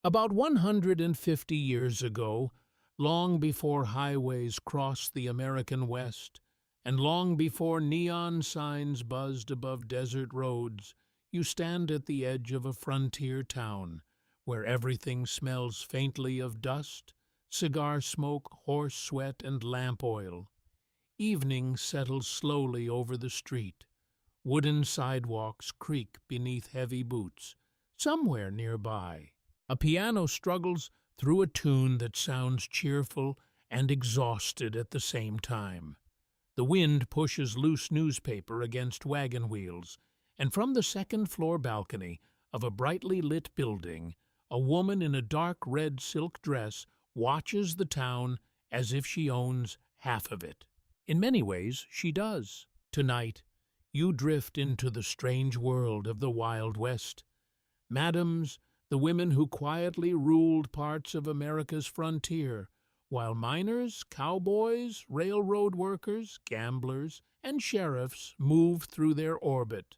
About 150 years ago, long before highways crossed the American West, and long before neon signs buzzed above desert roads, you stand at the edge of a frontier town where everything smells faintly of dust, cigar smoke, horse sweat, and lamp oil. Evening settles slowly over the street. Wooden sidewalks creak beneath heavy boots. Somewhere nearby, a piano struggles through a tune that sounds cheerful and exhausted at the same time. The wind pushes loose newspaper against wagon wheels, and from the second-floor balcony of a brightly lit building, a woman in a dark red silk dress watches the town as if she owns half of it. In many ways, she does. Tonight, you drift into the strange world of the Wild West. Madams, the women who quietly ruled parts of America's frontier, while miners, cowboys, railroad workers, gamblers, and sheriffs move through their orbit.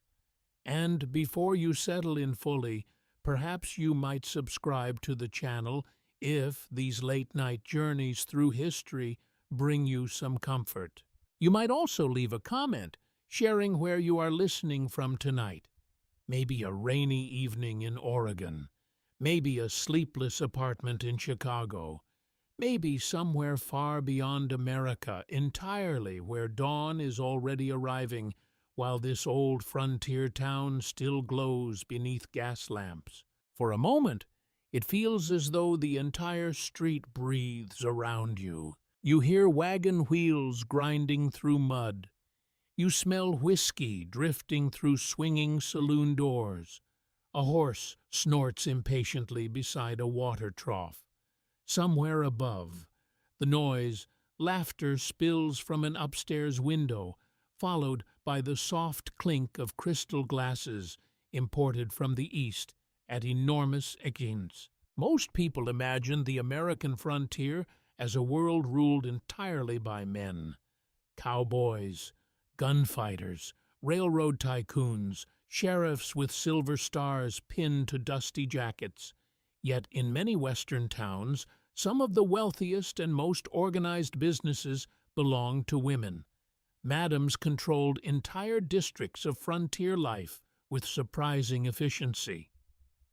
And before you settle in fully, perhaps you might subscribe to the channel if these late-night journeys through history bring you some comfort. You might also leave a comment sharing where you are listening from tonight. Maybe a rainy evening in Oregon. Maybe a sleepless apartment in Chicago. Maybe somewhere far beyond America entirely, where dawn is already arriving while this old frontier town still glows beneath gas lamps. For a moment, it feels as though the entire street breathes around you. You hear wagon wheels grinding through mud. You smell whiskey drifting through swinging saloon doors. A horse snorts impatiently beside a water trough. Somewhere above, the noise, laughter spills from an upstairs window, followed by the soft clink of crystal glasses imported from the East at enormous expense. Most people imagine the American frontier as a world ruled entirely by men. Cowboys, gunfighters, railroad tycoons, sheriffs with silver stars pinned to dusty jackets. Yet in many Western towns, some of the wealthiest and most organized businesses belong to women. Madams controlled entire districts of frontier life with surprising efficiency.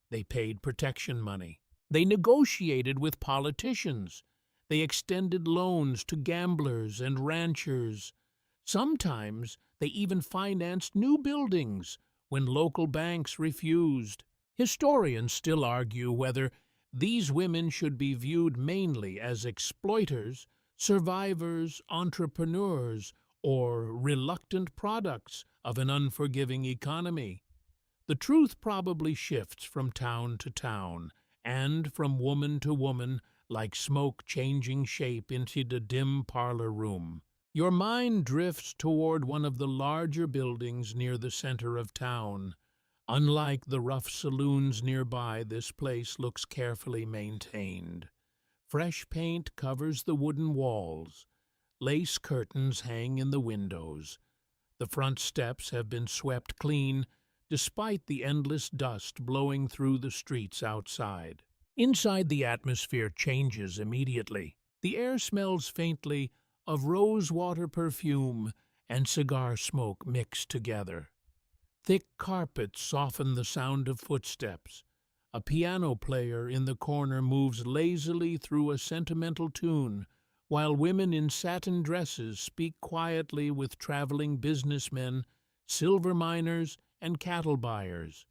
They paid protection money. They negotiated with politicians. They extended loans to gamblers and ranchers. Sometimes they even financed new buildings when local banks refused. Historians still argue whether these women should be viewed mainly as exploiters, survivors, entrepreneurs, or reluctant products of an unforgiving economy. The truth probably shifts from town to town and from woman to woman, like smoke changing shape into the dim parlor room. Your mind drifts toward one of the larger buildings near the center of town. Unlike the rough saloons nearby, this place looks carefully maintained. Fresh paint covers the wooden walls. Lace curtains hang in the windows. The front steps have been swept clean, despite the endless dust blowing through the streets outside. Inside, the atmosphere changes immediately. The air smells faintly of rosewater perfume and cigar smoke mixed together. Thick carpets soften the sound of footsteps. A piano player in the corner moves lazily through a sentimental tune, while women in satin dresses speak quietly with traveling businessmen, silver miners, and cattle buyers.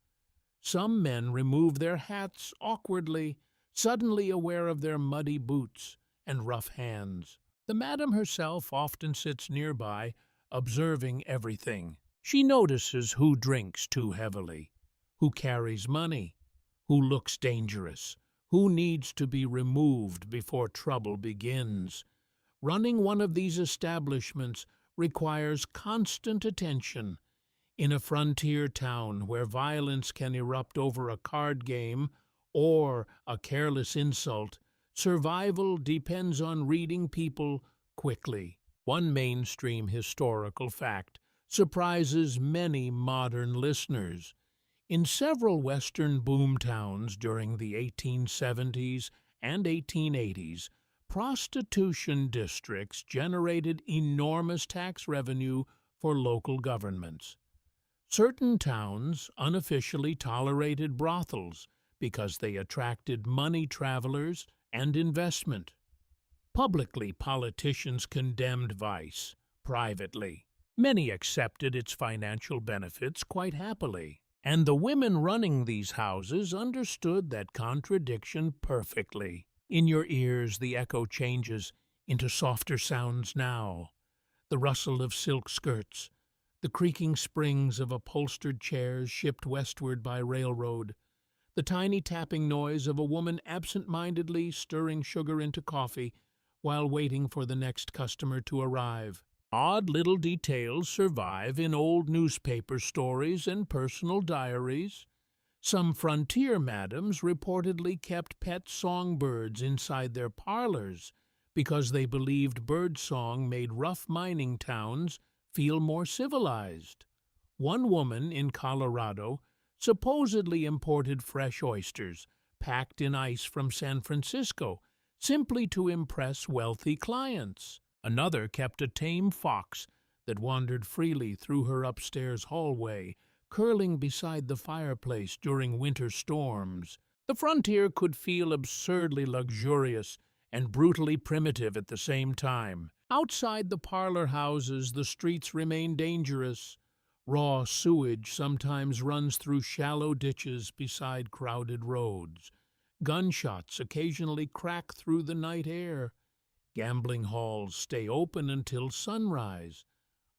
Some men remove their hats awkwardly, suddenly aware of their muddy boots and rough hands. The madam herself often sits nearby, observing everything. She notices who drinks too heavily, who carries money, who looks dangerous, who needs to be removed before trouble begins. Running one of these establishments requires constant attention. In a frontier town where violence can erupt over a card game or a careless insult, survival depends on reading people quickly. One mainstream historical fact surprises many modern listeners. In several western boom towns during the 1870s and 1880s, prostitution districts generated enormous tax revenue for local governments. Certain towns unofficially tolerated brothels because they attracted money travelers and investment. Publicly, politicians condemned vice. Privately, many accepted its financial benefits quite happily. And the women running these houses understood that contradiction perfectly. In your ears, the echo changes into softer sounds now. The rustle of silk skirts, the creaking springs of upholstered chairs shipped westward by railroad, the tiny tapping noise of a woman absent-mindedly stirring sugar into coffee while waiting for the next customer to arrive. Odd little details survive in old newspaper stories and personal diaries. Some frontier madams reportedly kept pet songbirds inside their parlors because they believed birdsong made rough mining towns feel more civilized. One woman in Colorado supposedly imported fresh oysters packed in ice from San Francisco simply to impress wealthy clients. Another kept a tame fox that wandered freely through her upstairs hallway, curling beside the fireplace during winter storms. The frontier could feel absurdly luxurious and brutally primitive at the same time. Outside the parlor houses, the streets remain dangerous. Raw sewage sometimes runs through shallow ditches beside crowded roads. Gunshots occasionally crack through the night air. Gambling halls stay open until sunrise.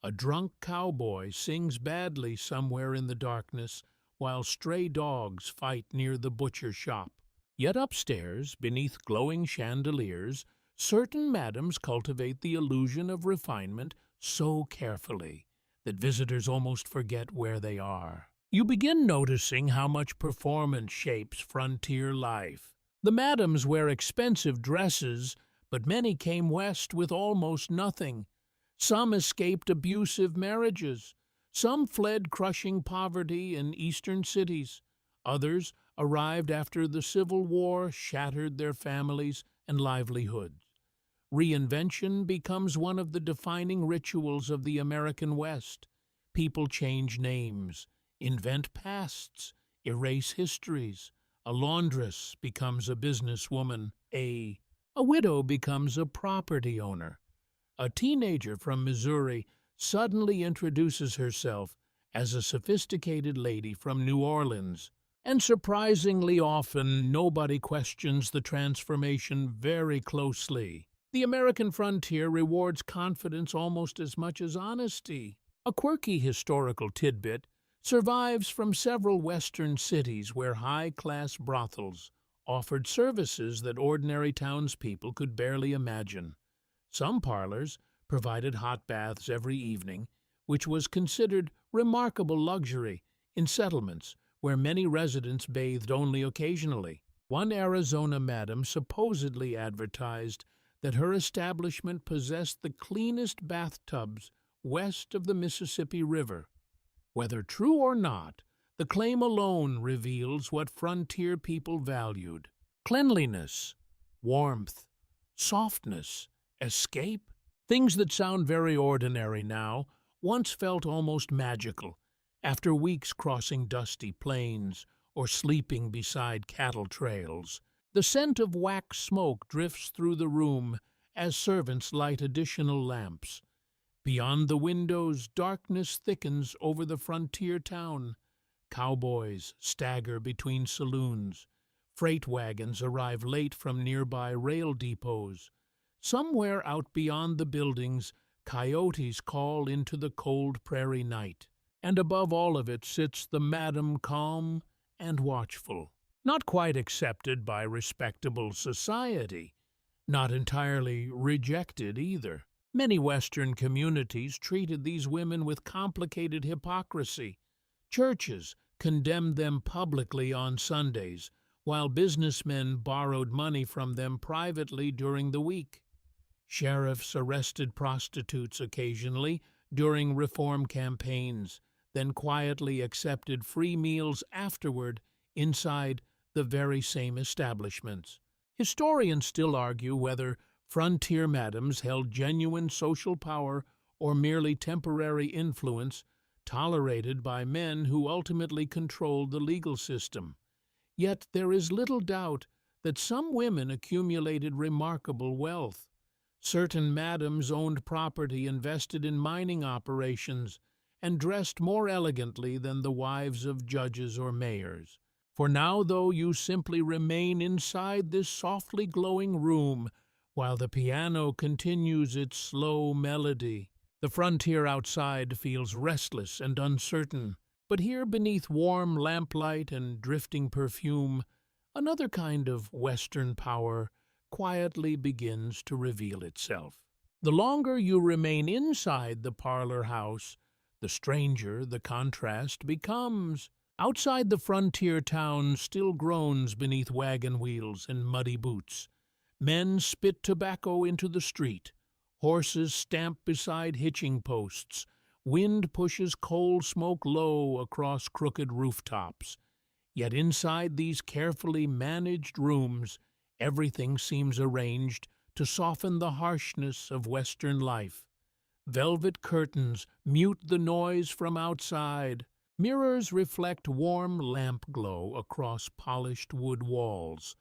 A drunk cowboy sings badly somewhere in the darkness, while stray dogs fight near the butcher shop. Yet upstairs, beneath glowing chandeliers, certain madams cultivate the illusion of refinement so carefully that visitors almost forget where they are. You begin noticing how much performance shapes frontier life. The madams wear expensive dresses, but many came west with almost nothing. Some escaped abusive marriages. Some fled crushing poverty in eastern cities. Others arrived after the Civil War shattered their families and livelihoods. Reinvention becomes one of the defining rituals of the American West. People change names, invent pasts, erase histories. A laundress becomes a businesswoman. A widow becomes a property owner. A teenager from Missouri suddenly introduces herself as a sophisticated lady from New Orleans. And surprisingly often, nobody questions the transformation very closely. The American frontier rewards confidence almost as much as honesty. A quirky historical tidbit survives from several western cities where high-class brothels offered services that ordinary townspeople could barely imagine. Some parlors provided hot baths every evening, which was considered remarkable luxury in settlements where many residents bathed only occasionally. One Arizona madam supposedly advertised that her establishment possessed the cleanest bathtubs west of the Mississippi River. Whether true or not, the claim alone reveals what frontier people valued: cleanliness, warmth, softness, escape. Things that sound very ordinary now once felt almost magical after weeks crossing dusty plains or sleeping beside cattle trails. The scent of wax smoke drifts through the room as servants light additional lamps. Beyond the windows, darkness thickens over the frontier town. Cowboys stagger between saloons. Freight wagons arrive late from nearby rail depots. Somewhere out beyond the buildings, coyotes call into the cold prairie night. And above all of it sits the madam, calm and watchful. Not quite accepted by respectable society. Not entirely rejected either. Many Western communities treated these women with complicated hypocrisy. Churches condemned them publicly on Sundays, while businessmen borrowed money from them privately during the week. Sheriffs arrested prostitutes occasionally during reform campaigns. then quietly accepted free meals afterward inside the very same establishments. Historians still argue whether frontier madams held genuine social power or merely temporary influence tolerated by men who ultimately controlled the legal system. Yet there is little doubt that some women accumulated remarkable wealth. Certain madams owned property invested in mining operations and dressed more elegantly than the wives of judges or mayors. For now, though, you simply remain inside this softly glowing room while the piano continues its slow melody. The frontier outside feels restless and uncertain, but here beneath warm lamplight and drifting perfume, another kind of Western power quietly begins to reveal itself. The longer you remain inside the parlor house, the stranger the contrast becomes. Outside, the frontier town still groans beneath wagon wheels and muddy boots. Men spit tobacco into the street. Horses stamp beside hitching posts. Wind pushes coal smoke low across crooked rooftops. Yet inside these carefully managed rooms, everything seems arranged to soften the harshness of Western life. Velvet curtains mute the noise from outside. Mirrors reflect warm lamp glow across polished wood walls.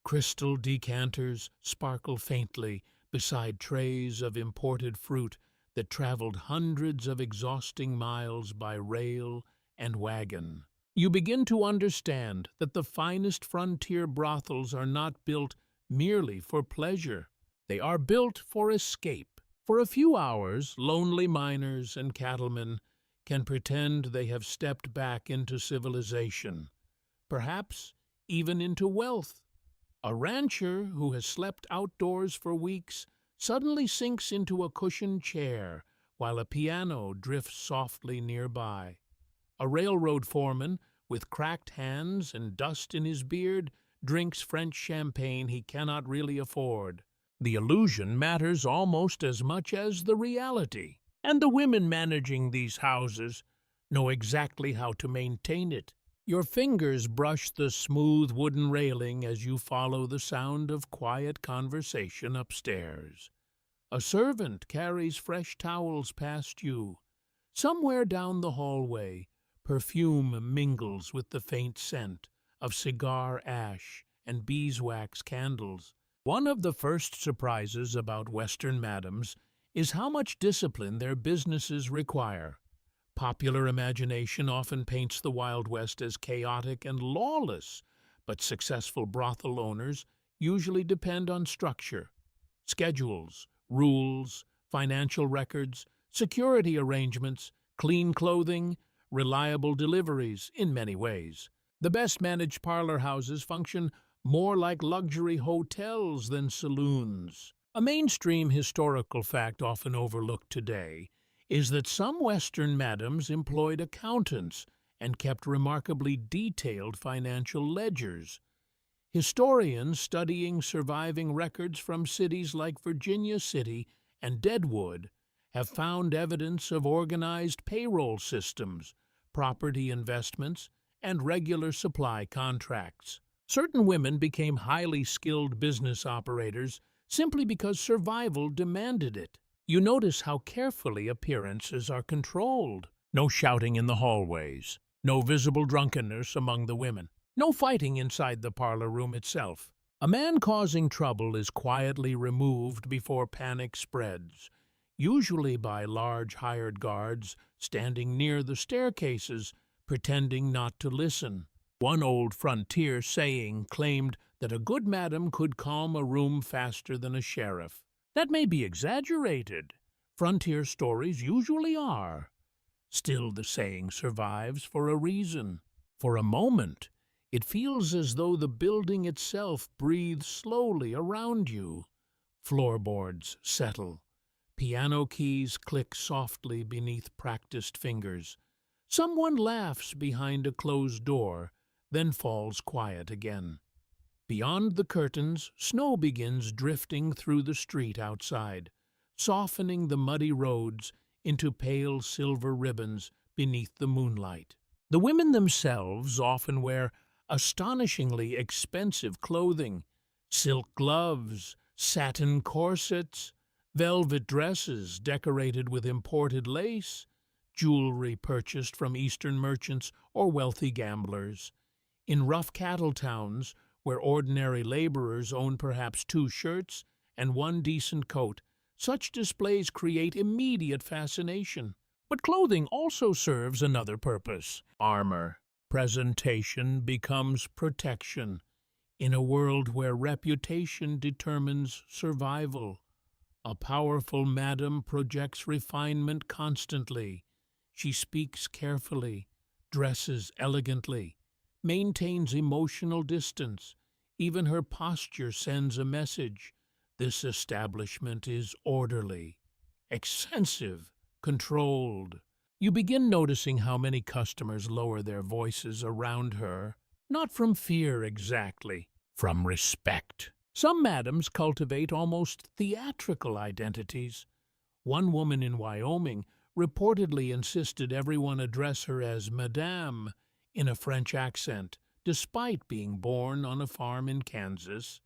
Crystal decanters sparkle faintly beside trays of imported fruit that traveled hundreds of exhausting miles by rail and wagon. You begin to understand that the finest frontier brothels are not built merely for pleasure. They are built for escape. For a few hours, lonely miners and cattlemen can pretend they have stepped back into civilization, perhaps even into wealth. A rancher who has slept outdoors for weeks suddenly sinks into a cushioned chair while a piano drifts softly nearby. A railroad foreman, with cracked hands and dust in his beard, drinks French champagne he cannot really afford. The illusion matters almost as much as the reality, and the women managing these houses know exactly how to maintain it. Your fingers brush the smooth wooden railing as you follow the sound of quiet conversation upstairs. A servant carries fresh towels past you. Somewhere down the hallway, perfume mingles with the faint scent of cigar ash and beeswax candles. One of the first surprises about Western madams is how much discipline their businesses require. Popular imagination often paints the Wild West as chaotic and lawless, but successful brothel owners usually depend on structure, schedules, rules, financial records, security arrangements, clean clothing, reliable deliveries in many ways. The best-managed parlor houses function more like luxury hotels than saloons. A mainstream historical fact often overlooked today is that some Western madams employed accountants and kept remarkably detailed financial ledgers. Historians studying surviving records from cities like Virginia City and Deadwood have found evidence of organized payroll systems, property investments, and regular supply contracts. Certain women became highly skilled business operators simply because survival demanded it. You notice how carefully appearances are controlled. No shouting in the hallways, no visible drunkenness among the women, no fighting inside the parlor room itself. A man causing trouble is quietly removed before panic spreads, usually by large hired guards standing near the staircases, pretending not to listen. One old frontier saying claimed that a good madam could calm a room faster than a sheriff. That may be exaggerated. Frontier stories usually are. Still, the saying survives for a reason. For a moment, it feels as though the building itself breathes slowly around you. Floorboards settle. Piano keys click softly beneath practiced fingers. Someone laughs behind a closed door, then falls quiet again. Beyond the curtains, snow begins drifting through the street outside, softening the muddy roads into pale silver ribbons beneath the moonlight. The women themselves often wear astonishingly expensive clothing, silk gloves, satin corsets, velvet dresses decorated with imported lace, jewelry purchased from Eastern merchants or wealthy gamblers. In rough cattle towns, where ordinary laborers own perhaps 2 shirts and 1 decent coat, such displays create immediate fascination. But clothing also serves another purpose. Armor. Presentation becomes protection. In a world where reputation determines survival, a powerful madam projects refinement constantly. She speaks carefully, dresses elegantly, maintains emotional distance. Even her posture sends a message. This establishment is orderly, expensive, controlled. You begin noticing how many customers lower their voices around her, not from fear exactly, from respect. Some madams cultivate almost theatrical identities. One woman in Wyoming reportedly insisted everyone address her as Madame in a French accent, despite being born on a farm in Kansas.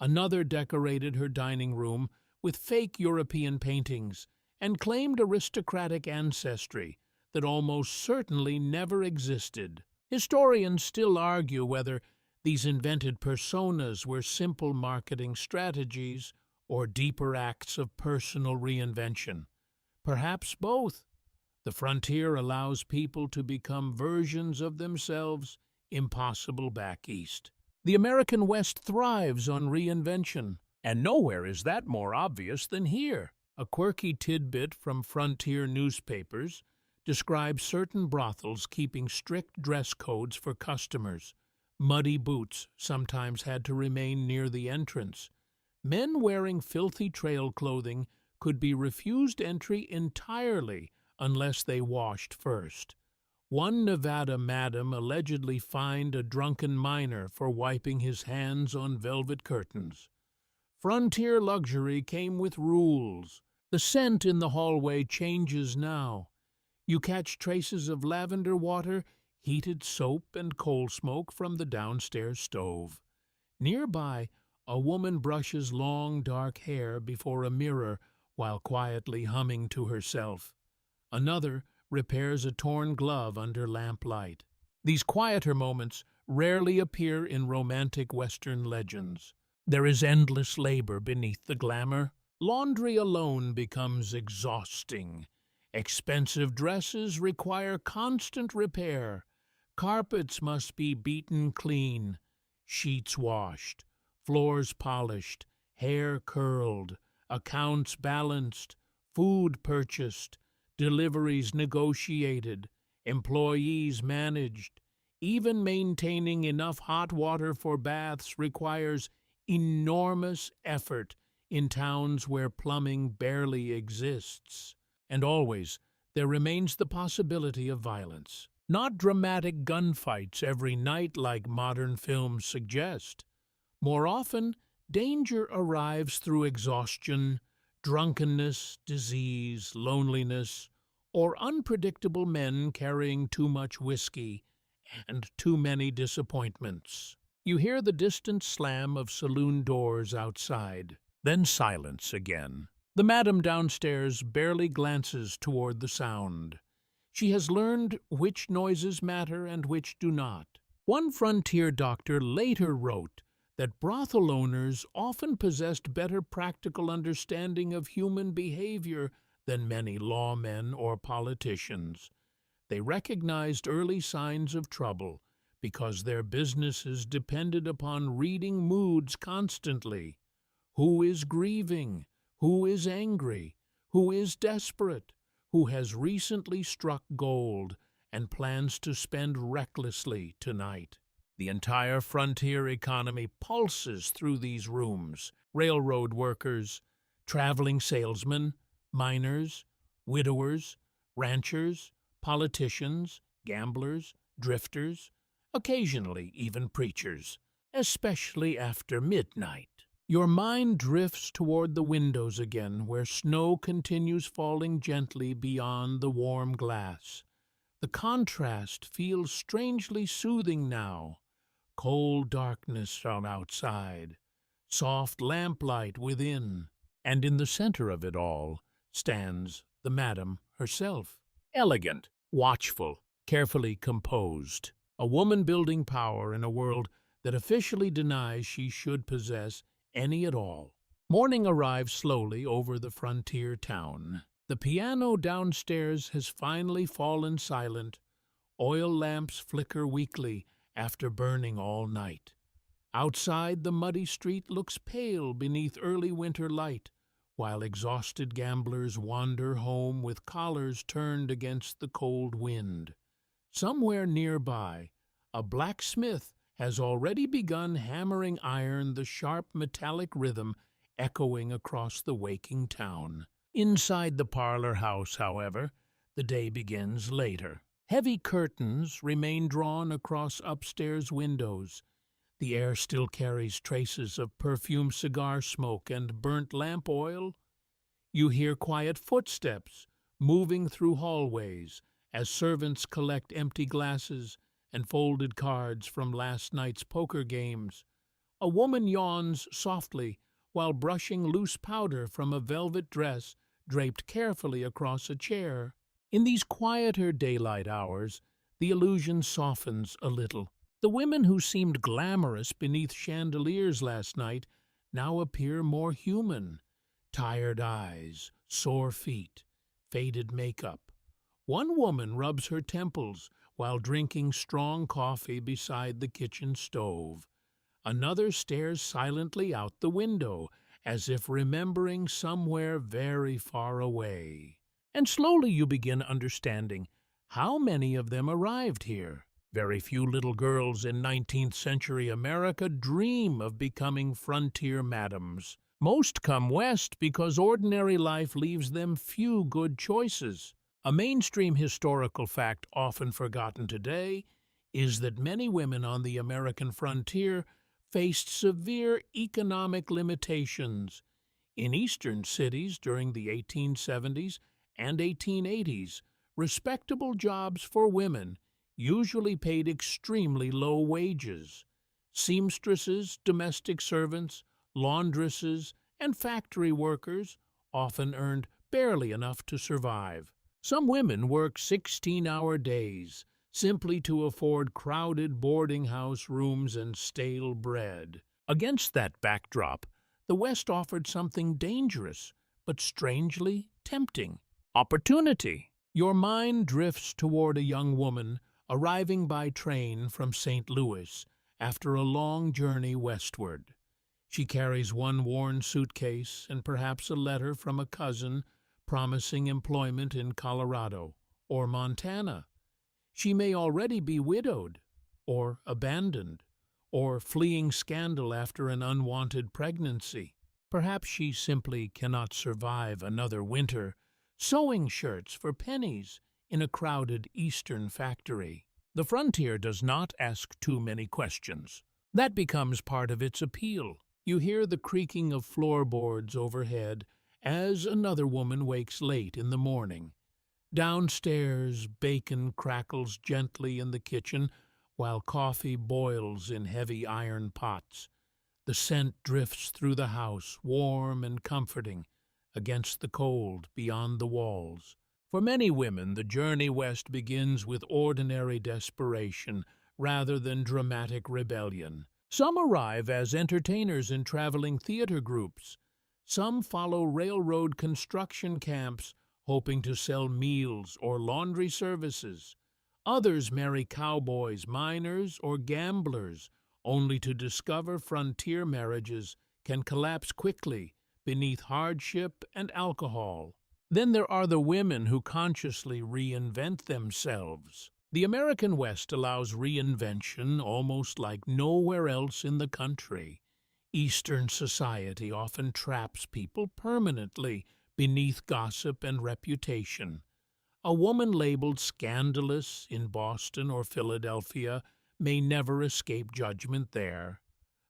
Another decorated her dining room with fake European paintings and claimed aristocratic ancestry that almost certainly never existed. Historians still argue whether these invented personas were simple marketing strategies or deeper acts of personal reinvention. Perhaps both. The frontier allows people to become versions of themselves impossible back east. The American West thrives on reinvention, and nowhere is that more obvious than here. A quirky tidbit from frontier newspapers describes certain brothels keeping strict dress codes for customers. Muddy boots sometimes had to remain near the entrance. Men wearing filthy trail clothing could be refused entry entirely unless they washed first. One Nevada madam allegedly fined a drunken miner for wiping his hands on velvet curtains. Frontier luxury came with rules. The scent in the hallway changes now. You catch traces of lavender water, heated soap, and coal smoke from the downstairs stove. Nearby, a woman brushes long, dark hair before a mirror while quietly humming to herself. Another repairs a torn glove under lamplight. These quieter moments rarely appear in romantic Western legends. There is endless labor beneath the glamour. Laundry alone becomes exhausting. Expensive dresses require constant repair. Carpets must be beaten clean, sheets washed, floors polished, hair curled, accounts balanced, food purchased, deliveries negotiated, employees managed. Even maintaining enough hot water for baths requires enormous effort in towns where plumbing barely exists. And always, there remains the possibility of violence. Not dramatic gunfights every night like modern films suggest. More often, danger arrives through exhaustion, drunkenness, disease, loneliness, or unpredictable men carrying too much whiskey and too many disappointments. You hear the distant slam of saloon doors outside, then silence again. The madam downstairs barely glances toward the sound. She has learned which noises matter and which do not. One frontier doctor later wrote that brothel owners often possessed better practical understanding of human behavior than many lawmen or politicians. They recognized early signs of trouble because their businesses depended upon reading moods constantly. Who is grieving? Who is angry? Who is desperate? Who has recently struck gold and plans to spend recklessly tonight? The entire frontier economy pulses through these rooms. Railroad workers, traveling salesmen, miners, widowers, ranchers, politicians, gamblers, drifters, occasionally even preachers, especially after midnight. Your mind drifts toward the windows again, where snow continues falling gently beyond the warm glass. The contrast feels strangely soothing now. Cold darkness from outside, soft lamplight within, and in the center of it all stands the madam herself. Elegant, watchful, carefully composed. A woman building power in a world that officially denies she should possess any at all. Morning arrives slowly over the frontier town. The piano downstairs has finally fallen silent. Oil lamps flicker weakly after burning all night. Outside, the muddy street looks pale beneath early winter light, while exhausted gamblers wander home with collars turned against the cold wind. Somewhere nearby, a blacksmith has already begun hammering iron, the sharp metallic rhythm echoing across the waking town. Inside the parlor house, however, the day begins later. Heavy curtains remain drawn across upstairs windows. The air still carries traces of perfumed cigar smoke and burnt lamp oil. You hear quiet footsteps moving through hallways as servants collect empty glasses and folded cards from last night's poker games. A woman yawns softly while brushing loose powder from a velvet dress draped carefully across a chair. In these quieter daylight hours, the illusion softens a little. The women who seemed glamorous beneath chandeliers last night now appear more human. Tired eyes, sore feet, faded makeup. One woman rubs her temples while drinking strong coffee beside the kitchen stove. Another stares silently out the window, as if remembering somewhere very far away. And slowly you begin understanding how many of them arrived here. Very few little girls in 19th century America dream of becoming frontier madams. Most come west because ordinary life leaves them few good choices. A mainstream historical fact often forgotten today is that many women on the American frontier faced severe economic limitations. In eastern cities during the 1870s and 1880s, respectable jobs for women usually paid extremely low wages. Seamstresses, domestic servants, laundresses, and factory workers often earned barely enough to survive. Some women worked 16-hour days simply to afford crowded boarding house rooms and stale bread. Against that backdrop, the West offered something dangerous, but strangely tempting. Opportunity. Your mind drifts toward a young woman arriving by train from St. Louis after a long journey westward. She carries one worn suitcase and perhaps a letter from a cousin promising employment in Colorado or Montana. She may already be widowed, or abandoned, or fleeing scandal after an unwanted pregnancy. Perhaps she simply cannot survive another winter sewing shirts for pennies in a crowded eastern factory. The frontier does not ask too many questions. That becomes part of its appeal. You hear the creaking of floorboards overhead as another woman wakes late in the morning. Downstairs, bacon crackles gently in the kitchen while coffee boils in heavy iron pots. The scent drifts through the house, warm and comforting, against the cold beyond the walls. For many women, the journey west begins with ordinary desperation rather than dramatic rebellion. Some arrive as entertainers in traveling theater groups. Some follow railroad construction camps, hoping to sell meals or laundry services. Others marry cowboys, miners, or gamblers, only to discover frontier marriages can collapse quickly beneath hardship and alcohol. Then there are the women who consciously reinvent themselves. The American West allows reinvention almost like nowhere else in the country. Eastern society often traps people permanently beneath gossip and reputation. A woman labeled scandalous in Boston or Philadelphia may never escape judgment there.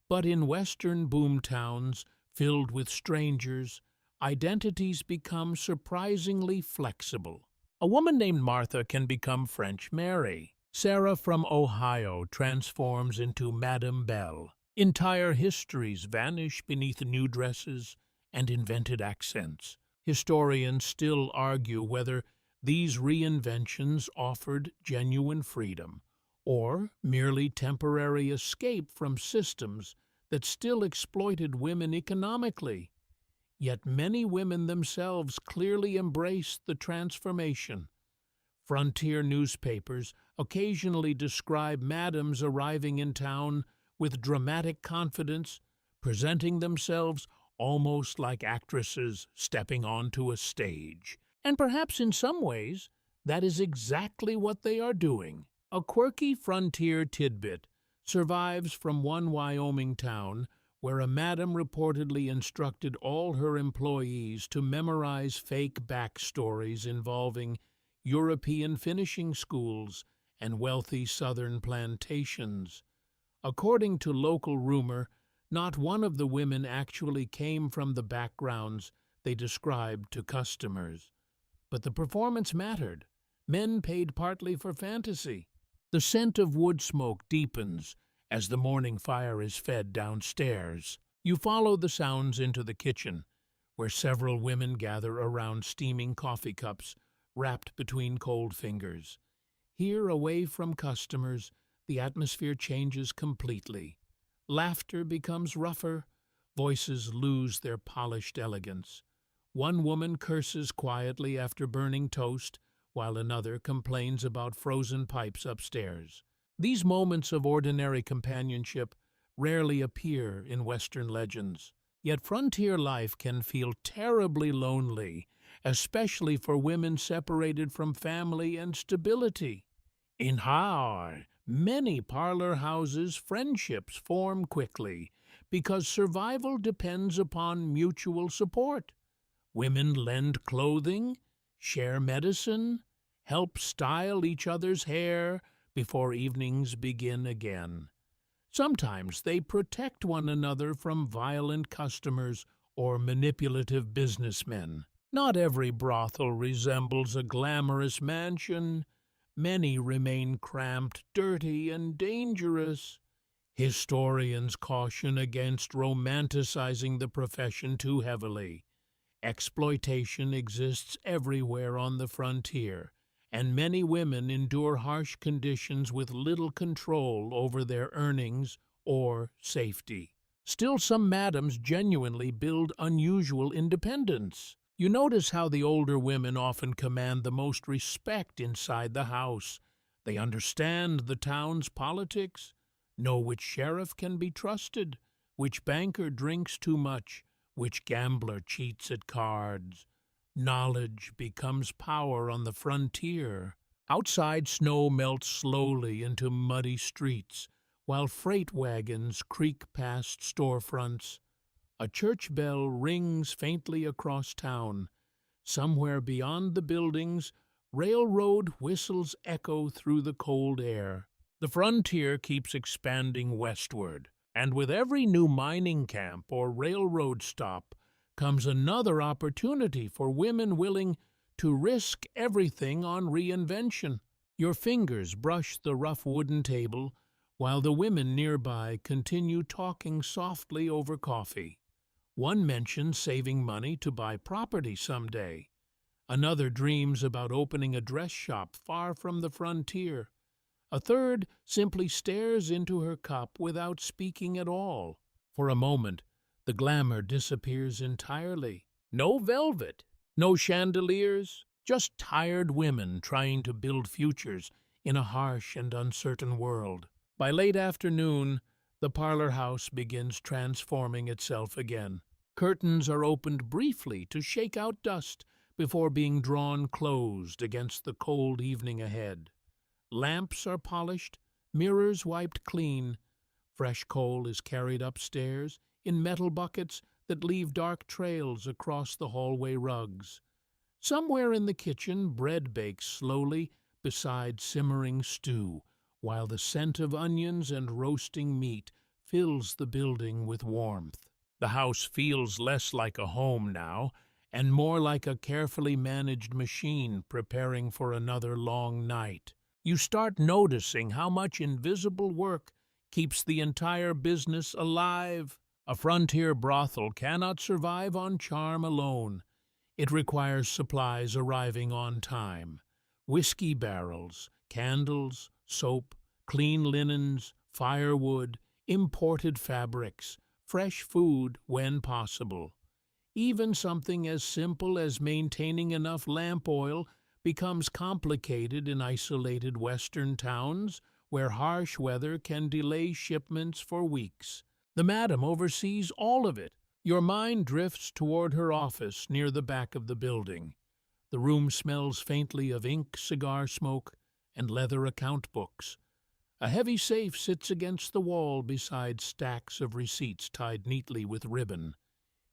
But in Western boomtowns filled with strangers, identities become surprisingly flexible. A woman named Martha can become French Mary. Sarah from Ohio transforms into Madame Belle. Entire histories vanish beneath new dresses and invented accents. Historians still argue whether these reinventions offered genuine freedom or merely temporary escape from systems that still exploited women economically. Yet many women themselves clearly embraced the transformation. Frontier newspapers occasionally describe madams arriving in town with dramatic confidence, presenting themselves almost like actresses stepping onto a stage. And perhaps in some ways, that is exactly what they are doing. A quirky frontier tidbit survives from one Wyoming town where a madam reportedly instructed all her employees to memorize fake backstories involving European finishing schools and wealthy southern plantations. According to local rumor, not one of the women actually came from the backgrounds they described to customers. But the performance mattered. Men paid partly for fantasy. The scent of wood smoke deepens as the morning fire is fed downstairs. You follow the sounds into the kitchen, where several women gather around steaming coffee cups wrapped between cold fingers. Here, away from customers, the atmosphere changes completely. Laughter becomes rougher, voices lose their polished elegance. One woman curses quietly after burning toast, while another complains about frozen pipes upstairs. These moments of ordinary companionship rarely appear in Western legends. Yet frontier life can feel terribly lonely, especially for women separated from family and stability. In many parlor houses, friendships form quickly because survival depends upon mutual support. Women lend clothing, share medicine, help style each other's hair before evenings begin again. Sometimes they protect one another from violent customers or manipulative businessmen. Not every brothel resembles a glamorous mansion. Many remain cramped, dirty, and dangerous. Historians caution against romanticizing the profession too heavily. Exploitation exists everywhere on the frontier, and many women endure harsh conditions with little control over their earnings or safety. Still, some madams genuinely build unusual independence. You notice how the older women often command the most respect inside the house. They understand the town's politics, know which sheriff can be trusted, which banker drinks too much, which gambler cheats at cards. Knowledge becomes power on the frontier. Outside, snow melts slowly into muddy streets, while freight wagons creak past storefronts. A church bell rings faintly across town. Somewhere beyond the buildings, railroad whistles echo through the cold air. The frontier keeps expanding westward, and with every new mining camp or railroad stop comes another opportunity for women willing to risk everything on reinvention. Your fingers brush the rough wooden table, while the women nearby continue talking softly over coffee. One mentions saving money to buy property someday. Another dreams about opening a dress shop far from the frontier. A third simply stares into her cup without speaking at all. For a moment, the glamour disappears entirely. No velvet, no chandeliers, just tired women trying to build futures in a harsh and uncertain world. By late afternoon, the parlor house begins transforming itself again. Curtains are opened briefly to shake out dust before being drawn closed against the cold evening ahead. Lamps are polished, mirrors wiped clean. Fresh coal is carried upstairs in metal buckets that leave dark trails across the hallway rugs. Somewhere in the kitchen, bread bakes slowly beside simmering stew, while the scent of onions and roasting meat fills the building with warmth. The house feels less like a home now and more like a carefully managed machine preparing for another long night. You start noticing how much invisible work keeps the entire business alive. A frontier brothel cannot survive on charm alone. It requires supplies arriving on time. Whiskey barrels, candles, soap, clean linens, firewood, imported fabrics, fresh food when possible. Even something as simple as maintaining enough lamp oil becomes complicated in isolated western towns where harsh weather can delay shipments for weeks. The madam oversees all of it. Your mind drifts toward her office near the back of the building. The room smells faintly of ink, cigar smoke, and leather account books. A heavy safe sits against the wall beside stacks of receipts tied neatly with ribbon.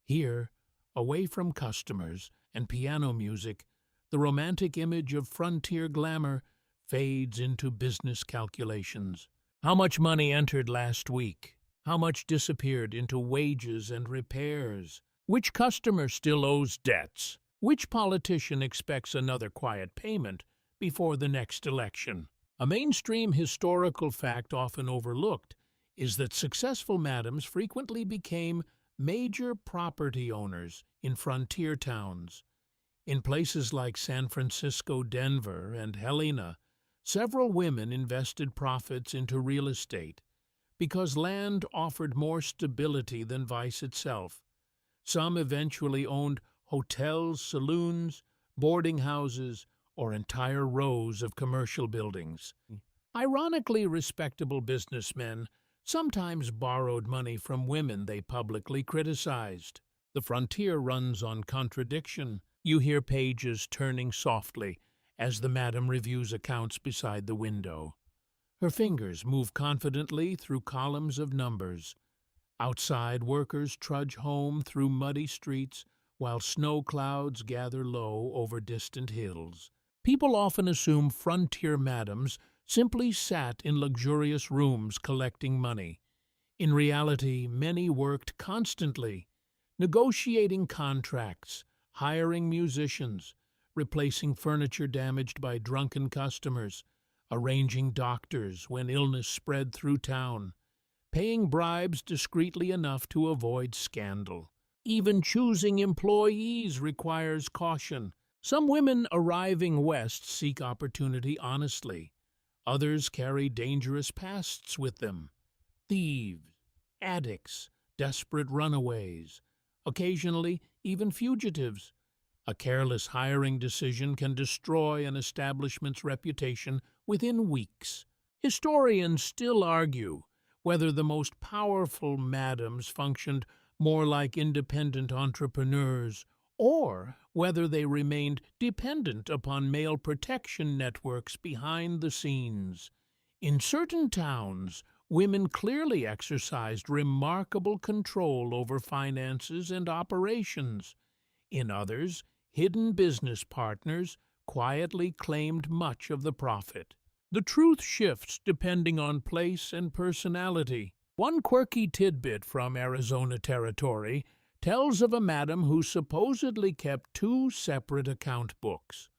Here, away from customers and piano music, the romantic image of frontier glamour fades into business calculations. How much money entered last week? How much disappeared into wages and repairs? Which customer still owes debts? Which politician expects another quiet payment before the next election? A mainstream historical fact often overlooked is that successful madams frequently became major property owners in frontier towns. In places like San Francisco, Denver, and Helena, several women invested profits into real estate because land offered more stability than vice itself. Some eventually owned hotels, saloons, boarding houses, or entire rows of commercial buildings. Ironically, respectable businessmen sometimes borrowed money from women they publicly criticized. The frontier runs on contradiction. You hear pages turning softly as the madam reviews accounts beside the window. Her fingers move confidently through columns of numbers. Outside, workers trudge home through muddy streets while snow clouds gather low over distant hills. People often assume frontier madams simply sat in luxurious rooms collecting money. In reality, many worked constantly, negotiating contracts, hiring musicians, replacing furniture damaged by drunken customers, arranging doctors when illness spread through town, paying bribes discreetly enough to avoid scandal. Even choosing employees requires caution. Some women arriving west seek opportunity honestly. Others carry dangerous pasts with them. Thieves, addicts, desperate runaways, occasionally even fugitives. A careless hiring decision can destroy an establishment's reputation within weeks. Historians still argue whether the most powerful madams functioned more like independent entrepreneurs or whether they remained dependent upon male protection networks behind the scenes. In certain towns, women clearly exercised remarkable control over finances and operations. In others, hidden business partners quietly claimed much of the profit. The truth shifts depending on place and personality. One quirky tidbit from Arizona territory tells of a madam who supposedly kept two separate account books.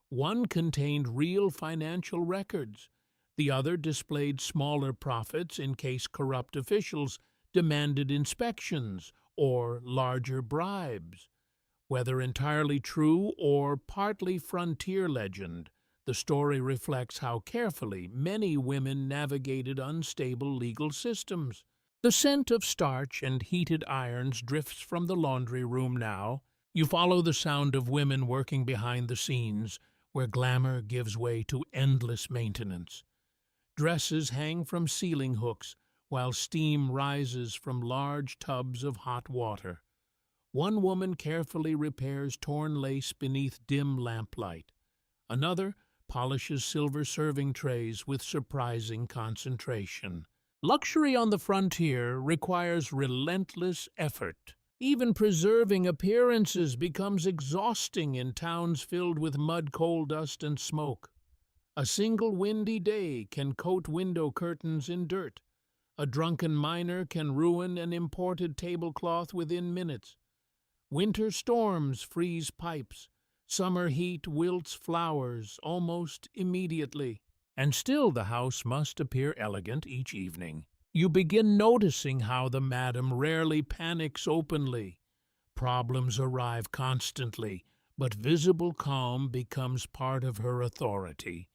One contained real financial records. The other displayed smaller profits in case corrupt officials demanded inspections or larger bribes. Whether entirely true or partly frontier legend, the story reflects how carefully many women navigated unstable legal systems. The scent of starch and heated irons drifts from the laundry room now. You follow the sound of women working behind the scenes, where glamour gives way to endless maintenance. Dresses hang from ceiling hooks, while steam rises from large tubs of hot water. One woman carefully repairs torn lace beneath dim lamplight. Another polishes silver serving trays with surprising concentration. Luxury on the frontier requires relentless effort. Even preserving appearances becomes exhausting in towns filled with mud, coal dust, and smoke. A single windy day can coat window curtains in dirt. A drunken miner can ruin an imported tablecloth within minutes. Winter storms freeze pipes. Summer heat wilts flowers almost immediately. And still the house must appear elegant each evening. You begin noticing how the madam rarely panics openly. Problems arrive constantly, but visible calm becomes part of her authority.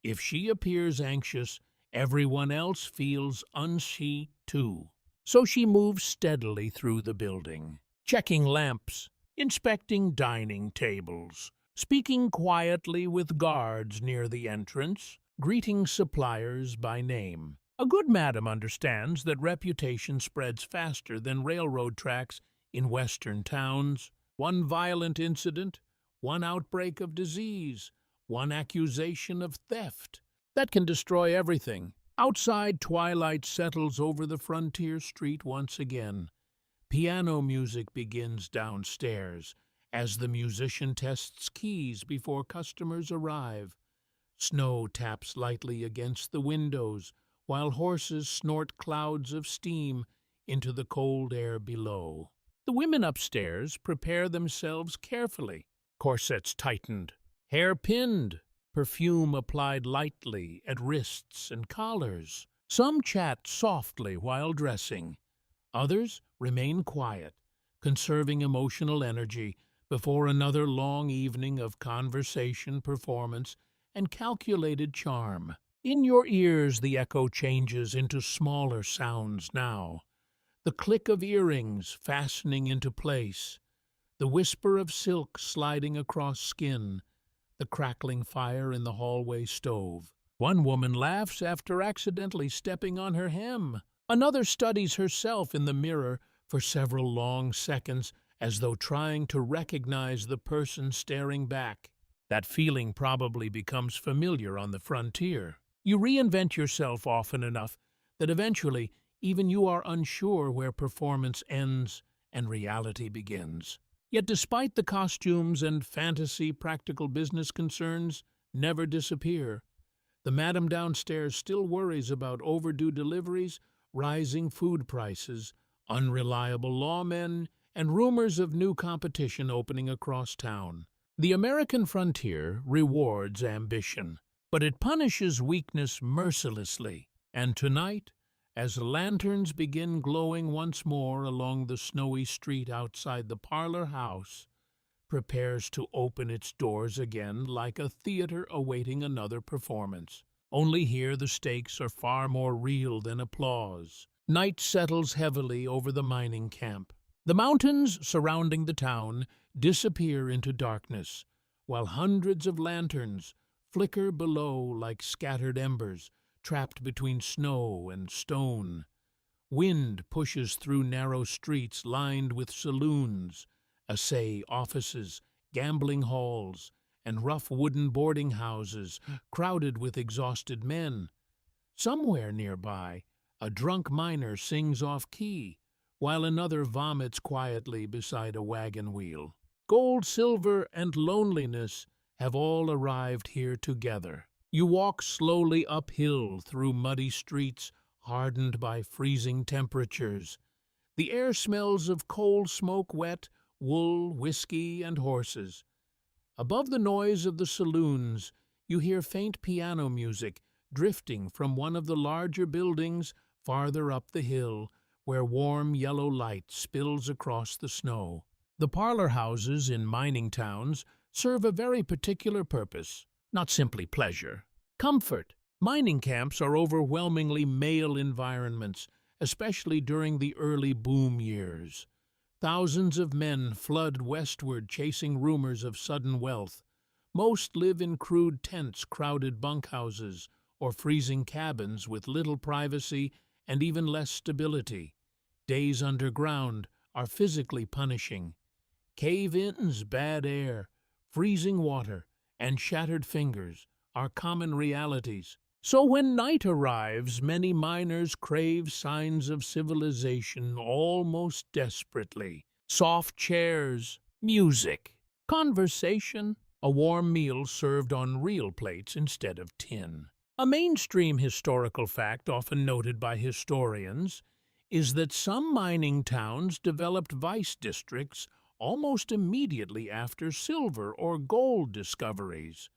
If she appears anxious, everyone else feels unshe too. So she moves steadily through the building, checking lamps, inspecting dining tables, speaking quietly with guards near the entrance, greeting suppliers by name. A good madam understands that reputation spreads faster than railroad tracks in western towns. One violent incident, one outbreak of disease, one accusation of theft, that can destroy everything. Outside, twilight settles over the frontier street once again. Piano music begins downstairs as the musician tests keys before customers arrive. Snow taps lightly against the windows, while horses snort clouds of steam into the cold air below. The women upstairs prepare themselves carefully, corsets tightened, hair pinned, perfume applied lightly at wrists and collars. Some chat softly while dressing. Others remain quiet, conserving emotional energy before another long evening of conversation, performance, and calculated charm. In your ears the echo changes into smaller sounds now. The click of earrings fastening into place, the whisper of silk sliding across skin, the crackling fire in the hallway stove. One woman laughs after accidentally stepping on her hem. Another studies herself in the mirror for several long seconds as though trying to recognize the person staring back. That feeling probably becomes familiar on the frontier. You reinvent yourself often enough that eventually even you are unsure where performance ends and reality begins. Yet despite the costumes and fantasy, practical business concerns never disappear. The madam downstairs still worries about overdue deliveries, rising food prices, unreliable lawmen, and rumors of new competition opening across town. The American frontier rewards ambition, but it punishes weakness mercilessly. And tonight, as lanterns begin glowing once more along the snowy street outside the parlor house, prepares to open its doors again like a theater awaiting another performance. Only here the stakes are far more real than applause. Night settles heavily over the mining camp. The mountains surrounding the town disappear into darkness, while hundreds of lanterns flicker below like scattered embers, trapped between snow and stone. Wind pushes through narrow streets lined with saloons, assay offices, gambling halls, and rough wooden boarding houses crowded with exhausted men. Somewhere nearby, a drunk miner sings off-key, while another vomits quietly beside a wagon wheel. Gold, silver, and loneliness have all arrived here together. You walk slowly uphill through muddy streets hardened by freezing temperatures. The air smells of coal smoke, wet, wool, whiskey, and horses. Above the noise of the saloons, you hear faint piano music drifting from one of the larger buildings farther up the hill, where warm yellow light spills across the snow. The parlor houses in mining towns serve a very particular purpose, not simply pleasure. Comfort. Mining camps are overwhelmingly male environments, especially during the early boom years. Thousands of men flood westward chasing rumors of sudden wealth. Most live in crude tents, crowded bunkhouses, or freezing cabins with little privacy and even less stability. Days underground are physically punishing. Cave-ins, bad air, freezing water, and shattered fingers are common realities. So when night arrives, many miners crave signs of civilization almost desperately. Soft chairs, music, conversation, a warm meal served on real plates instead of tin. A mainstream historical fact often noted by historians is that some mining towns developed vice districts almost immediately after silver or gold discoveries.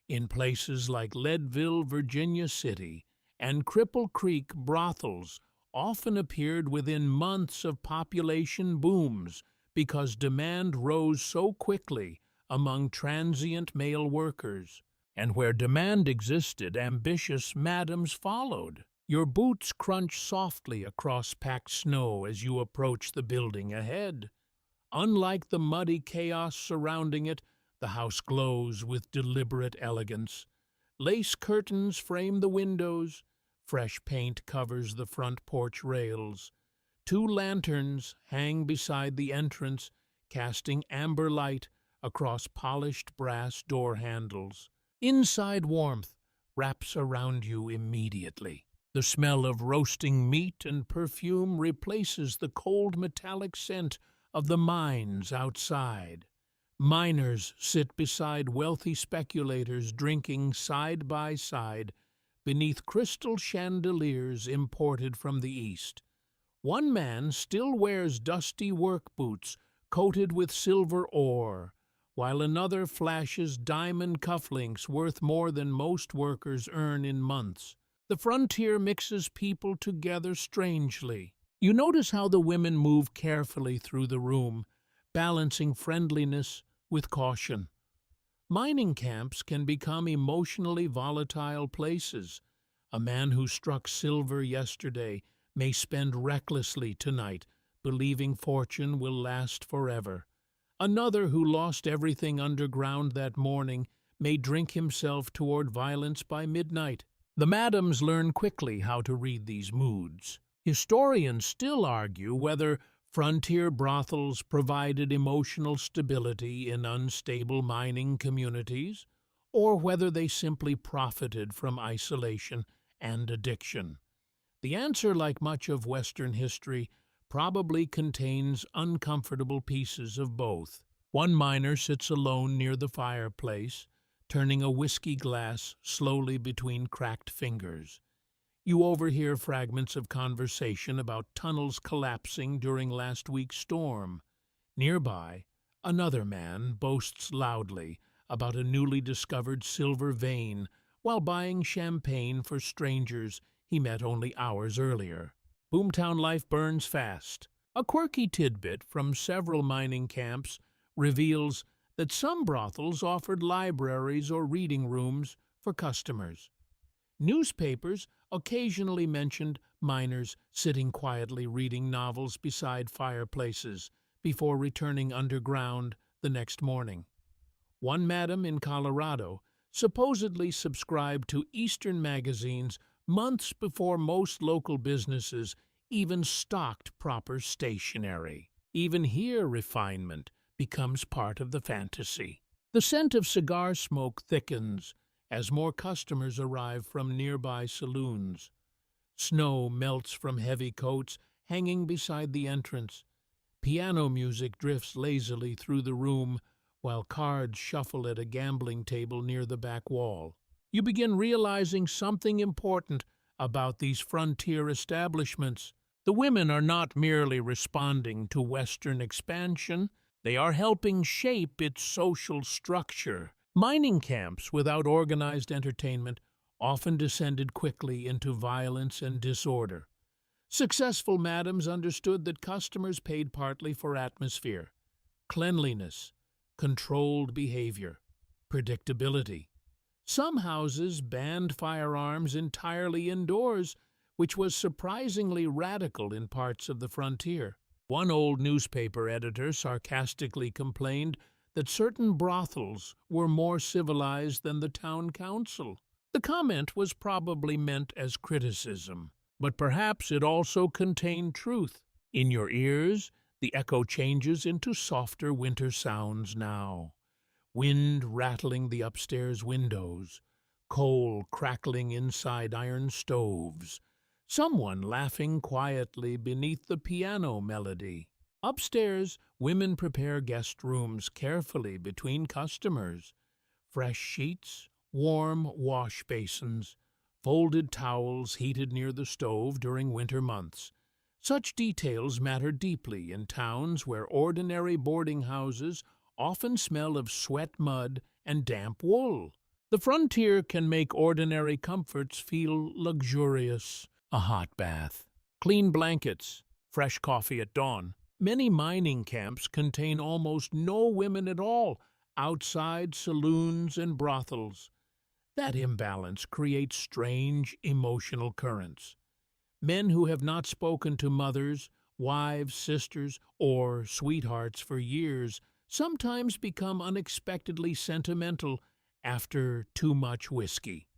In places like Leadville, Virginia City, and Cripple Creek, brothels often appeared within months of population booms because demand rose so quickly among transient male workers. And where demand existed, ambitious madams followed. Your boots crunch softly across packed snow as you approach the building ahead. Unlike the muddy chaos surrounding it, the house glows with deliberate elegance. Lace curtains frame the windows, fresh paint covers the front porch rails. Two lanterns hang beside the entrance, casting amber light across polished brass door handles. Inside warmth wraps around you immediately. The smell of roasting meat and perfume replaces the cold metallic scent of the mines outside. Miners sit beside wealthy speculators drinking side by side beneath crystal chandeliers imported from the East. One man still wears dusty work boots coated with silver ore, while another flashes diamond cufflinks worth more than most workers earn in months. The frontier mixes people together strangely. You notice how the women move carefully through the room, balancing friendliness with caution. Mining camps can become emotionally volatile places. A man who struck silver yesterday may spend recklessly tonight, believing fortune will last forever. Another who lost everything underground that morning may drink himself toward violence by midnight. The madams learn quickly how to read these moods. Historians still argue whether frontier brothels provided emotional stability in unstable mining communities, or whether they simply profited from isolation and addiction. The answer, like much of Western history, probably contains uncomfortable pieces of both. One miner sits alone near the fireplace, turning a whiskey glass slowly between cracked fingers. You overhear fragments of conversation about tunnels collapsing during last week's storm. Nearby, another man boasts loudly about a newly discovered silver vein while buying champagne for strangers he met only hours earlier. Boomtown life burns fast. A quirky tidbit from several mining camps reveals that some brothels offered libraries or reading rooms for customers. Newspapers occasionally mentioned miners sitting quietly reading novels beside fireplaces before returning underground the next morning. One madam in Colorado supposedly subscribed to Eastern magazines months before most local businesses even stocked proper stationery. Even here, refinement becomes part of the fantasy. The scent of cigar smoke thickens as more customers arrive from nearby saloons. Snow melts from heavy coats hanging beside the entrance. Piano music drifts lazily through the room while cards shuffle at a gambling table near the back wall. You begin realizing something important about these frontier establishments. The women are not merely responding to Western expansion, they are helping shape its social structure. Mining camps without organized entertainment often descended quickly into violence and disorder. Successful madams understood that customers paid partly for atmosphere, cleanliness, controlled behavior, predictability. Some houses banned firearms entirely indoors, which was surprisingly radical in parts of the frontier. One old newspaper editor sarcastically complained that certain brothels were more civilized than the town council. The comment was probably meant as criticism, but perhaps it also contained truth. In your ears, the echo changes into softer winter sounds now. Wind rattling the upstairs windows, coal crackling inside iron stoves, someone laughing quietly beneath the piano melody. Upstairs, women prepare guest rooms carefully between customers. Fresh sheets, warm wash basins, folded towels heated near the stove during winter months. Such details matter deeply in towns where ordinary boarding houses often smell of sweat mud and damp wool. The frontier can make ordinary comforts feel luxurious. A hot bath, clean blankets, fresh coffee at dawn. Many mining camps contain almost no women at all, outside saloons and brothels. That imbalance creates strange emotional currents. Men who have not spoken to mothers, wives, sisters, or sweethearts for years sometimes become unexpectedly sentimental after too much whiskey.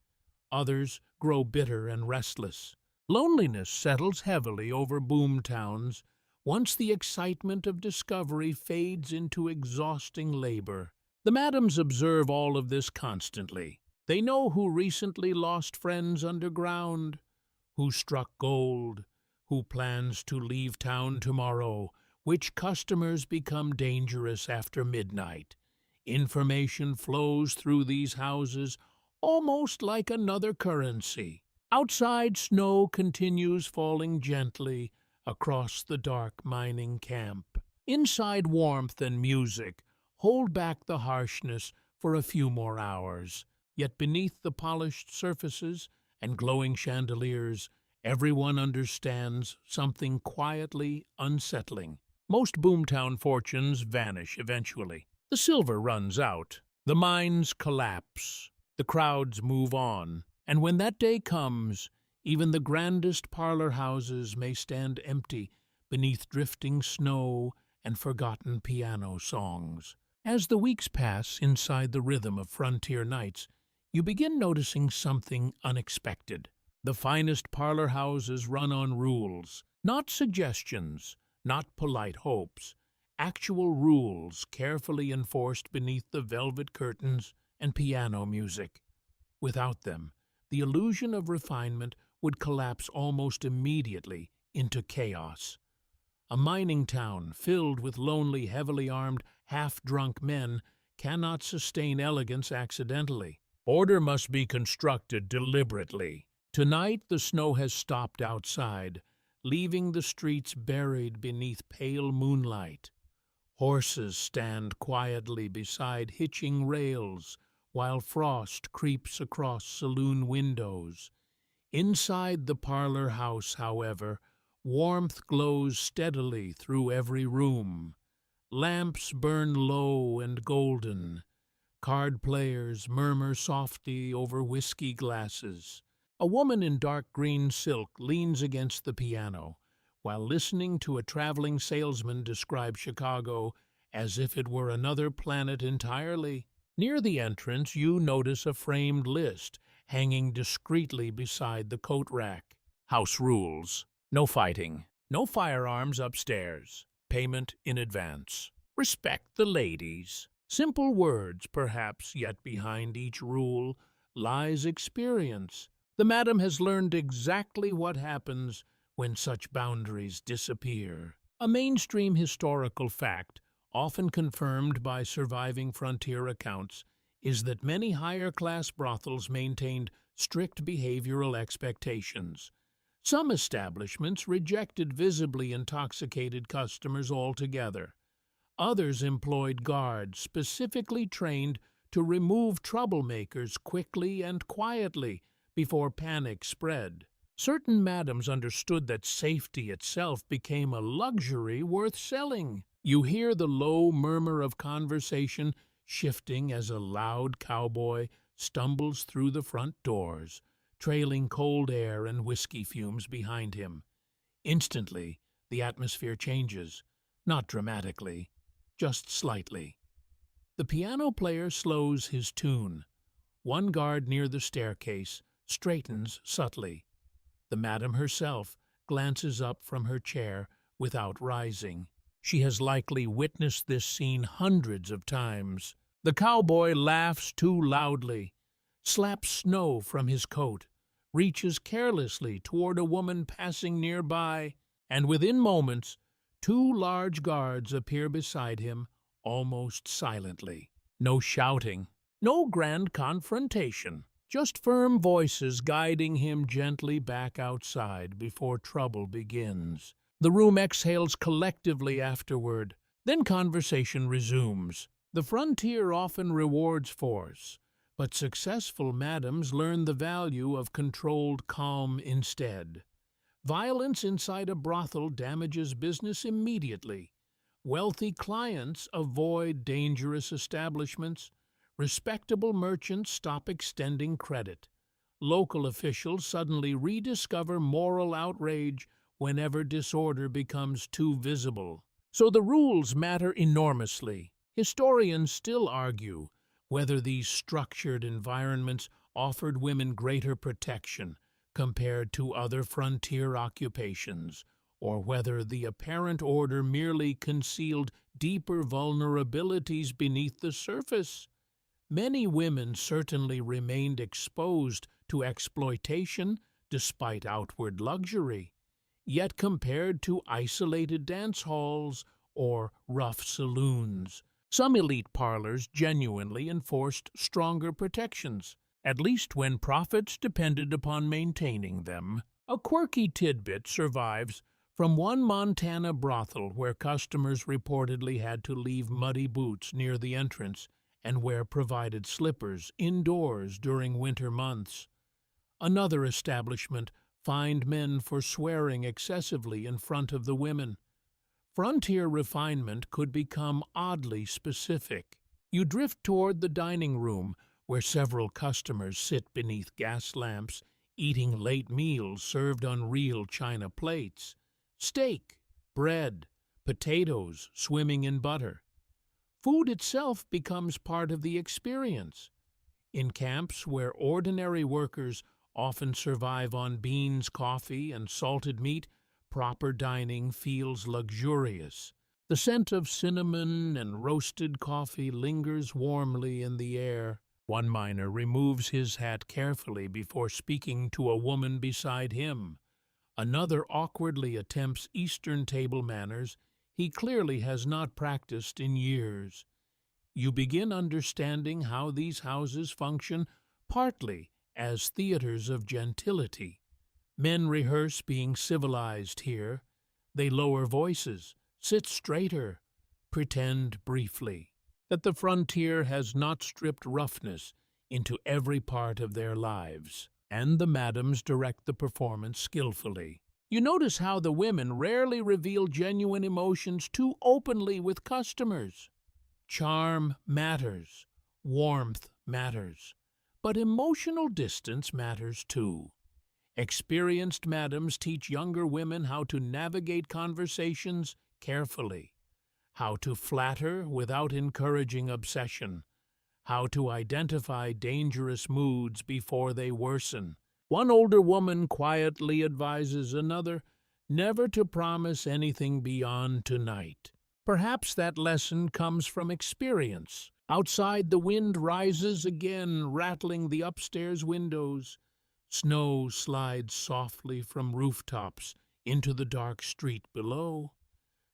Others grow bitter and restless. Loneliness settles heavily over boom towns once the excitement of discovery fades into exhausting labor. The madams observe all of this constantly. They know who recently lost friends underground, who struck gold, who plans to leave town tomorrow, which customers become dangerous after midnight. Information flows through these houses almost like another currency. Outside, snow continues falling gently across the dark mining camp. Inside, warmth and music hold back the harshness for a few more hours. Yet beneath the polished surfaces and glowing chandeliers, everyone understands something quietly unsettling. Most boomtown fortunes vanish eventually. The silver runs out, the mines collapse, the crowds move on, and when that day comes, even the grandest parlor houses may stand empty beneath drifting snow and forgotten piano songs. As the weeks pass inside the rhythm of frontier nights, you begin noticing something unexpected. The finest parlor houses run on rules, not suggestions, not polite hopes, actual rules carefully enforced beneath the velvet curtains and piano music. Without them, the illusion of refinement would collapse almost immediately into chaos. A mining town filled with lonely, heavily armed, half-drunk men cannot sustain elegance accidentally. Order must be constructed deliberately. Tonight the snow has stopped outside, leaving the streets buried beneath pale moonlight. Horses stand quietly beside hitching rails, while frost creeps across saloon windows. Inside the parlor house, however, warmth glows steadily through every room. Lamps burn low and golden. Card players murmur softly over whiskey glasses. A woman in dark green silk leans against the piano, while listening to a traveling salesman describe Chicago as if it were another planet entirely. Near the entrance, you notice a framed list hanging discreetly beside the coat rack. House rules: no fighting, no firearms upstairs, payment in advance, respect the ladies. Simple words, perhaps, yet behind each rule lies experience. The madam has learned exactly what happens when such boundaries disappear. A mainstream historical fact, often confirmed by surviving frontier accounts, is that many higher-class brothels maintained strict behavioral expectations. Some establishments rejected visibly intoxicated customers altogether. Others employed guards specifically trained to remove troublemakers quickly and quietly before panic spread. Certain madams understood that safety itself became a luxury worth selling. You hear the low murmur of conversation shifting as a loud cowboy stumbles through the front doors, trailing cold air and whiskey fumes behind him. Instantly, the atmosphere changes, not dramatically, just slightly. The piano player slows his tune. One guard near the staircase straightens subtly. The madam herself glances up from her chair without rising. She has likely witnessed this scene hundreds of times. The cowboy laughs too loudly, slaps snow from his coat, reaches carelessly toward a woman passing nearby, and within moments, two large guards appear beside him, almost silently. No shouting, no grand confrontation, just firm voices guiding him gently back outside before trouble begins. The room exhales collectively afterward. Then conversation resumes. The frontier often rewards force, but successful madams learn the value of controlled calm instead. Violence inside a brothel damages business immediately. Wealthy clients avoid dangerous establishments. Respectable merchants stop extending credit. Local officials suddenly rediscover moral outrage whenever disorder becomes too visible. So the rules matter enormously. Historians still argue whether these structured environments offered women greater protection compared to other frontier occupations, or whether the apparent order merely concealed deeper vulnerabilities beneath the surface. Many women certainly remained exposed to exploitation despite outward luxury. Yet compared to isolated dance halls or rough saloons, some elite parlors genuinely enforced stronger protections, at least when profits depended upon maintaining them. A quirky tidbit survives from one Montana brothel where customers reportedly had to leave muddy boots near the entrance and wear provided slippers indoors during winter months. Another establishment fined men for swearing excessively in front of the women. Frontier refinement could become oddly specific. You drift toward the dining room, where several customers sit beneath gas lamps, eating late meals served on real china plates. Steak, bread, potatoes swimming in butter. Food itself becomes part of the experience. In camps where ordinary workers often survive on beans, coffee, and salted meat, proper dining feels luxurious. The scent of cinnamon and roasted coffee lingers warmly in the air. One miner removes his hat carefully before speaking to a woman beside him. Another awkwardly attempts Eastern table manners he clearly has not practiced in years. You begin understanding how these houses function partly as theaters of gentility. Men rehearse being civilized here. They lower voices, sit straighter, pretend briefly that the frontier has not stripped roughness into every part of their lives, and the madams direct the performance skillfully. You notice how the women rarely reveal genuine emotions too openly with customers. Charm matters, warmth matters, but emotional distance matters too. Experienced madams teach younger women how to navigate conversations carefully, how to flatter without encouraging obsession, how to identify dangerous moods before they worsen. One older woman quietly advises another never to promise anything beyond tonight. Perhaps that lesson comes from experience. Outside, the wind rises again, rattling the upstairs windows. Snow slides softly from rooftops into the dark street below.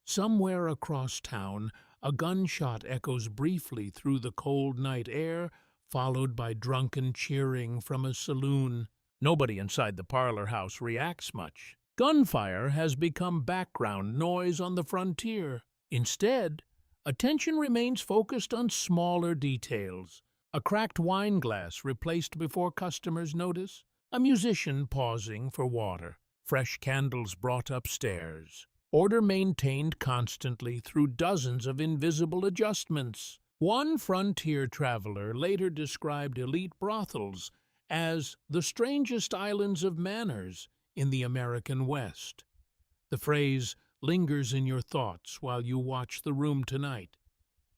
Somewhere across town, a gunshot echoes briefly through the cold night air, followed by drunken cheering from a saloon. Nobody inside the parlor house reacts much. Gunfire has become background noise on the frontier. Instead, attention remains focused on smaller details. A cracked wine glass replaced before customers notice, a musician pausing for water, fresh candles brought upstairs. Order maintained constantly through dozens of invisible adjustments. One frontier traveler later described elite brothels as the strangest islands of manners in the American West. The phrase lingers in your thoughts while you watch the room tonight,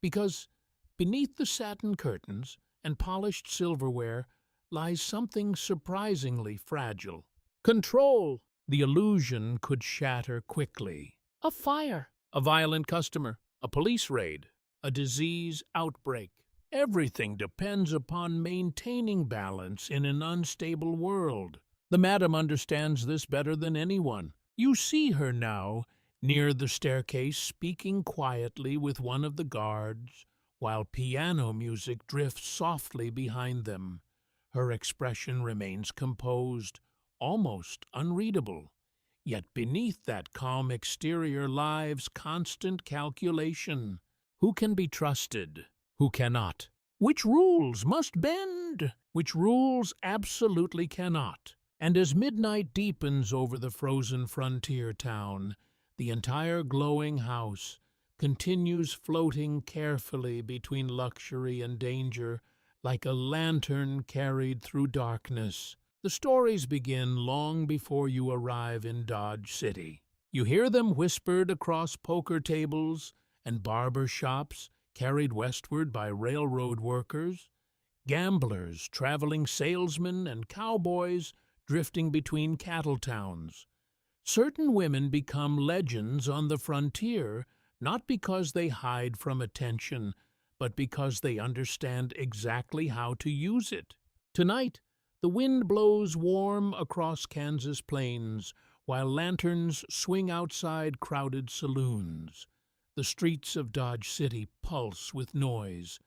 because beneath the satin curtains and polished silverware lies something surprisingly fragile. Control! The illusion could shatter quickly. A fire, a violent customer, a police raid, a disease outbreak. Everything depends upon maintaining balance in an unstable world. The madam understands this better than anyone. You see her now, near the staircase, speaking quietly with one of the guards, while piano music drifts softly behind them. Her expression remains composed, almost unreadable, Yet beneath that calm exterior lies constant calculation. Who can be trusted? Who cannot? Which rules must bend? Which rules absolutely cannot? And as midnight deepens over the frozen frontier town, the entire glowing house continues floating carefully between luxury and danger, like a lantern carried through darkness. The stories begin long before you arrive in Dodge City. You hear them whispered across poker tables and barber shops carried westward by railroad workers, gamblers, traveling salesmen, and cowboys drifting between cattle towns. Certain women become legends on the frontier, not because they hide from attention, but because they understand exactly how to use it. Tonight, the wind blows warm across Kansas plains, while lanterns swing outside crowded saloons. The streets of Dodge City pulse with noise.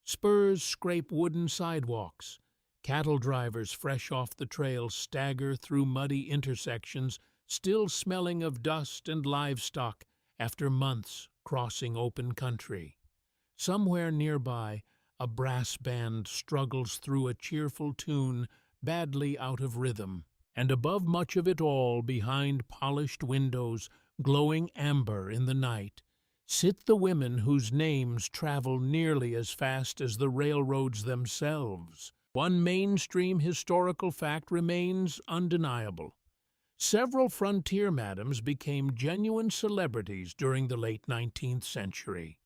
Spurs scrape wooden sidewalks. Cattle drivers fresh off the trail stagger through muddy intersections, still smelling of dust and livestock after months crossing open country. Somewhere nearby, a brass band struggles through a cheerful tune badly out of rhythm. And above much of it all, behind polished windows, glowing amber in the night, sit the women whose names travel nearly as fast as the railroads themselves. One mainstream historical fact remains undeniable. Several frontier madams became genuine celebrities during the late 19th century.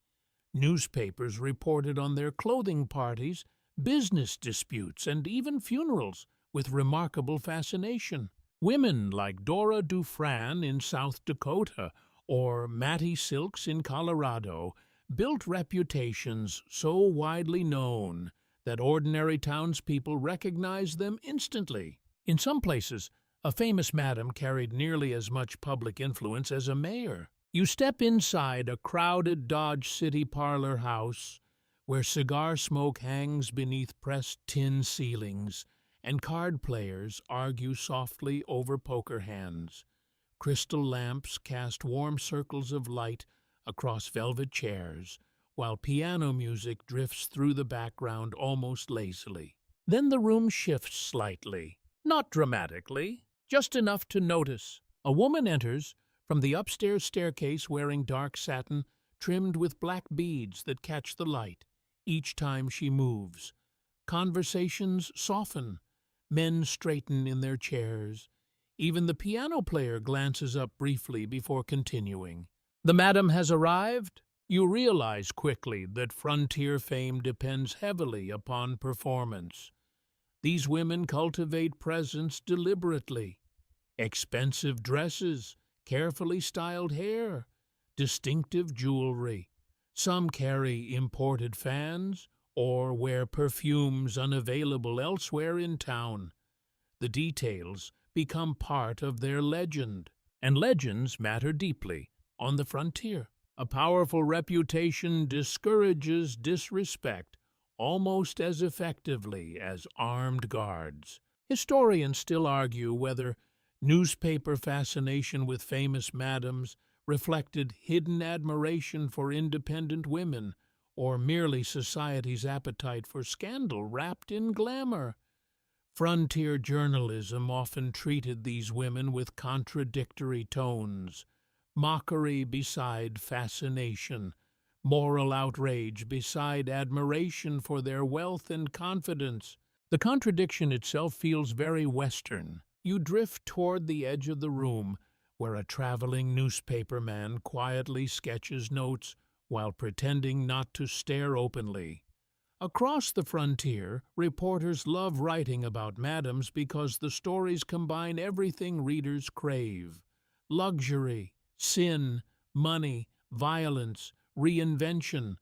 Newspapers reported on their clothing parties, business disputes, and even funerals with remarkable fascination. Women like Dora Dufran in South Dakota or Mattie Silks in Colorado built reputations so widely known that ordinary townspeople recognized them instantly. In some places, a famous madam carried nearly as much public influence as a mayor. You step inside a crowded Dodge City parlor house where cigar smoke hangs beneath pressed tin ceilings and card players argue softly over poker hands. Crystal lamps cast warm circles of light across velvet chairs, while piano music drifts through the background almost lazily. Then the room shifts slightly, not dramatically, just enough to notice. A woman enters from the upstairs staircase wearing dark satin trimmed with black beads that catch the light each time she moves. Conversations soften. Men straighten in their chairs. Even the piano player glances up briefly before continuing. The madam has arrived? You realize quickly that frontier fame depends heavily upon performance. These women cultivate presence deliberately. Expensive dresses, carefully styled hair, distinctive jewelry. Some carry imported fans or wear perfumes unavailable elsewhere in town. The details become part of their legend, and legends matter deeply on the frontier. A powerful reputation discourages disrespect almost as effectively as armed guards. Historians still argue whether newspaper fascination with famous madams reflected hidden admiration for independent women or merely society's appetite for scandal wrapped in glamour. Frontier journalism often treated these women with contradictory tones, mockery beside fascination, moral outrage beside admiration for their wealth and confidence. The contradiction itself feels very Western. You drift toward the edge of the room, where a traveling newspaperman quietly sketches notes while pretending not to stare openly. Across the frontier, reporters love writing about madams because the stories combine everything readers crave: luxury, sin, money, violence, reinvention,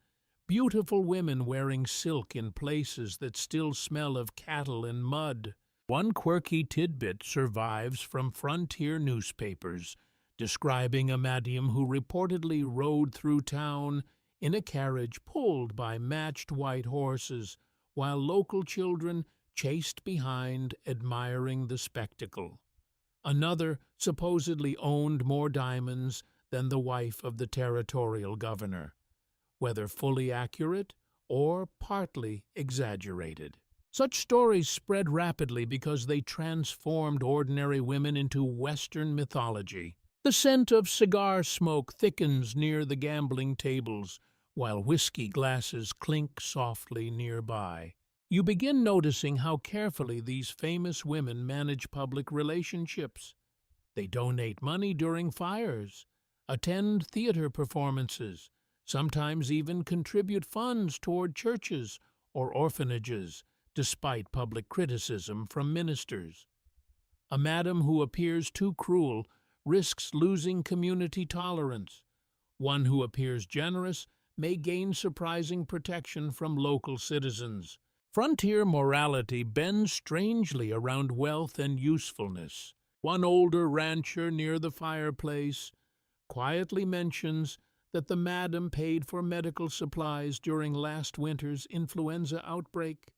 beautiful women wearing silk in places that still smell of cattle and mud. One quirky tidbit survives from frontier newspapers, describing a medium who reportedly rode through town in a carriage pulled by matched white horses, while local children chased behind, admiring the spectacle. Another supposedly owned more diamonds than the wife of the territorial governor, whether fully accurate or partly exaggerated. Such stories spread rapidly because they transformed ordinary women into Western mythology. The scent of cigar smoke thickens near the gambling tables, while whiskey glasses clink softly nearby. You begin noticing how carefully these famous women manage public relationships. They donate money during fires, attend theater performances, sometimes even contribute funds toward churches or orphanages, despite public criticism from ministers. A madam who appears too cruel risks losing community tolerance. One who appears generous may gain surprising protection from local citizens. Frontier morality bends strangely around wealth and usefulness. One older rancher near the fireplace quietly mentions that the madam paid for medical supplies during last winter's influenza outbreak.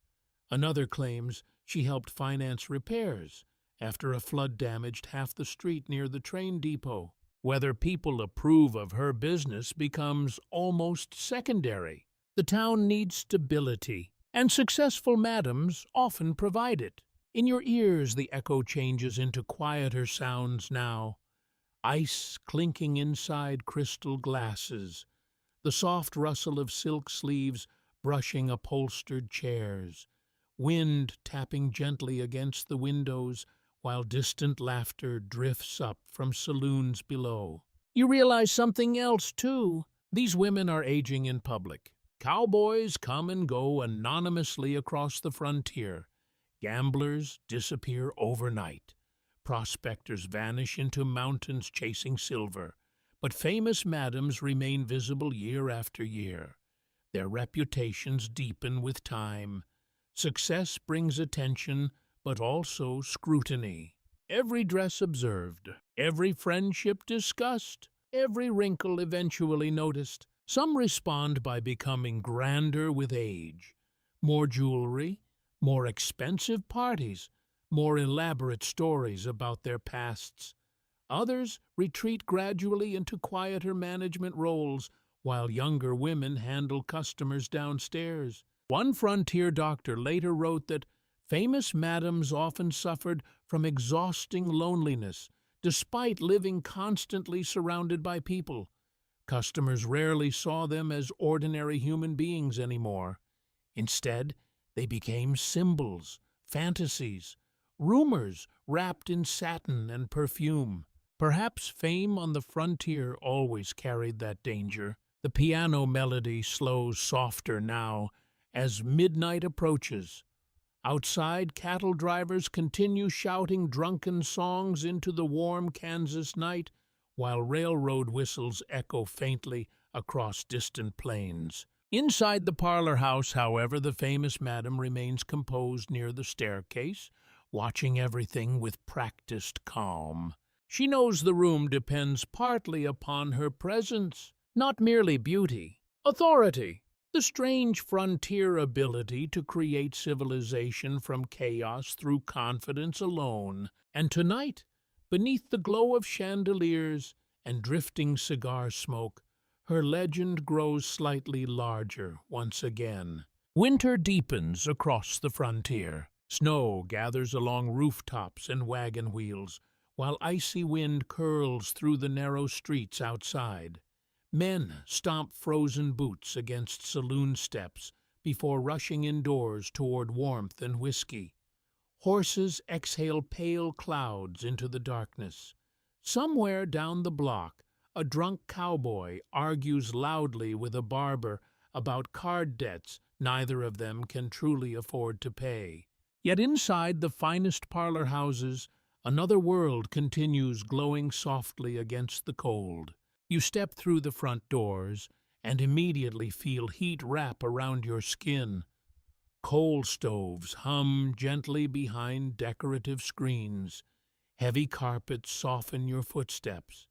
Another claims she helped finance repairs after a flood damaged half the street near the train depot. Whether people approve of her business becomes almost secondary. The town needs stability, and successful madams often provide it. In your ears the echo changes into quieter sounds now. Ice clinking inside crystal glasses, the soft rustle of silk sleeves brushing upholstered chairs, wind tapping gently against the windows while distant laughter drifts up from saloons below. You realize something else, too. These women are aging in public. Cowboys come and go anonymously across the frontier. Gamblers disappear overnight. Prospectors vanish into mountains chasing silver. But famous madams remain visible year after year. Their reputations deepen with time. Success brings attention, but also scrutiny. Every dress observed, every friendship discussed, every wrinkle eventually noticed. Some respond by becoming grander with age. More jewelry, more expensive parties, more elaborate stories about their pasts. Others retreat gradually into quieter management roles, while younger women handle customers downstairs. One frontier doctor later wrote that famous madams often suffered from exhausting loneliness, despite living constantly surrounded by people. Customers rarely saw them as ordinary human beings anymore. Instead, they became symbols, fantasies, rumors wrapped in satin and perfume. Perhaps fame on the frontier always carried that danger. The piano melody slows softer now as midnight approaches. Outside, cattle drivers continue shouting drunken songs into the warm Kansas night, while railroad whistles echo faintly across distant plains. Inside the parlor house, however, the famous madam remains composed near the staircase, watching everything with practiced calm. She knows the room depends partly upon her presence, not merely beauty, authority. The strange frontier ability to create civilization from chaos through confidence alone. And tonight, beneath the glow of chandeliers and drifting cigar smoke, her legend grows slightly larger once again. Winter deepens across the frontier. Snow gathers along rooftops and wagon wheels, while icy wind curls through the narrow streets outside. Men stomp frozen boots against saloon steps before rushing indoors toward warmth and whiskey. Horses exhale pale clouds into the darkness. Somewhere down the block, a drunk cowboy argues loudly with a barber about card debts neither of them can truly afford to pay. Yet inside the finest parlor houses, another world continues glowing softly against the cold. You step through the front doors and immediately feel heat wrap around your skin. Coal stoves hum gently behind decorative screens. Heavy carpets soften your footsteps.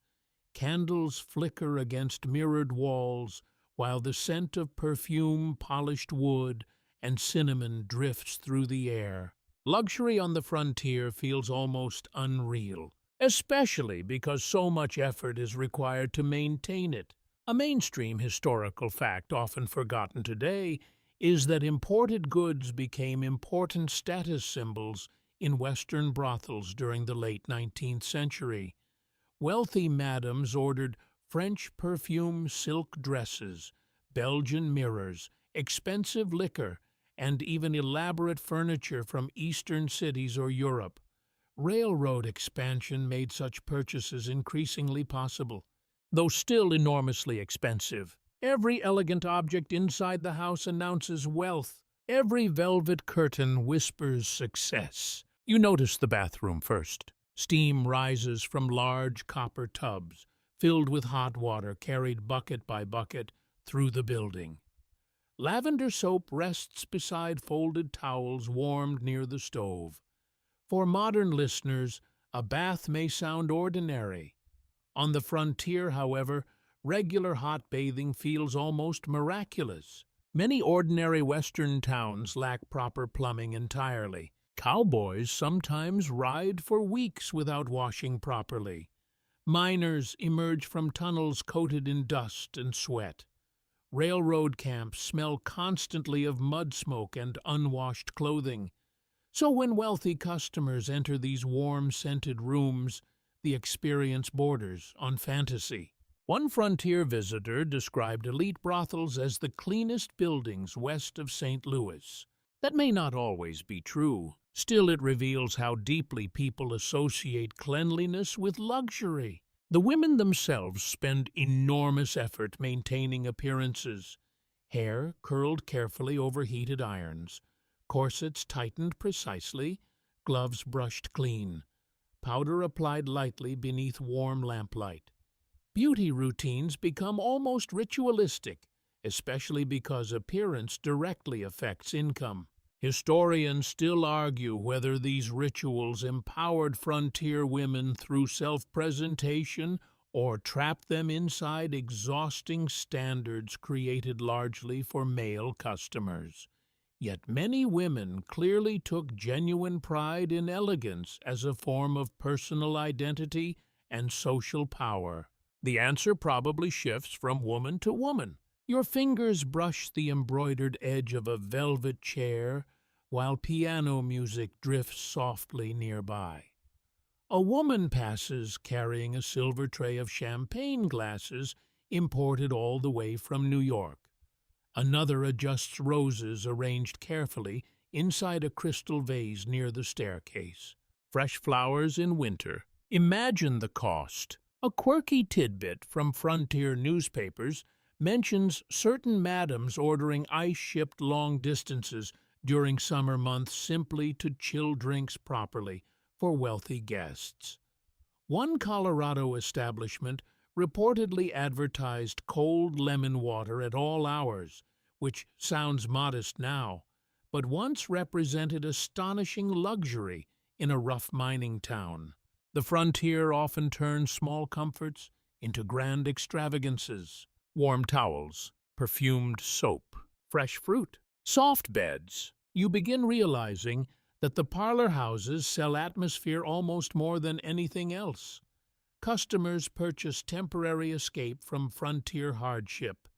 Candles flicker against mirrored walls, while the scent of perfume, polished wood, and cinnamon drifts through the air. Luxury on the frontier feels almost unreal. especially because so much effort is required to maintain it. A mainstream historical fact often forgotten today is that imported goods became important status symbols in Western brothels during the late 19th century. Wealthy madams ordered French perfume silk dresses, Belgian mirrors, expensive liquor, and even elaborate furniture from eastern cities or Europe. Railroad expansion made such purchases increasingly possible, though still enormously expensive. Every elegant object inside the house announces wealth. Every velvet curtain whispers success. You notice the bathroom first. Steam rises from large copper tubs, filled with hot water carried bucket by bucket through the building. Lavender soap rests beside folded towels warmed near the stove. For modern listeners, a bath may sound ordinary. On the frontier, however, regular hot bathing feels almost miraculous. Many ordinary Western towns lack proper plumbing entirely. Cowboys sometimes ride for weeks without washing properly. Miners emerge from tunnels coated in dust and sweat. Railroad camps smell constantly of mud smoke and unwashed clothing. So when wealthy customers enter these warm-scented rooms, the experience borders on fantasy. One frontier visitor described elite brothels as the cleanest buildings west of St. Louis. That may not always be true. Still, it reveals how deeply people associate cleanliness with luxury. The women themselves spend enormous effort maintaining appearances. Hair curled carefully over heated irons, corsets tightened precisely, gloves brushed clean, powder applied lightly beneath warm lamplight. Beauty routines become almost ritualistic, especially because appearance directly affects income. Historians still argue whether these rituals empowered frontier women through self-presentation or trapped them inside exhausting standards created largely for male customers. Yet many women clearly took genuine pride in elegance as a form of personal identity and social power. The answer probably shifts from woman to woman. Your fingers brush the embroidered edge of a velvet chair while piano music drifts softly nearby. A woman passes carrying a silver tray of champagne glasses imported all the way from New York. Another adjusts roses arranged carefully inside a crystal vase near the staircase. Fresh flowers in winter. Imagine the cost. A quirky tidbit from frontier newspapers mentions certain madams ordering ice-shipped long distances during summer months simply to chill drinks properly for wealthy guests. One Colorado establishment reportedly advertised cold lemon water at all hours, which sounds modest now, but once represented astonishing luxury in a rough mining town. The frontier often turns small comforts into grand extravagances. Warm towels, perfumed soap, fresh fruit, soft beds. You begin realizing that the parlor houses sell atmosphere almost more than anything else. Customers purchase temporary escape from frontier hardship.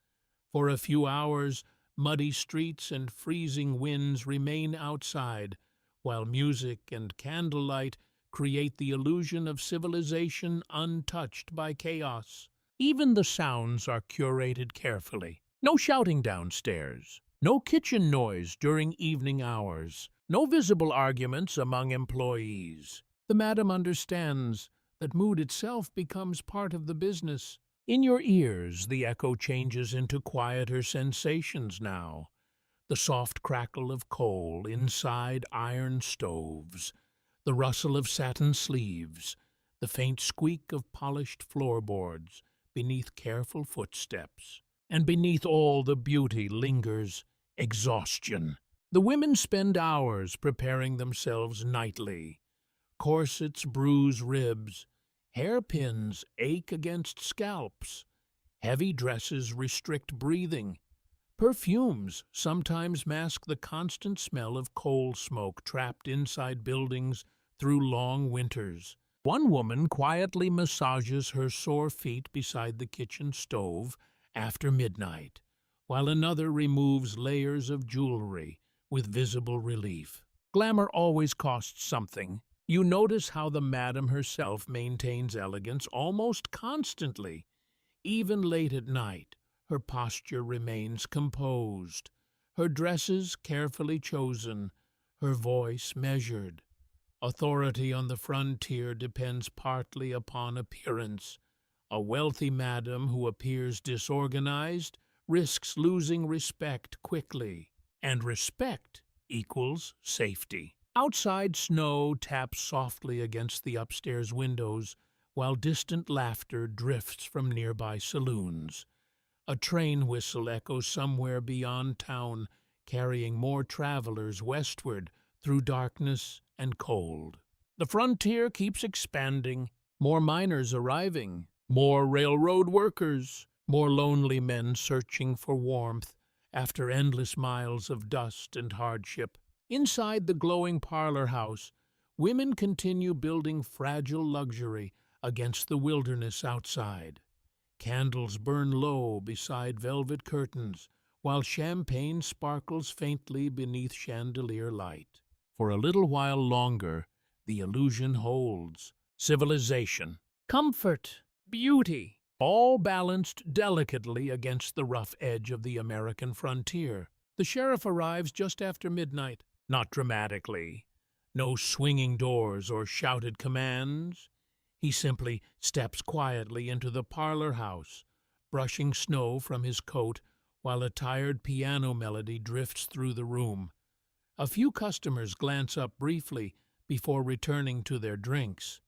For a few hours, muddy streets and freezing winds remain outside, while music and candlelight create the illusion of civilization untouched by chaos. Even the sounds are curated carefully. No shouting downstairs, no kitchen noise during evening hours, no visible arguments among employees. The madam understands that mood itself becomes part of the business. In your ears, the echo changes into quieter sensations now. The soft crackle of coal inside iron stoves, the rustle of satin sleeves, the faint squeak of polished floorboards beneath careful footsteps. And beneath all the beauty lingers exhaustion. The women spend hours preparing themselves nightly. Corsets bruise ribs, hairpins ache against scalps, heavy dresses restrict breathing. Perfumes sometimes mask the constant smell of coal smoke trapped inside buildings through long winters. One woman quietly massages her sore feet beside the kitchen stove after midnight, while another removes layers of jewelry with visible relief. Glamour always costs something. You notice how the madam herself maintains elegance almost constantly. Even late at night, her posture remains composed, her dresses carefully chosen, her voice measured. Authority on the frontier depends partly upon appearance. A wealthy madam who appears disorganized risks losing respect quickly, and respect equals safety. Outside, snow taps softly against the upstairs windows, while distant laughter drifts from nearby saloons. A train whistle echoes somewhere beyond town, carrying more travelers westward through darkness and cold. The frontier keeps expanding, more miners arriving, more railroad workers, more lonely men searching for warmth after endless miles of dust and hardship. Inside the glowing parlor house, women continue building fragile luxury against the wilderness outside. Candles burn low beside velvet curtains, while champagne sparkles faintly beneath chandelier light. For a little while longer, the illusion holds. Civilization, comfort, beauty, all balanced delicately against the rough edge of the American frontier. The sheriff arrives just after midnight, not dramatically. No swinging doors or shouted commands. He simply steps quietly into the parlor house, brushing snow from his coat while a tired piano melody drifts through the room. A few customers glance up briefly before returning to their drinks.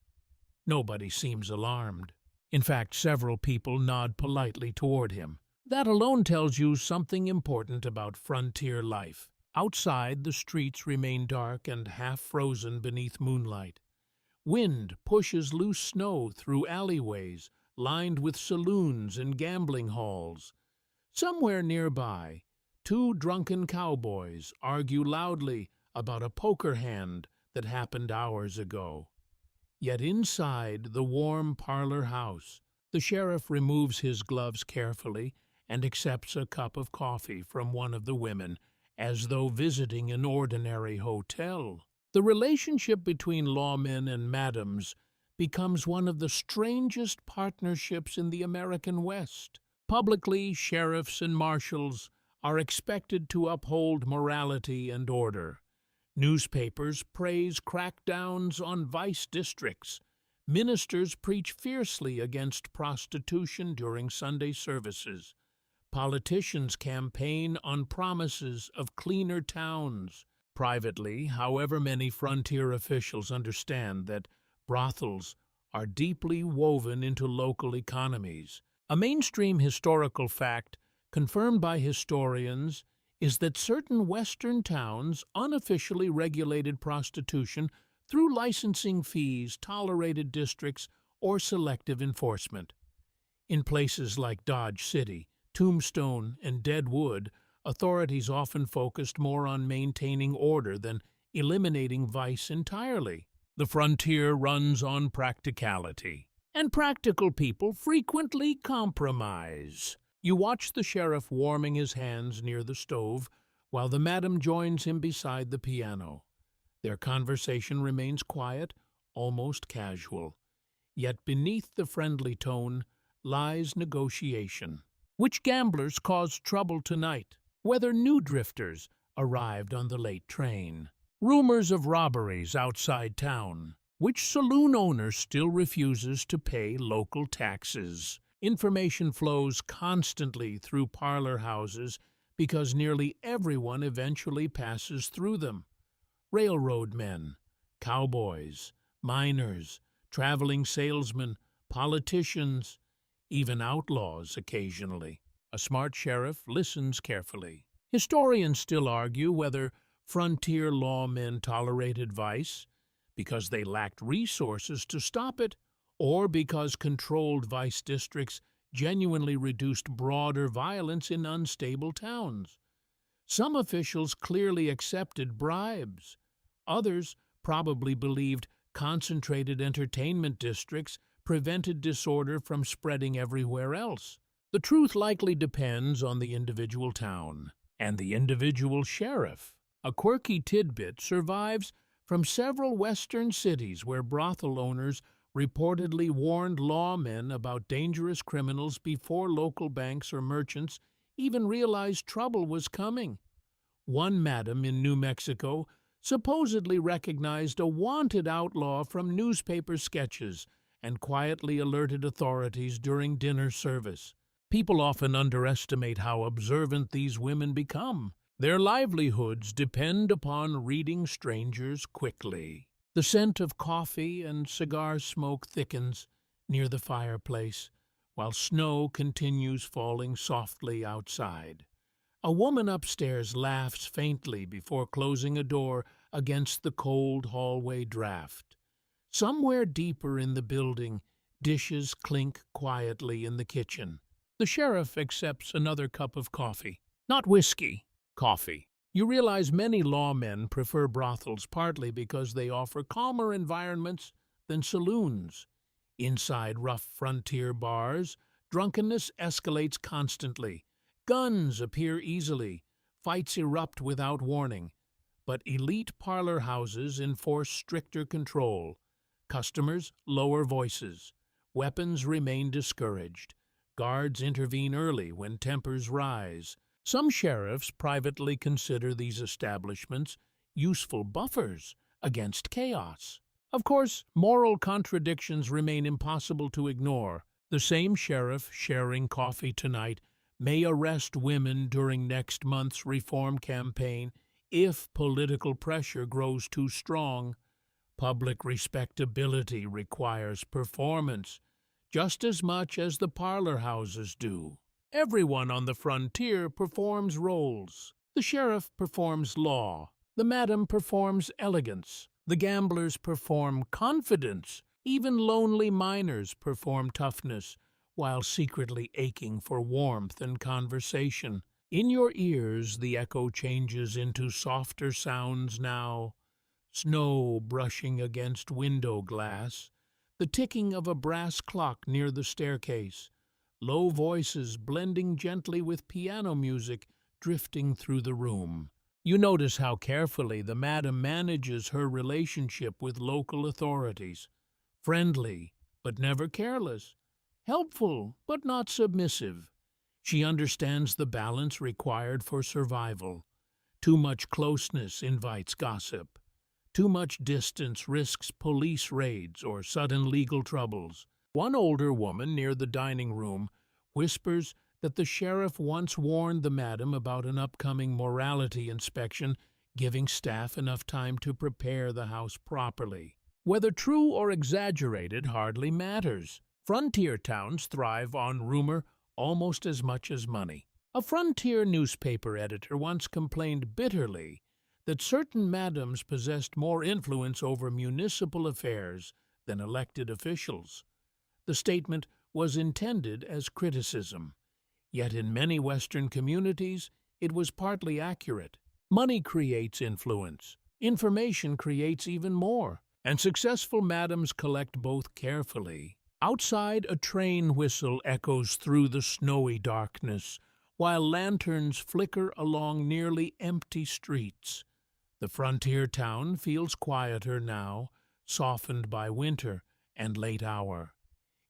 Nobody seems alarmed. In fact, several people nod politely toward him. That alone tells you something important about frontier life. Outside, the streets remain dark and half-frozen beneath moonlight. Wind pushes loose snow through alleyways lined with saloons and gambling halls. Somewhere nearby, two drunken cowboys argue loudly about a poker hand that happened hours ago. Yet inside the warm parlor house, the sheriff removes his gloves carefully and accepts a cup of coffee from one of the women, as though visiting an ordinary hotel. The relationship between lawmen and madams becomes one of the strangest partnerships in the American West. Publicly, sheriffs and marshals are expected to uphold morality and order. Newspapers praise crackdowns on vice districts. Ministers preach fiercely against prostitution during Sunday services. Politicians campaign on promises of cleaner towns. Privately, however, many frontier officials understand that brothels are deeply woven into local economies. A mainstream historical fact, confirmed by historians, is that certain Western towns unofficially regulated prostitution through licensing fees, tolerated districts, or selective enforcement. In places like Dodge City, Tombstone, and Deadwood, authorities often focused more on maintaining order than eliminating vice entirely. The frontier runs on practicality, and practical people frequently compromise. You watch the sheriff warming his hands near the stove, while the madam joins him beside the piano. Their conversation remains quiet, almost casual. Yet beneath the friendly tone lies negotiation. Which gamblers caused trouble tonight? Whether new drifters arrived on the late train? Rumors of robberies outside town? Which saloon owner still refuses to pay local taxes? Information flows constantly through parlor houses because nearly everyone eventually passes through them. Railroad men, cowboys, miners, traveling salesmen, politicians, even outlaws occasionally. A smart sheriff listens carefully. Historians still argue whether frontier lawmen tolerated vice because they lacked resources to stop it, or because controlled vice districts genuinely reduced broader violence in unstable towns. Some officials clearly accepted bribes. Others probably believed Concentrated entertainment districts prevented disorder from spreading everywhere else. The truth likely depends on the individual town and the individual sheriff. A quirky tidbit survives from several western cities where brothel owners reportedly warned lawmen about dangerous criminals before local banks or merchants even realized trouble was coming. One madam in New Mexico supposedly recognized a wanted outlaw from newspaper sketches and quietly alerted authorities during dinner service. People often underestimate how observant these women become. Their livelihoods depend upon reading strangers quickly. The scent of coffee and cigar smoke thickens near the fireplace, while snow continues falling softly outside. A woman upstairs laughs faintly before closing a door against the cold hallway draft. Somewhere deeper in the building, dishes clink quietly in the kitchen. The sheriff accepts another cup of coffee. Not whiskey, coffee. You realize many lawmen prefer brothels partly because they offer calmer environments than saloons. Inside rough frontier bars, drunkenness escalates constantly. Guns appear easily. Fights erupt without warning. But elite parlor houses enforce stricter control. Customers lower voices. Weapons remain discouraged. Guards intervene early when tempers rise. Some sheriffs privately consider these establishments useful buffers against chaos. Of course, moral contradictions remain impossible to ignore. The same sheriff sharing coffee tonight may arrest women during next month's reform campaign if political pressure grows too strong. Public respectability requires performance just as much as the parlor houses do. Everyone on the frontier performs roles. The sheriff performs law. The madam performs elegance. The gamblers perform confidence. Even lonely miners perform toughness, while secretly aching for warmth and conversation. In your ears, the echo changes into softer sounds now. Snow brushing against window glass, the ticking of a brass clock near the staircase, low voices blending gently with piano music drifting through the room. You notice how carefully the madam manages her relationship with local authorities. Friendly, but never careless. Helpful, but not submissive. She understands the balance required for survival. Too much closeness invites gossip. Too much distance risks police raids or sudden legal troubles. One older woman near the dining room whispers that the sheriff once warned the madam about an upcoming morality inspection, giving staff enough time to prepare the house properly. Whether true or exaggerated hardly matters. Frontier towns thrive on rumor almost as much as money. A frontier newspaper editor once complained bitterly that certain madams possessed more influence over municipal affairs than elected officials. The statement was intended as criticism, yet in many Western communities it was partly accurate. Money creates influence. Information creates even more, and successful madams collect both carefully. Outside, a train whistle echoes through the snowy darkness, while lanterns flicker along nearly empty streets. The frontier town feels quieter now, softened by winter and late hour.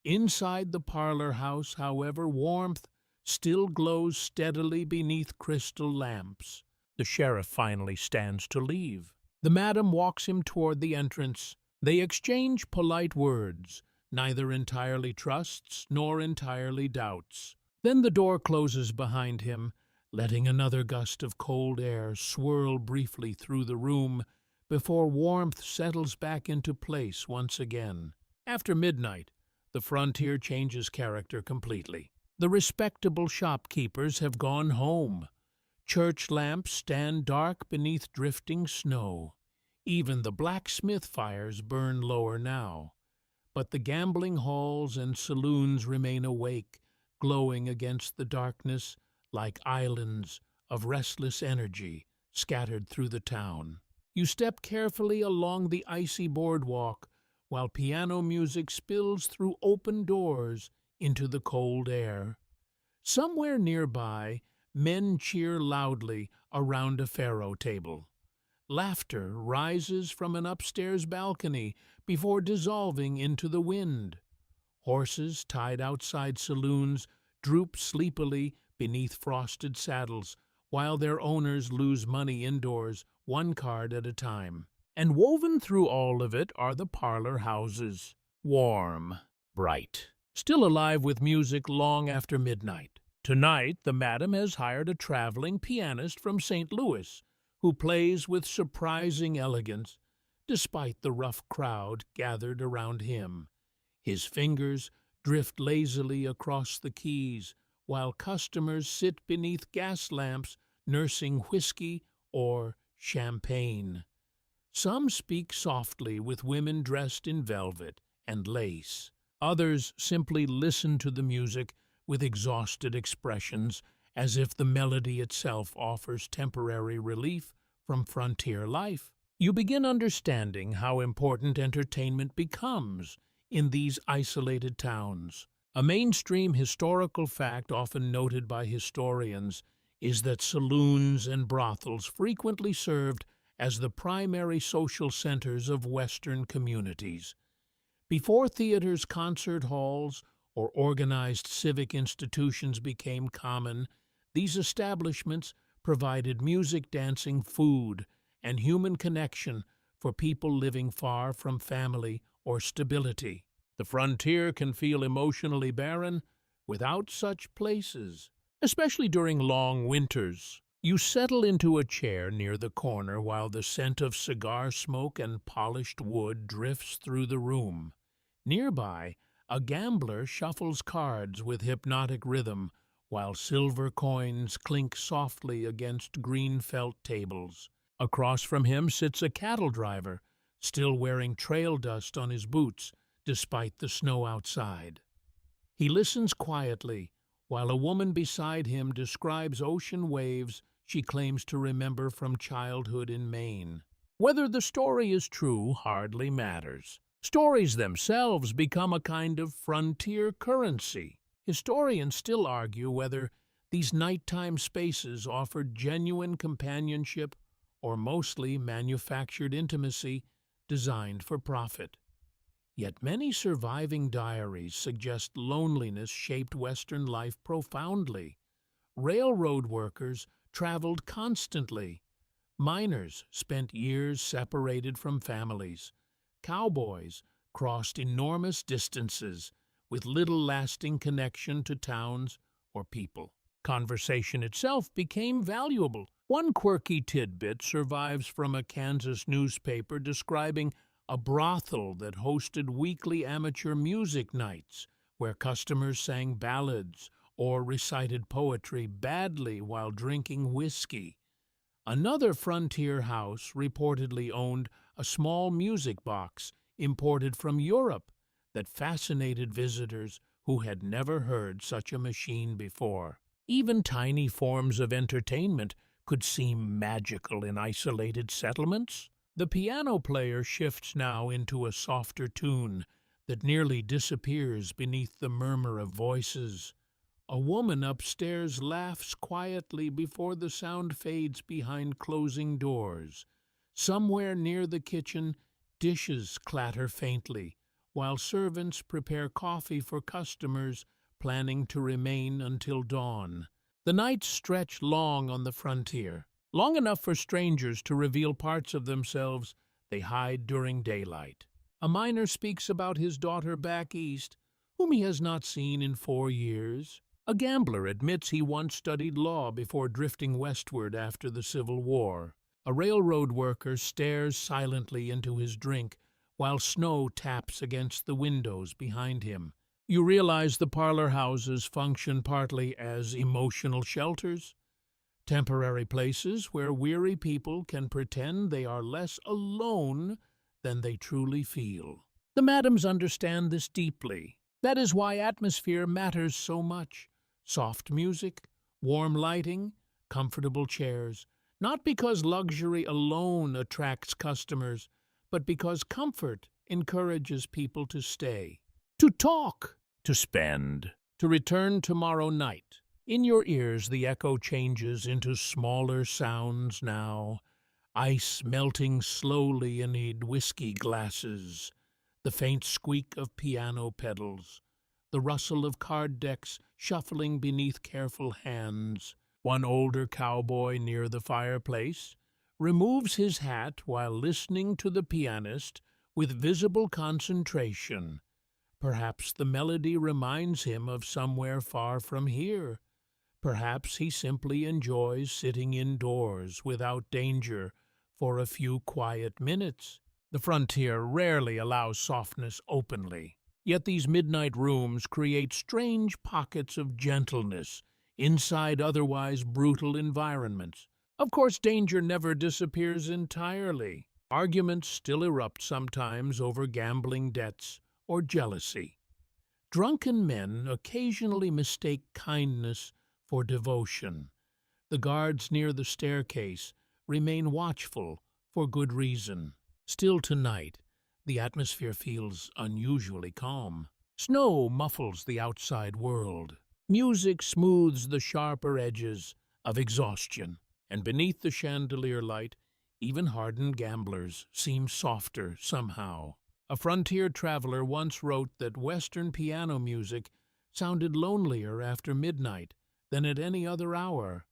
Inside the parlor house, however, warmth still glows steadily beneath crystal lamps. The sheriff finally stands to leave. The madam walks him toward the entrance. They exchange polite words, neither entirely trusts nor entirely doubts. Then the door closes behind him, letting another gust of cold air swirl briefly through the room before warmth settles back into place once again. After midnight, the frontier changes character completely. The respectable shopkeepers have gone home. Church lamps stand dark beneath drifting snow. Even the blacksmith fires burn lower now. But the gambling halls and saloons remain awake, glowing against the darkness like islands of restless energy scattered through the town. You step carefully along the icy boardwalk, while piano music spills through open doors into the cold air. Somewhere nearby, men cheer loudly around a faro table. Laughter rises from an upstairs balcony before dissolving into the wind. Horses tied outside saloons droop sleepily beneath frosted saddles, while their owners lose money indoors, one card at a time. And woven through all of it are the parlor houses, warm, bright, still alive with music long after midnight. Tonight, the madam has hired a traveling pianist from St. Louis, who plays with surprising elegance, despite the rough crowd gathered around him. His fingers drift lazily across the keys, while customers sit beneath gas lamps nursing whiskey or champagne. Some speak softly with women dressed in velvet and lace. Others simply listen to the music with exhausted expressions, as if the melody itself offers temporary relief from frontier life. You begin understanding how important entertainment becomes in these isolated towns. A mainstream historical fact often noted by historians is that saloons and brothels frequently served as the primary social centers of Western communities. Before theaters, concert halls, or organized civic institutions became common, these establishments provided music, dancing, food, and human connection for people living far from family or stability. The frontier can feel emotionally barren without such places, especially during long winters. You settle into a chair near the corner while the scent of cigar smoke and polished wood drifts through the room. Nearby, a gambler shuffles cards with hypnotic rhythm, while silver coins clink softly against green felt tables. Across from him sits a cattle driver, still wearing trail dust on his boots, despite the snow outside. He listens quietly, while a woman beside him describes ocean waves she claims to remember from childhood in Maine. Whether the story is true hardly matters. Stories themselves become a kind of frontier currency. Historians still argue whether these nighttime spaces offered genuine companionship or mostly manufactured intimacy designed for profit. Yet many surviving diaries suggest loneliness shaped Western life profoundly. Railroad workers traveled constantly. Miners spent years separated from families. Cowboys crossed enormous distances with little lasting connection to towns or people. Conversation itself became valuable. One quirky tidbit survives from a Kansas newspaper describing a brothel that hosted weekly amateur music nights where customers sang ballads or recited poetry badly while drinking whiskey. Another frontier house reportedly owned a small music box imported from Europe that fascinated visitors who had never heard such a machine before. Even tiny forms of entertainment could seem magical in isolated settlements. The piano player shifts now into a softer tune that nearly disappears beneath the murmur of voices. A woman upstairs laughs quietly before the sound fades behind closing doors. Somewhere near the kitchen, dishes clatter faintly, while servants prepare coffee for customers planning to remain until dawn. The nights stretch long on the frontier, long enough for strangers to reveal parts of themselves they hide during daylight. A miner speaks about his daughter back east, whom he has not seen in 4 years. A gambler admits he once studied law before drifting westward after the Civil War. A railroad worker stares silently into his drink while snow taps against the windows behind him. You realize the parlor houses function partly as emotional shelters, temporary places where weary people can pretend they are less alone than they truly feel. The madams understand this deeply. That is why atmosphere matters so much. Soft music, warm lighting, comfortable chairs, not because luxury alone attracts customers, but because comfort encourages people to stay, to talk, to spend, to return tomorrow night. In your ears, the echo changes into smaller sounds now. Ice melting slowly in whiskey glasses, the faint squeak of piano pedals, the rustle of card decks shuffling beneath careful hands. One older cowboy near the fireplace removes his hat while listening to the pianist with visible concentration. Perhaps the melody reminds him of somewhere far from here. Perhaps he simply enjoys sitting indoors without danger for a few quiet minutes. The frontier rarely allows softness openly, yet these midnight rooms create strange pockets of gentleness inside otherwise brutal environments. Of course, danger never disappears entirely. Arguments still erupt sometimes over gambling debts or jealousy. Drunken men occasionally mistake kindness for devotion. The guards near the staircase remain watchful for good reason. Still tonight, the atmosphere feels unusually calm. Snow muffles the outside world. Music smooths the sharper edges of exhaustion, and beneath the chandelier light, even hardened gamblers seem softer somehow. A frontier traveler once wrote that Western piano music sounded lonelier after midnight than at any other hour.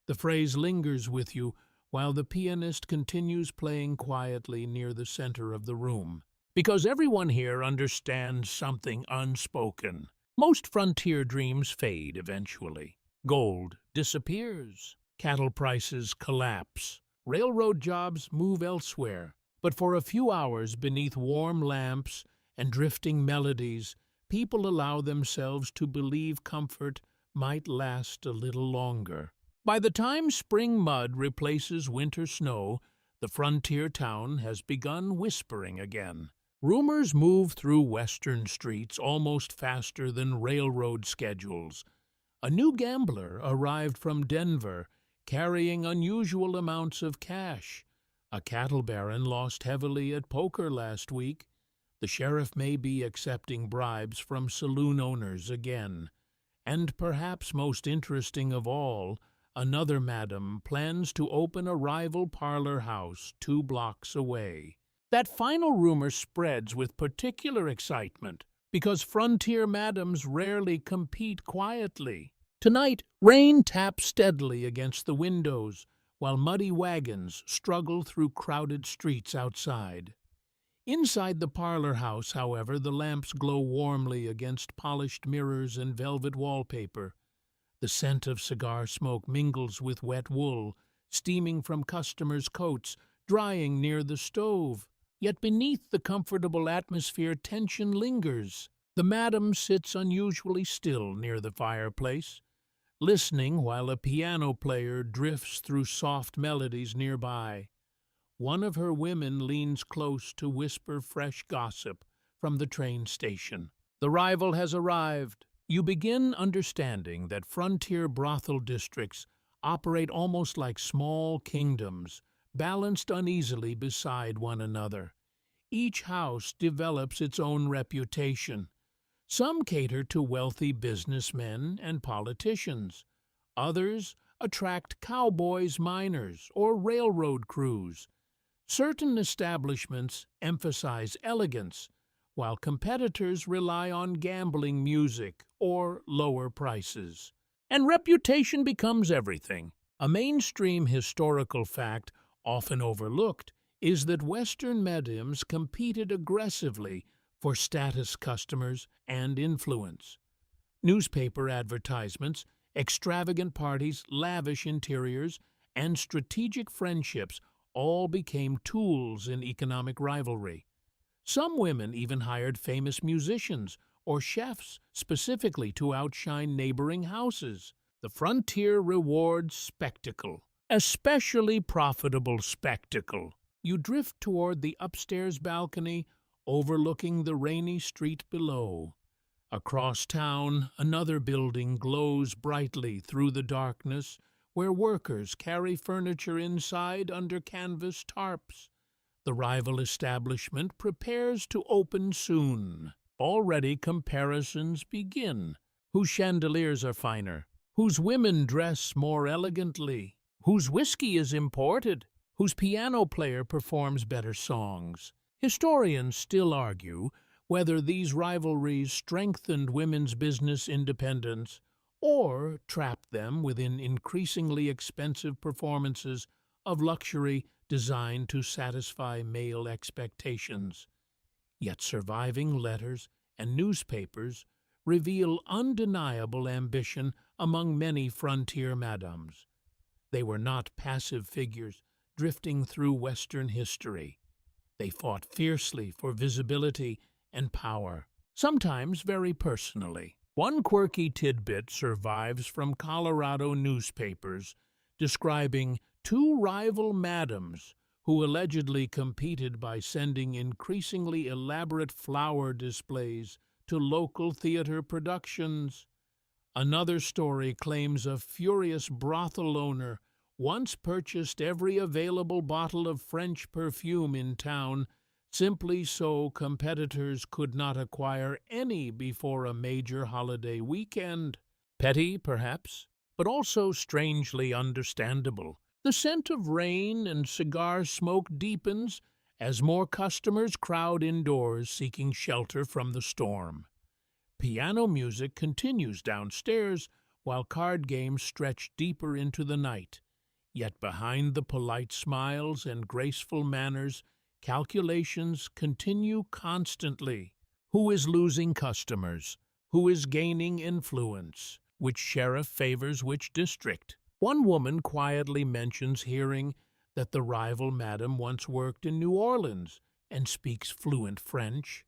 The phrase lingers with you while the pianist continues playing quietly near the center of the room, because everyone here understands something unspoken. Most frontier dreams fade eventually. Gold disappears. Cattle prices collapse. Railroad jobs move elsewhere. But for a few hours beneath warm lamps and drifting melodies, people allow themselves to believe comfort might last a little longer. By the time spring mud replaces winter snow, the frontier town has begun whispering again. Rumors move through western streets almost faster than railroad schedules. A new gambler arrived from Denver, carrying unusual amounts of cash. A cattle baron lost heavily at poker last week. The sheriff may be accepting bribes from saloon owners again. And perhaps most interesting of all, another madam plans to open a rival parlor house 2 blocks away. That final rumor spreads with particular excitement because frontier madams rarely compete quietly. Tonight, rain taps steadily against the windows while muddy wagons struggle through crowded streets outside. Inside the parlor house, however, the lamps glow warmly against polished mirrors and velvet wallpaper. The scent of cigar smoke mingles with wet wool, steaming from customers' coats, drying near the stove. Yet beneath the comfortable atmosphere, tension lingers. The madam sits unusually still near the fireplace, listening while a piano player drifts through soft melodies nearby. One of her women leans close to whisper fresh gossip from the train station. The rival has arrived. You begin understanding that frontier brothel districts operate almost like small kingdoms, balanced uneasily beside one another. Each house develops its own reputation. Some cater to wealthy businessmen and politicians. Others attract cowboys, miners, or railroad crews. Certain establishments emphasize elegance, while competitors rely on gambling music or lower prices. And reputation becomes everything. A mainstream historical fact often overlooked is that Western mediums competed aggressively for status customers and influence. Newspaper advertisements, extravagant parties, lavish interiors, and strategic friendships all became tools in economic rivalry. Some women even hired famous musicians or chefs specifically to outshine neighboring houses. The frontier rewards spectacle, especially profitable spectacle. You drift toward the upstairs balcony, overlooking the rainy street below. Across town, another building glows brightly through the darkness, where workers carry furniture inside under canvas tarps. The rival establishment prepares to open soon. Already comparisons begin. Whose chandeliers are finer? Whose women dress more elegantly? Whose whiskey is imported? Whose piano player performs better songs? Historians still argue whether these rivalries strengthened women's business independence or trapped them within increasingly expensive performances of luxury designed to satisfy male expectations. Yet surviving letters and newspapers reveal undeniable ambition among many frontier madams. They were not passive figures drifting through Western history. They fought fiercely for visibility and power, sometimes very personally. One quirky tidbit survives from Colorado newspapers describing two rival madams who allegedly competed by sending increasingly elaborate flower displays to local theater productions. Another story claims a furious brothel owner once purchased every available bottle of French perfume in town simply so competitors could not acquire any before a major holiday weekend. Petty, perhaps, but also strangely understandable. The scent of rain and cigar smoke deepens as more customers crowd indoors seeking shelter from the storm. Piano music continues downstairs while card games stretch deeper into the night. Yet behind the polite smiles and graceful manners, calculations continue constantly. Who is losing customers? Who is gaining influence? Which sheriff favors which district? One woman quietly mentions hearing that the rival madam once worked in New Orleans and speaks fluent French.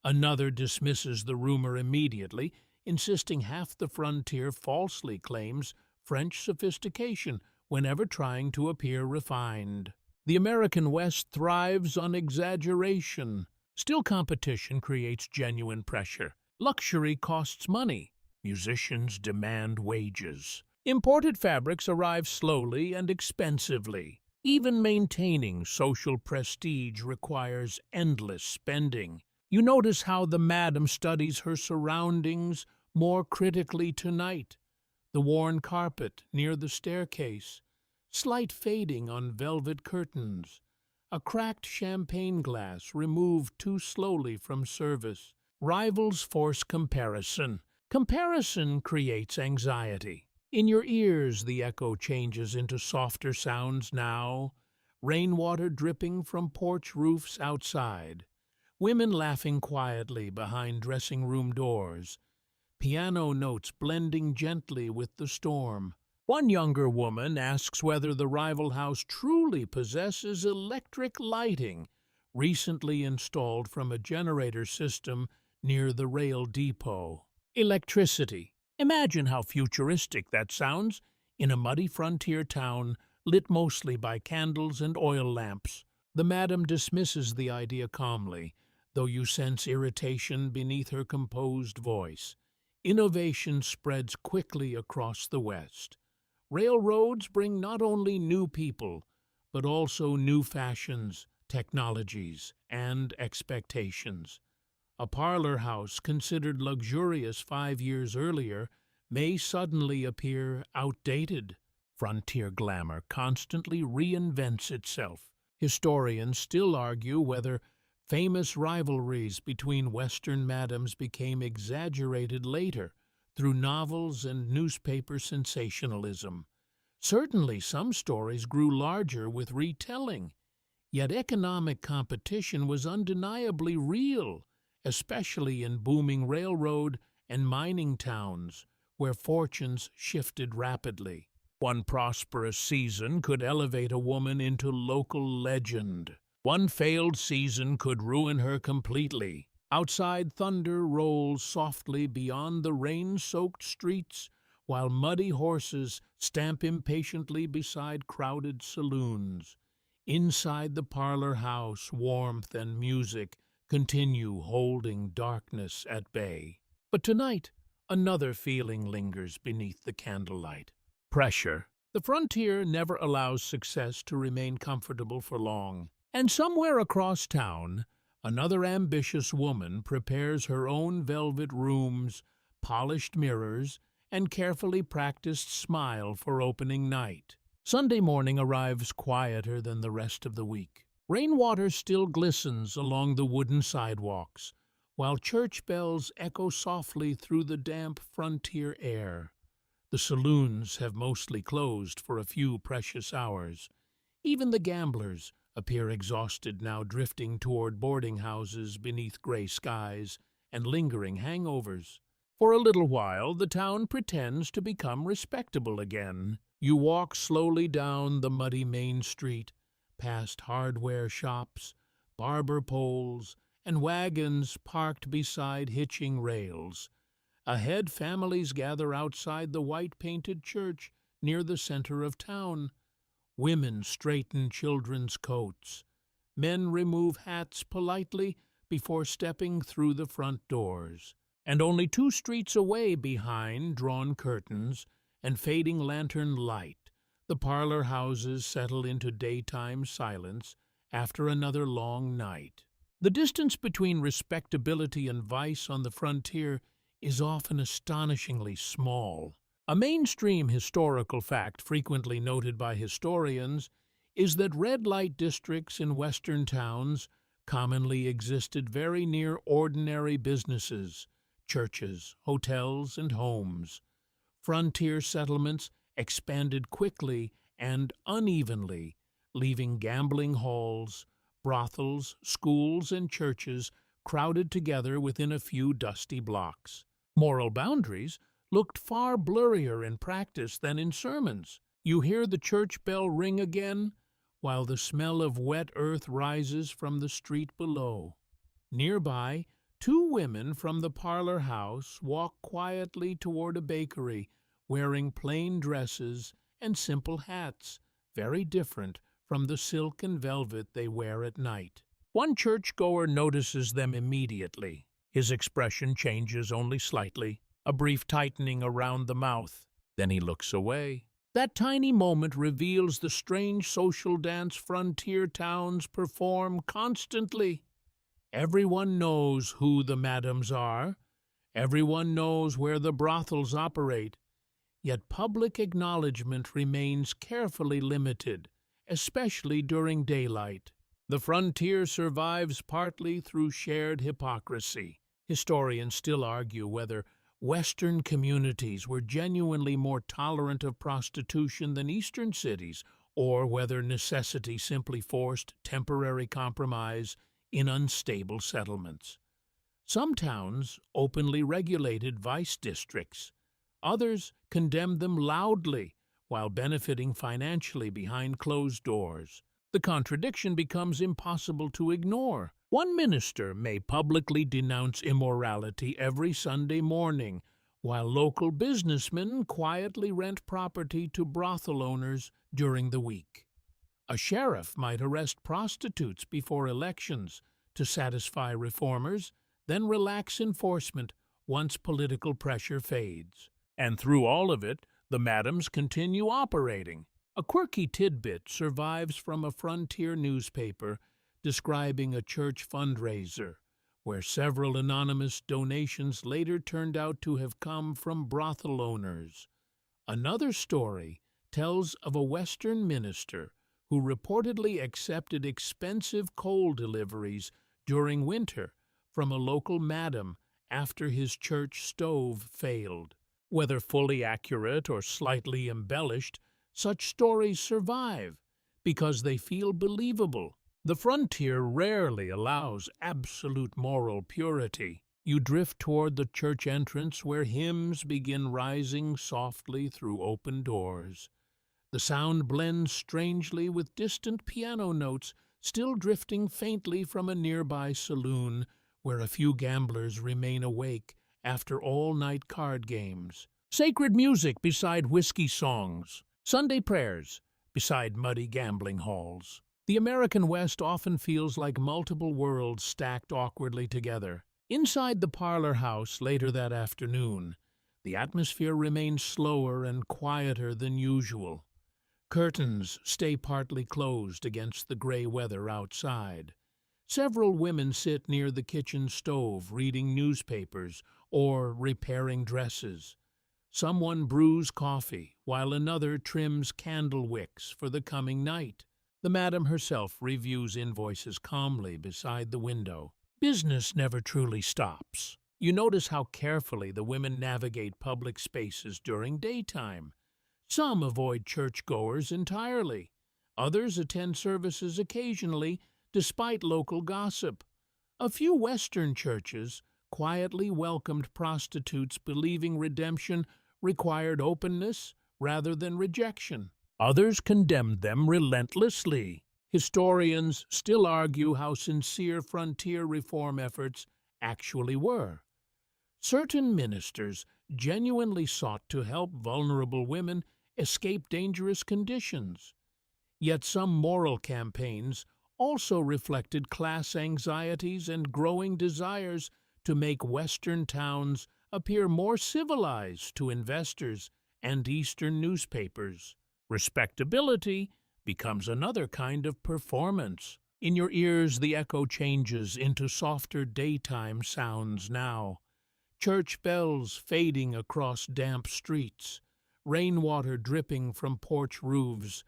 Another dismisses the rumor immediately, insisting half the frontier falsely claims French sophistication whenever trying to appear refined. The American West thrives on exaggeration. Still, competition creates genuine pressure. Luxury costs money. Musicians demand wages. Imported fabrics arrive slowly and expensively. Even maintaining social prestige requires endless spending. You notice how the madam studies her surroundings more critically tonight. The worn carpet near the staircase, slight fading on velvet curtains, a cracked champagne glass removed too slowly from service. Rivals force comparison. Comparison creates anxiety. In your ears the echo changes into softer sounds now, rainwater dripping from porch roofs outside, women laughing quietly behind dressing room doors, piano notes blending gently with the storm. One younger woman asks whether the rival house truly possesses electric lighting, recently installed from a generator system near the rail depot. Electricity. Imagine how futuristic that sounds in a muddy frontier town lit mostly by candles and oil lamps. The madam dismisses the idea calmly, though you sense irritation beneath her composed voice. Innovation spreads quickly across the West. Railroads bring not only new people, but also new fashions, technologies, and expectations. A parlor house considered luxurious 5 years earlier may suddenly appear outdated. Frontier glamour constantly reinvents itself. Historians still argue whether famous rivalries between Western madams became exaggerated later through novels and newspaper sensationalism. Certainly some stories grew larger with retelling, yet economic competition was undeniably real, especially in booming railroad and mining towns where fortunes shifted rapidly. One prosperous season could elevate a woman into local legend. One failed season could ruin her completely. Outside, thunder rolls softly beyond the rain-soaked streets, while muddy horses stamp impatiently beside crowded saloons. Inside the parlor house, warmth and music continue holding darkness at bay. But tonight, another feeling lingers beneath the candlelight. Pressure. The frontier never allows success to remain comfortable for long. And somewhere across town, another ambitious woman prepares her own velvet rooms, polished mirrors, and carefully practiced smile for opening night. Sunday morning arrives quieter than the rest of the week. Rainwater still glistens along the wooden sidewalks, while church bells echo softly through the damp frontier air. The saloons have mostly closed for a few precious hours. Even the gamblers appear exhausted now, drifting toward boarding houses beneath gray skies and lingering hangovers. For a little while, the town pretends to become respectable again. You walk slowly down the muddy main street, past hardware shops, barber poles, and wagons parked beside hitching rails. Ahead, families gather outside the white-painted church near the center of town. Women straighten children's coats. Men remove hats politely before stepping through the front doors. And only 2 streets away, behind drawn curtains and fading lantern light, the parlor houses settle into daytime silence after another long night. The distance between respectability and vice on the frontier is often astonishingly small. A mainstream historical fact frequently noted by historians is that red light districts in western towns commonly existed very near ordinary businesses, churches, hotels, and homes. Frontier settlements expanded quickly and unevenly, leaving gambling halls, brothels, schools, and churches crowded together within a few dusty blocks. Moral boundaries looked far blurrier in practice than in sermons. You hear the church bell ring again, while the smell of wet earth rises from the street below. Nearby, 2 women from the parlor house walk quietly toward a bakery, wearing plain dresses and simple hats, very different from the silk and velvet they wear at night. One churchgoer notices them immediately. His expression changes only slightly, a brief tightening around the mouth. Then he looks away. That tiny moment reveals the strange social dance frontier towns perform constantly. Everyone knows who the madams are. Everyone knows where the brothels operate. Yet public acknowledgement remains carefully limited, especially during daylight. The frontier survives partly through shared hypocrisy. Historians still argue whether Western communities were genuinely more tolerant of prostitution than Eastern cities, or whether necessity simply forced temporary compromise in unstable settlements. Some towns openly regulated vice districts. Others condemned them loudly while benefiting financially behind closed doors. The contradiction becomes impossible to ignore. One minister may publicly denounce immorality every Sunday morning, while local businessmen quietly rent property to brothel owners during the week. A sheriff might arrest prostitutes before elections to satisfy reformers, then relax enforcement once political pressure fades. And through all of it, the madams continue operating. A quirky tidbit survives from a frontier newspaper describing a church fundraiser, where several anonymous donations later turned out to have come from brothel owners. Another story tells of a Western minister who reportedly accepted expensive coal deliveries during winter from a local madam after his church stove failed. Whether fully accurate or slightly embellished, such stories survive because they feel believable. The frontier rarely allows absolute moral purity. You drift toward the church entrance where hymns begin rising softly through open doors. The sound blends strangely with distant piano notes still drifting faintly from a nearby saloon where a few gamblers remain awake after all-night card games. Sacred music beside whiskey songs. Sunday prayers beside muddy gambling halls. The American West often feels like multiple worlds stacked awkwardly together. Inside the parlor house later that afternoon, the atmosphere remains slower and quieter than usual. Curtains stay partly closed against the gray weather outside. Several women sit near the kitchen stove reading newspapers or repairing dresses. Someone brews coffee, while another trims candle wicks for the coming night. The madam herself reviews invoices calmly beside the window. Business never truly stops. You notice how carefully the women navigate public spaces during daytime. Some avoid churchgoers entirely. Others attend services occasionally, despite local gossip. A few Western churches quietly welcomed prostitutes believing redemption required openness rather than rejection. Others condemned them relentlessly. Historians still argue how sincere frontier reform efforts actually were. Certain ministers genuinely sought to help vulnerable women escape dangerous conditions. Yet some moral campaigns also reflected class anxieties and growing desires to make Western towns appear more civilized to investors and Eastern newspapers. Respectability becomes another kind of performance. In your ears, the echo changes into softer daytime sounds now. Church bells fading across damp streets, rainwater dripping from porch roofs,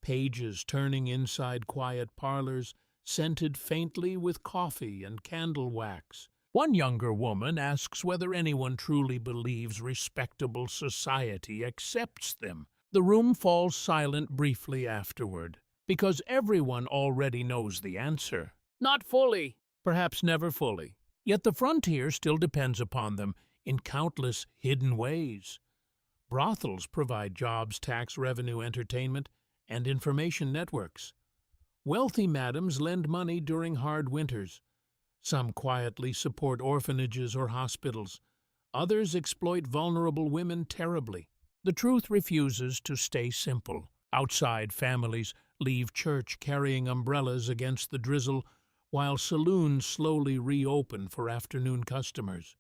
pages turning inside quiet parlors, scented faintly with coffee and candle wax. One younger woman asks whether anyone truly believes respectable society accepts them. The room falls silent briefly afterward, because everyone already knows the answer. Not fully, perhaps never fully. Yet the frontier still depends upon them in countless hidden ways. Brothels provide jobs, tax revenue, entertainment, and information networks. Wealthy madams lend money during hard winters. Some quietly support orphanages or hospitals. Others exploit vulnerable women terribly. The truth refuses to stay simple. Outside, families leave church carrying umbrellas against the drizzle, while saloons slowly reopen for afternoon customers.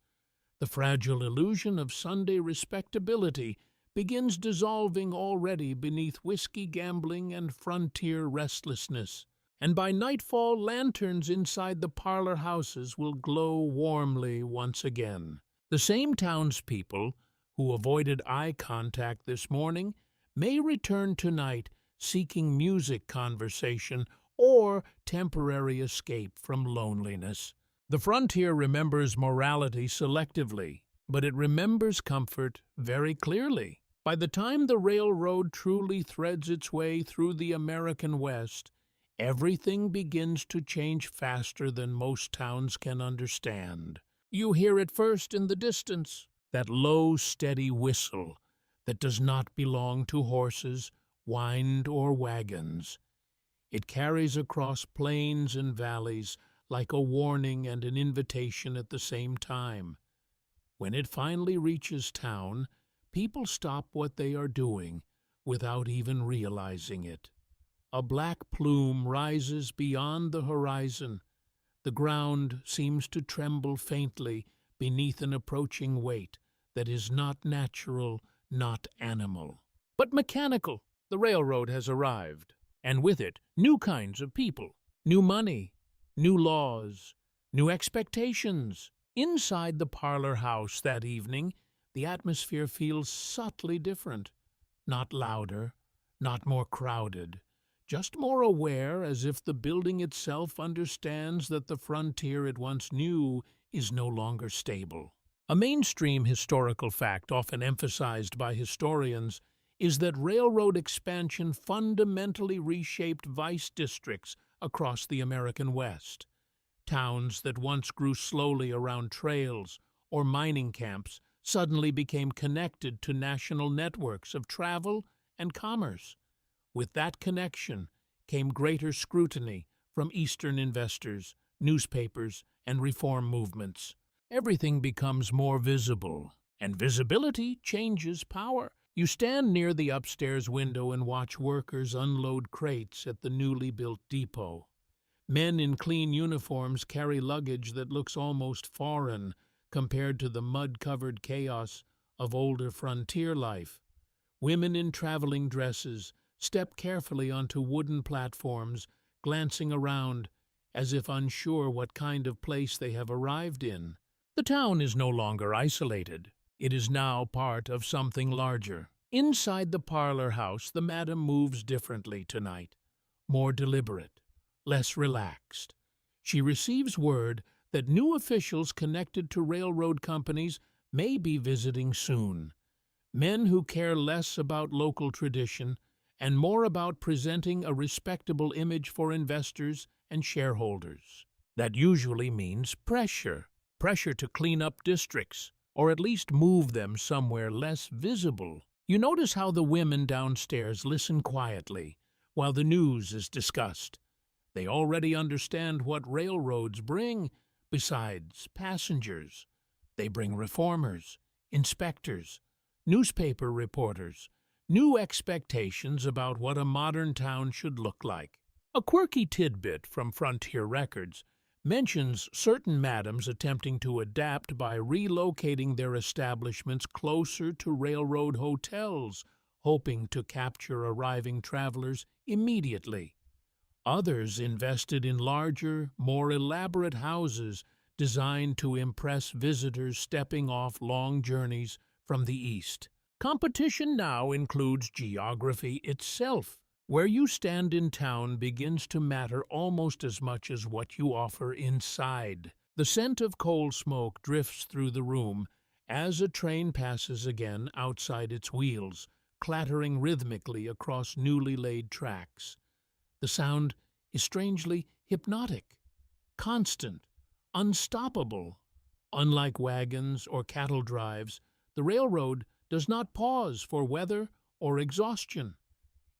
The fragile illusion of Sunday respectability begins dissolving already beneath whiskey gambling and frontier restlessness. And by nightfall, lanterns inside the parlor houses will glow warmly once again. The same townspeople who avoided eye contact this morning may return tonight seeking music conversation or temporary escape from loneliness. The frontier remembers morality selectively, but it remembers comfort very clearly. By the time the railroad truly threads its way through the American West, everything begins to change faster than most towns can understand. You hear it first in the distance, that low, steady whistle that does not belong to horses, wind, or wagons. It carries across plains and valleys like a warning and an invitation at the same time. When it finally reaches town, people stop what they are doing without even realizing it. A black plume rises beyond the horizon. The ground seems to tremble faintly beneath an approaching weight that is not natural, not animal, but mechanical. The railroad has arrived, and with it, new kinds of people, new money, new laws, new expectations. Inside the parlor house that evening, the atmosphere feels subtly different. Not louder, not more crowded, just more aware, as if the building itself understands that the frontier it once knew is no longer stable. A mainstream historical fact often emphasized by historians is that railroad expansion fundamentally reshaped vice districts across the American West. Towns that once grew slowly around trails or mining camps suddenly became connected to national networks of travel and commerce. With that connection came greater scrutiny from Eastern investors, newspapers, and reform movements. Everything becomes more visible, and visibility changes power. You stand near the upstairs window and watch workers unload crates at the newly built depot. Men in clean uniforms carry luggage that looks almost foreign compared to the mud-covered chaos of older frontier life. Women in traveling dresses step carefully onto wooden platforms, glancing around, as if unsure what kind of place they have arrived in. The town is no longer isolated. It is now part of something larger. Inside the parlor house, the madam moves differently tonight, more deliberate, less relaxed. She receives word that new officials connected to railroad companies may be visiting soon. Men who care less about local tradition and more about presenting a respectable image for investors and shareholders. That usually means pressure to clean up districts, or at least move them somewhere less visible. You notice how the women downstairs listen quietly while the news is discussed. They already understand what railroads bring besides passengers. They bring reformers, inspectors, newspaper reporters, new expectations about what a modern town should look like. A quirky tidbit from Frontier Records mentions certain madams attempting to adapt by relocating their establishments closer to railroad hotels, hoping to capture arriving travelers immediately. Others invested in larger, more elaborate houses designed to impress visitors stepping off long journeys from the east. Competition now includes geography itself. Where you stand in town begins to matter almost as much as what you offer inside. The scent of coal smoke drifts through the room as a train passes again outside its wheels, clattering rhythmically across newly laid tracks. The sound is strangely hypnotic, constant, unstoppable. Unlike wagons or cattle drives, the railroad does not pause for weather or exhaustion.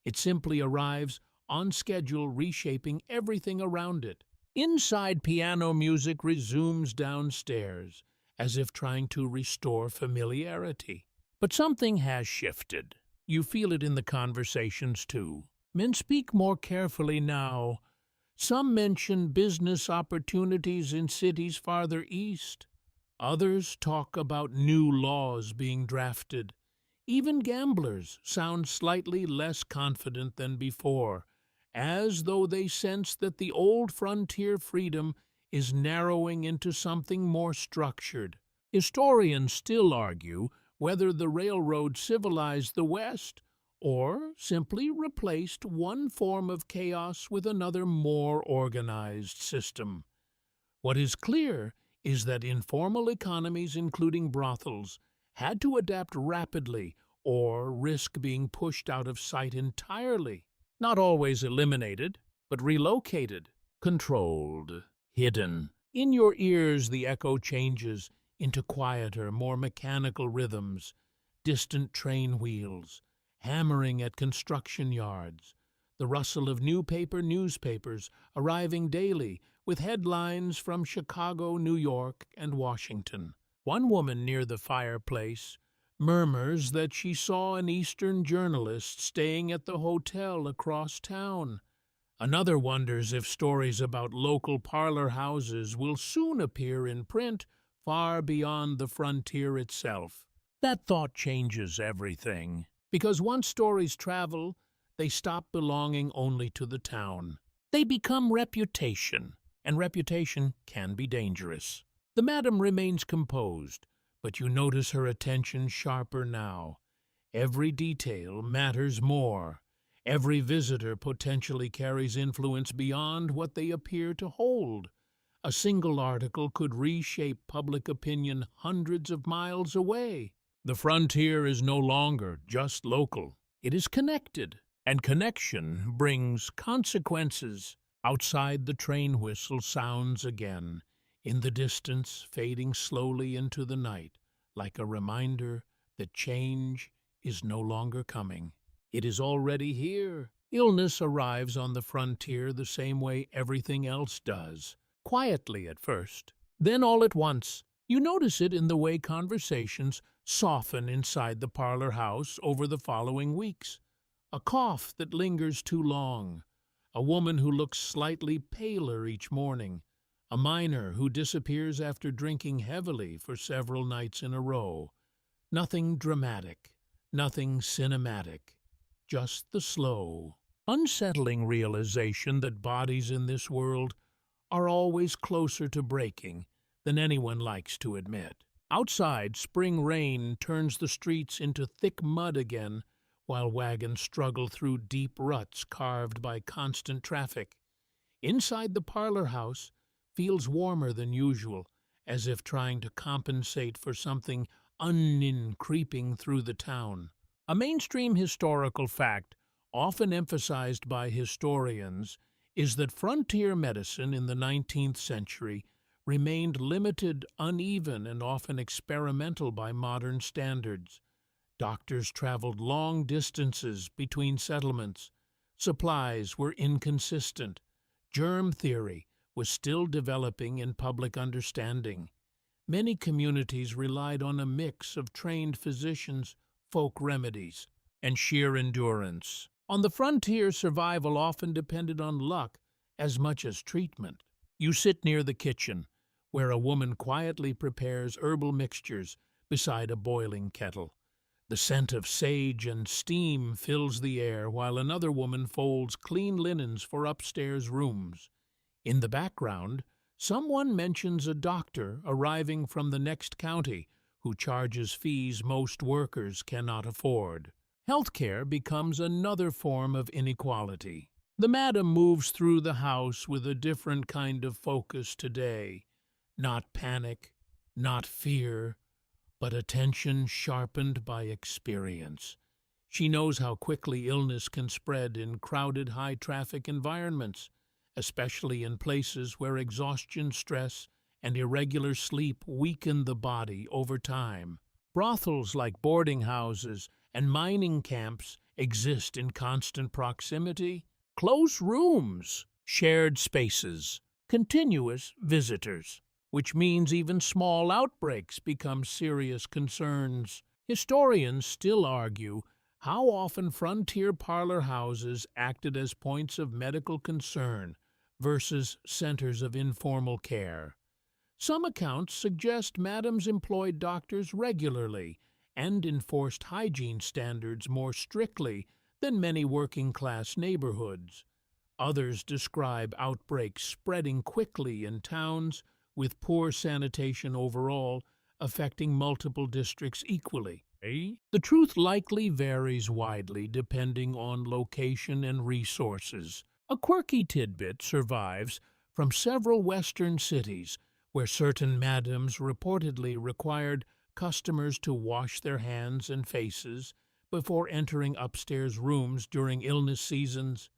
It simply arrives on schedule, reshaping everything around it. Inside, piano music resumes downstairs, as if trying to restore familiarity. But something has shifted. You feel it in the conversations, too. Men speak more carefully now. Some mention business opportunities in cities farther east. Others talk about new laws being drafted. Even gamblers sound slightly less confident than before, as though they sense that the old frontier freedom is narrowing into something more structured. Historians still argue whether the railroad civilized the West or simply replaced one form of chaos with another more organized system. What is clear is that informal economies, including brothels, had to adapt rapidly or risk being pushed out of sight entirely. Not always eliminated, but relocated, controlled, hidden. In your ears, the echo changes into quieter, more mechanical rhythms, distant train wheels, hammering at construction yards, the rustle of newspapers arriving daily with headlines from Chicago, New York, and Washington. One woman near the fireplace murmurs that she saw an Eastern journalist staying at the hotel across town. Another wonders if stories about local parlor houses will soon appear in print far beyond the frontier itself. That thought changes everything, because once stories travel, they stop belonging only to the town. They become reputation, and reputation can be dangerous. The madam remains composed, but you notice her attention sharper now. Every detail matters more. Every visitor potentially carries influence beyond what they appear to hold. A single article could reshape public opinion hundreds of miles away. The frontier is no longer just local. It is connected, and connection brings consequences. Outside, the train whistle sounds again, in the distance, fading slowly into the night, like a reminder that change is no longer coming. It is already here. Illness arrives on the frontier the same way everything else does, quietly at first. Then all at once, you notice it in the way conversations soften inside the parlor house over the following weeks. A cough that lingers too long, a woman who looks slightly paler each morning, a miner who disappears after drinking heavily for several nights in a row. Nothing dramatic, nothing cinematic, just the slow, unsettling realization that bodies in this world are always closer to breaking than anyone likes to admit. Outside, spring rain turns the streets into thick mud again, while wagons struggle through deep ruts carved by constant traffic. Inside, the parlor house feels warmer than usual, as if trying to compensate for something unnin creeping through the town. A mainstream historical fact, often emphasized by historians, is that frontier medicine in the 19th century remained limited, uneven, and often experimental by modern standards. Doctors traveled long distances between settlements. Supplies were inconsistent. Germ theory was still developing in public understanding. Many communities relied on a mix of trained physicians, folk remedies, and sheer endurance. On the frontier, survival often depended on luck as much as treatment. You sit near the kitchen, where a woman quietly prepares herbal mixtures beside a boiling kettle. The scent of sage and steam fills the air, while another woman folds clean linens for upstairs rooms. In the background, someone mentions a doctor arriving from the next county who charges fees most workers cannot afford. Healthcare becomes another form of inequality. The madam moves through the house with a different kind of focus today. Not panic, not fear, but attention sharpened by experience. She knows how quickly illness can spread in crowded, high-traffic environments, especially in places where exhaustion, stress, and irregular sleep weaken the body over time. Brothels like boarding houses and mining camps exist in constant proximity. Close rooms, shared spaces, continuous visitors, which means even small outbreaks become serious concerns. Historians still argue how often frontier parlor houses acted as points of medical concern versus centers of informal care. Some accounts suggest madams employed doctors regularly and enforced hygiene standards more strictly than many working-class neighborhoods. Others describe outbreaks spreading quickly in towns with poor sanitation overall, affecting multiple districts equally. The truth likely varies widely depending on location and resources. A quirky tidbit survives from several Western cities where certain madams reportedly required customers to wash their hands and faces before entering upstairs rooms during illness seasons.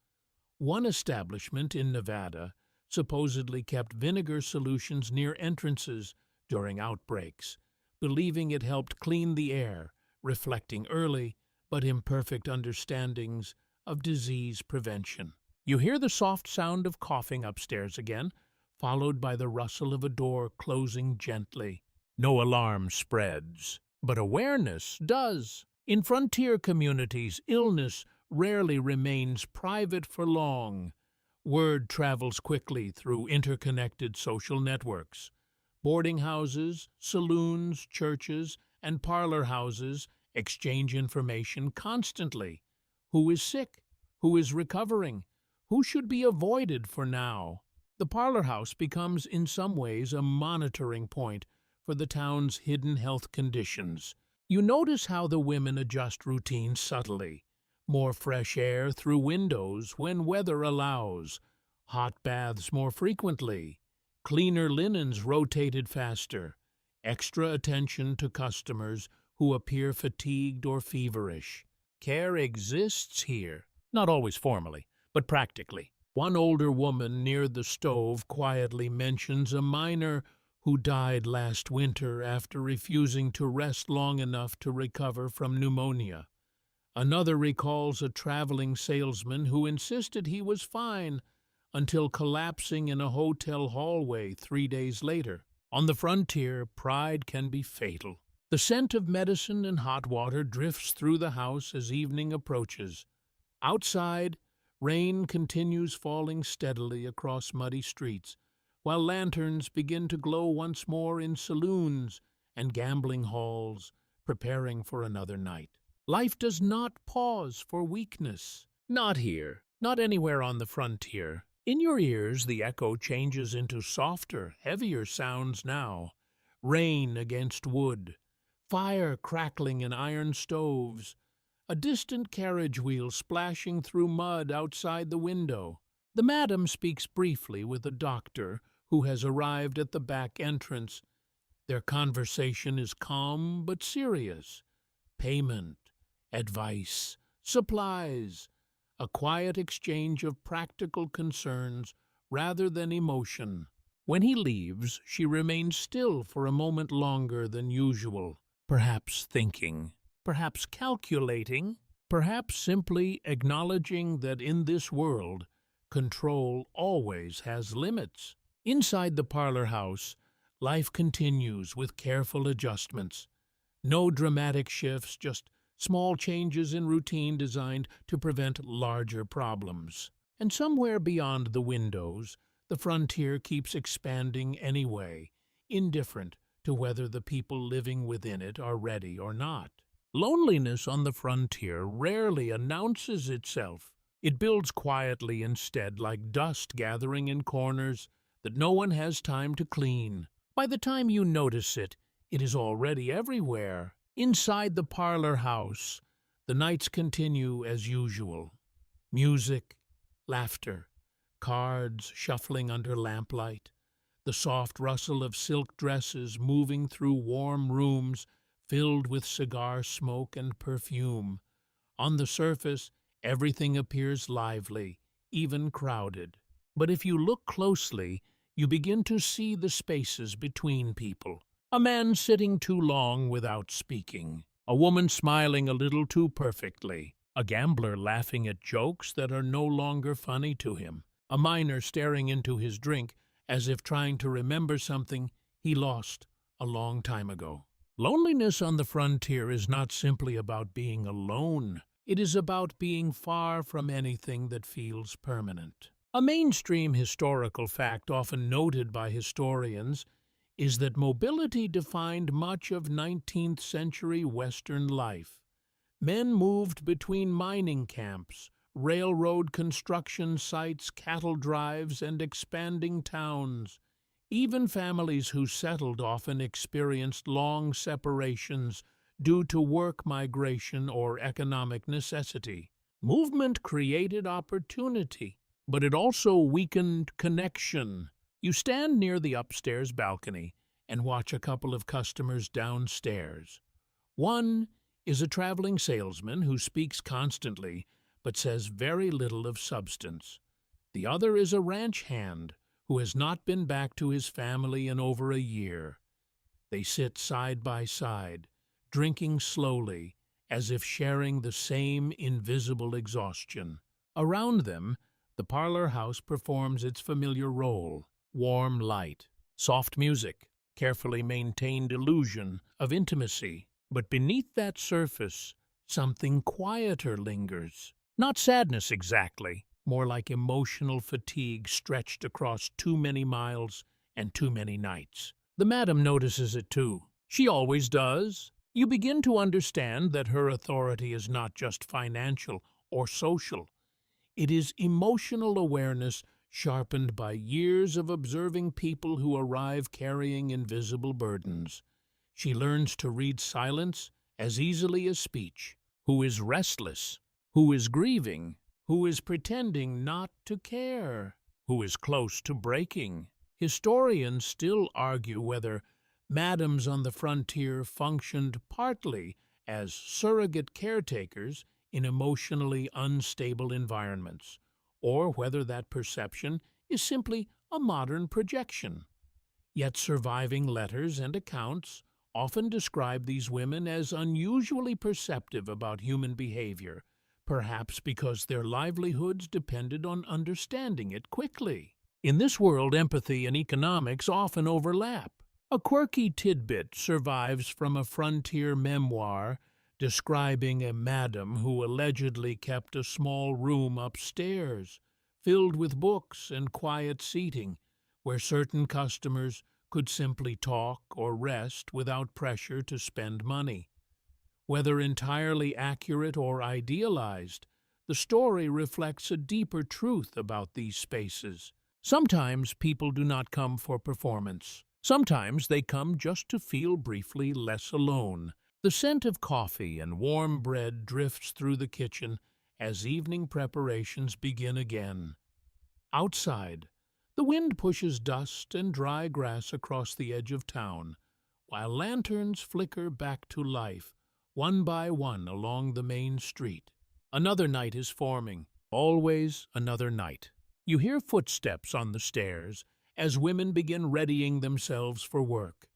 One establishment in Nevada supposedly kept vinegar solutions near entrances during outbreaks, believing it helped clean the air, reflecting early but imperfect understandings of disease prevention. You hear the soft sound of coughing upstairs again, followed by the rustle of a door closing gently. No alarm spreads, but awareness does. In frontier communities, illness rarely remains private for long. Word travels quickly through interconnected social networks. Boarding houses, saloons, churches, and parlor houses exchange information constantly. Who is sick? Who is recovering? Who should be avoided for now? The parlor house becomes in some ways a monitoring point for the town's hidden health conditions. You notice how the women adjust routines subtly. More fresh air through windows when weather allows, hot baths more frequently, cleaner linens rotated faster, extra attention to customers who appear fatigued or feverish. Care exists here, not always formally, but practically. One older woman near the stove quietly mentions a miner who died last winter after refusing to rest long enough to recover from pneumonia. Another recalls a traveling salesman who insisted he was fine until collapsing in a hotel hallway 3 days later. On the frontier, pride can be fatal. The scent of medicine and hot water drifts through the house as evening approaches. Outside, rain continues falling steadily across muddy streets, while lanterns begin to glow once more in saloons and gambling halls, preparing for another night. Life does not pause for weakness. Not here, not anywhere on the frontier. In your ears, the echo changes into softer, heavier sounds now. Rain against wood, fire crackling in iron stoves, a distant carriage wheel splashing through mud outside the window. The madam speaks briefly with a doctor who has arrived at the back entrance. Their conversation is calm but serious. Payment, advice, supplies, a quiet exchange of practical concerns rather than emotion. When he leaves, she remains still for a moment longer than usual, perhaps thinking, perhaps calculating, perhaps simply acknowledging that in this world, control always has limits. Inside the parlor house, life continues with careful adjustments. No dramatic shifts, just small changes in routine designed to prevent larger problems. And somewhere beyond the windows, the frontier keeps expanding anyway, indifferent to whether the people living within it are ready or not. Loneliness on the frontier rarely announces itself. It builds quietly instead, like dust gathering in corners that no one has time to clean. By the time you notice it, it is already everywhere. Inside the parlor house, the nights continue as usual. Music, laughter, cards shuffling under lamplight, the soft rustle of silk dresses moving through warm rooms filled with cigar smoke and perfume. On the surface, everything appears lively, even crowded. But if you look closely, you begin to see the spaces between people. A man sitting too long without speaking. A woman smiling a little too perfectly. A gambler laughing at jokes that are no longer funny to him. A miner staring into his drink as if trying to remember something he lost a long time ago. Loneliness on the frontier is not simply about being alone. It is about being far from anything that feels permanent. A mainstream historical fact often noted by historians is that mobility defined much of 19th century Western life. Men moved between mining camps, railroad construction sites, cattle drives, and expanding towns. Even families who settled often experienced long separations due to work migration or economic necessity. Movement created opportunity, but it also weakened connection. You stand near the upstairs balcony and watch a couple of customers downstairs. One is a traveling salesman who speaks constantly but says very little of substance. The other is a ranch hand who has not been back to his family in over a year. They sit side by side, drinking slowly, as if sharing the same invisible exhaustion. Around them, the parlor house performs its familiar role: warm light, soft music, carefully maintained illusion of intimacy. But beneath that surface, something quieter lingers. Not sadness exactly, more like emotional fatigue stretched across too many miles and too many nights. The madam notices it too. She always does. You begin to understand that her authority is not just financial or social. It is emotional awareness sharpened by years of observing people who arrive carrying invisible burdens. She learns to read silence as easily as speech. Who is restless? Who is grieving? Who is pretending not to care? Who is close to breaking? Historians still argue whether madams on the frontier functioned partly as surrogate caretakers in emotionally unstable environments, or whether that perception is simply a modern projection. Yet surviving letters and accounts often describe these women as unusually perceptive about human behavior, perhaps because their livelihoods depended on understanding it quickly. In this world, empathy and economics often overlap. A quirky tidbit survives from a frontier memoir describing a madam who allegedly kept a small room upstairs, filled with books and quiet seating, where certain customers could simply talk or rest without pressure to spend money. Whether entirely accurate or idealized, the story reflects a deeper truth about these spaces. Sometimes people do not come for performance. Sometimes they come just to feel briefly less alone. The scent of coffee and warm bread drifts through the kitchen as evening preparations begin again. Outside, the wind pushes dust and dry grass across the edge of town, while lanterns flicker back to life, one by one along the main street. Another night is forming, always another night. You hear footsteps on the stairs as women begin readying themselves for work.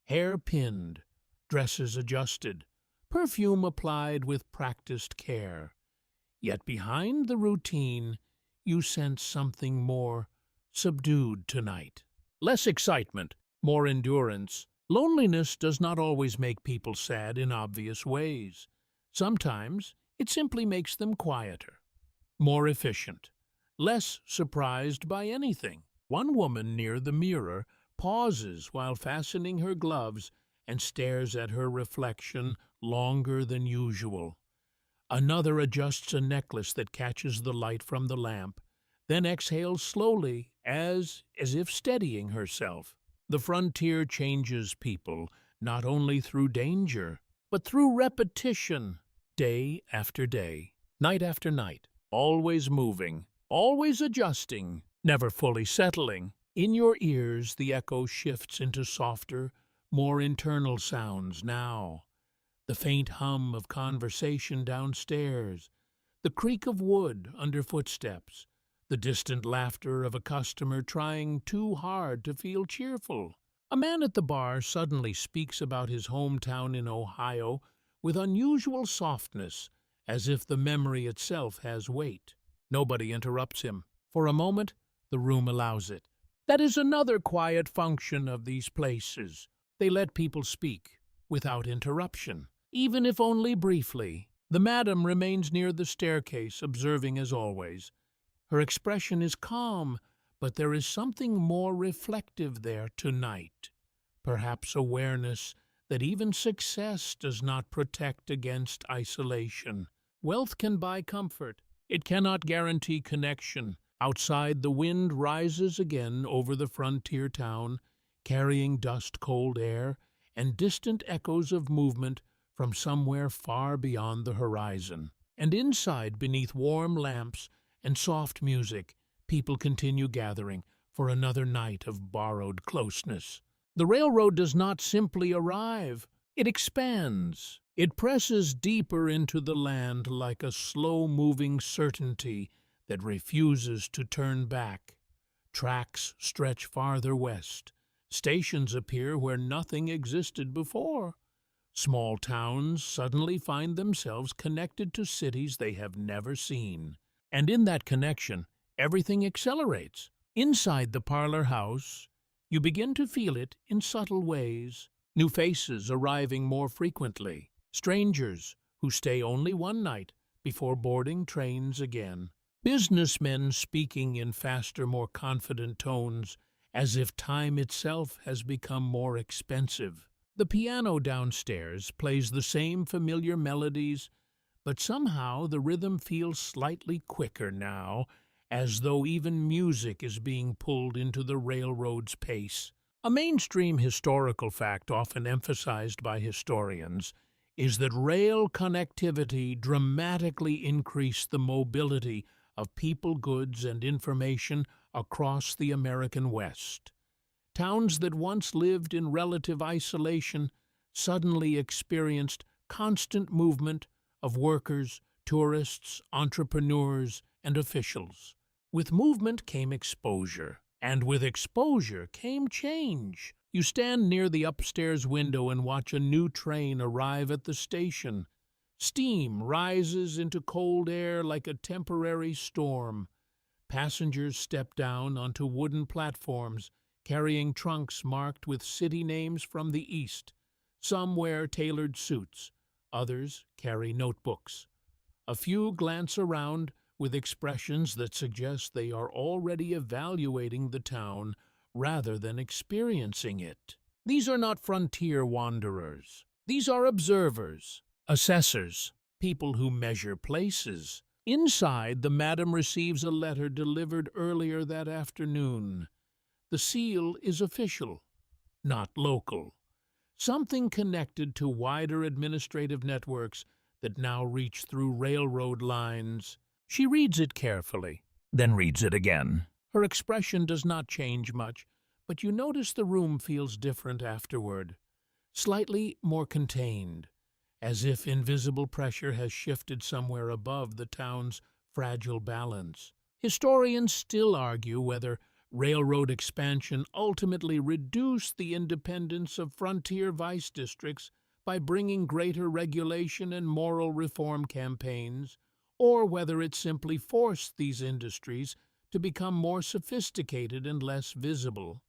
Hair pinned, dresses adjusted, perfume applied with practiced care. Yet behind the routine, you sense something more subdued tonight. Less excitement, more endurance. Loneliness does not always make people sad in obvious ways. Sometimes it simply makes them quieter, more efficient, less surprised by anything. One woman near the mirror pauses while fastening her gloves and stares at her reflection longer than usual. Another adjusts a necklace that catches the light from the lamp, then exhales slowly as if steadying herself. The frontier changes people, not only through danger, but through repetition, day after day, night after night, always moving, always adjusting, never fully settling. In your ears, the echo shifts into softer, more internal sounds now. The faint hum of conversation downstairs, the creak of wood under footsteps, the distant laughter of a customer trying too hard to feel cheerful. A man at the bar suddenly speaks about his hometown in Ohio with unusual softness, as if the memory itself has weight. Nobody interrupts him. For a moment, the room allows it. That is another quiet function of these places. They let people speak, without interruption, even if only briefly. The madam remains near the staircase, observing as always. Her expression is calm, but there is something more reflective there tonight. Perhaps awareness that even success does not protect against isolation. Wealth can buy comfort. It cannot guarantee connection. Outside, the wind rises again over the frontier town, carrying dust-cold air and distant echoes of movement from somewhere far beyond the horizon. And inside, beneath warm lamps and soft music, people continue gathering for another night of borrowed closeness. The railroad does not simply arrive, it expands. It presses deeper into the land like a slow-moving certainty that refuses to turn back. Tracks stretch farther west. Stations appear where nothing existed before. Small towns suddenly find themselves connected to cities they have never seen. And in that connection, everything accelerates. Inside the parlor house, you begin to feel it in subtle ways. New faces arriving more frequently. Strangers who stay only one night before boarding trains again. Businessmen speaking in faster, more confident tones, as if time itself has become more expensive. The piano downstairs plays the same familiar melodies, but somehow the rhythm feels slightly quicker now, as though even music is being pulled into the railroad's pace. A mainstream historical fact often emphasized by historians is that rail connectivity dramatically increased the mobility of people, goods, and information across the American West. Towns that once lived in relative isolation suddenly experienced constant movement of workers, tourists, entrepreneurs, and officials. With movement came exposure, and with exposure came change. You stand near the upstairs window and watch a new train arrive at the station. Steam rises into cold air like a temporary storm. Passengers step down onto wooden platforms, carrying trunks marked with city names from the east. Some wear tailored suits, others carry notebooks. A few glance around with expressions that suggest they are already evaluating the town rather than experiencing it. These are not frontier wanderers. These are observers. Assessors, people who measure places. Inside, the madam receives a letter delivered earlier that afternoon. The seal is official, not local. Something connected to wider administrative networks that now reach through railroad lines. She reads it carefully, then reads it again. Her expression does not change much, but you notice the room feels different afterward, slightly more contained, as if invisible pressure has shifted somewhere above the town's fragile balance. Historians still argue whether railroad expansion ultimately reduced the independence of frontier vice districts by bringing greater regulation and moral reform campaigns, or whether it simply forced these industries to become more sophisticated and less visible.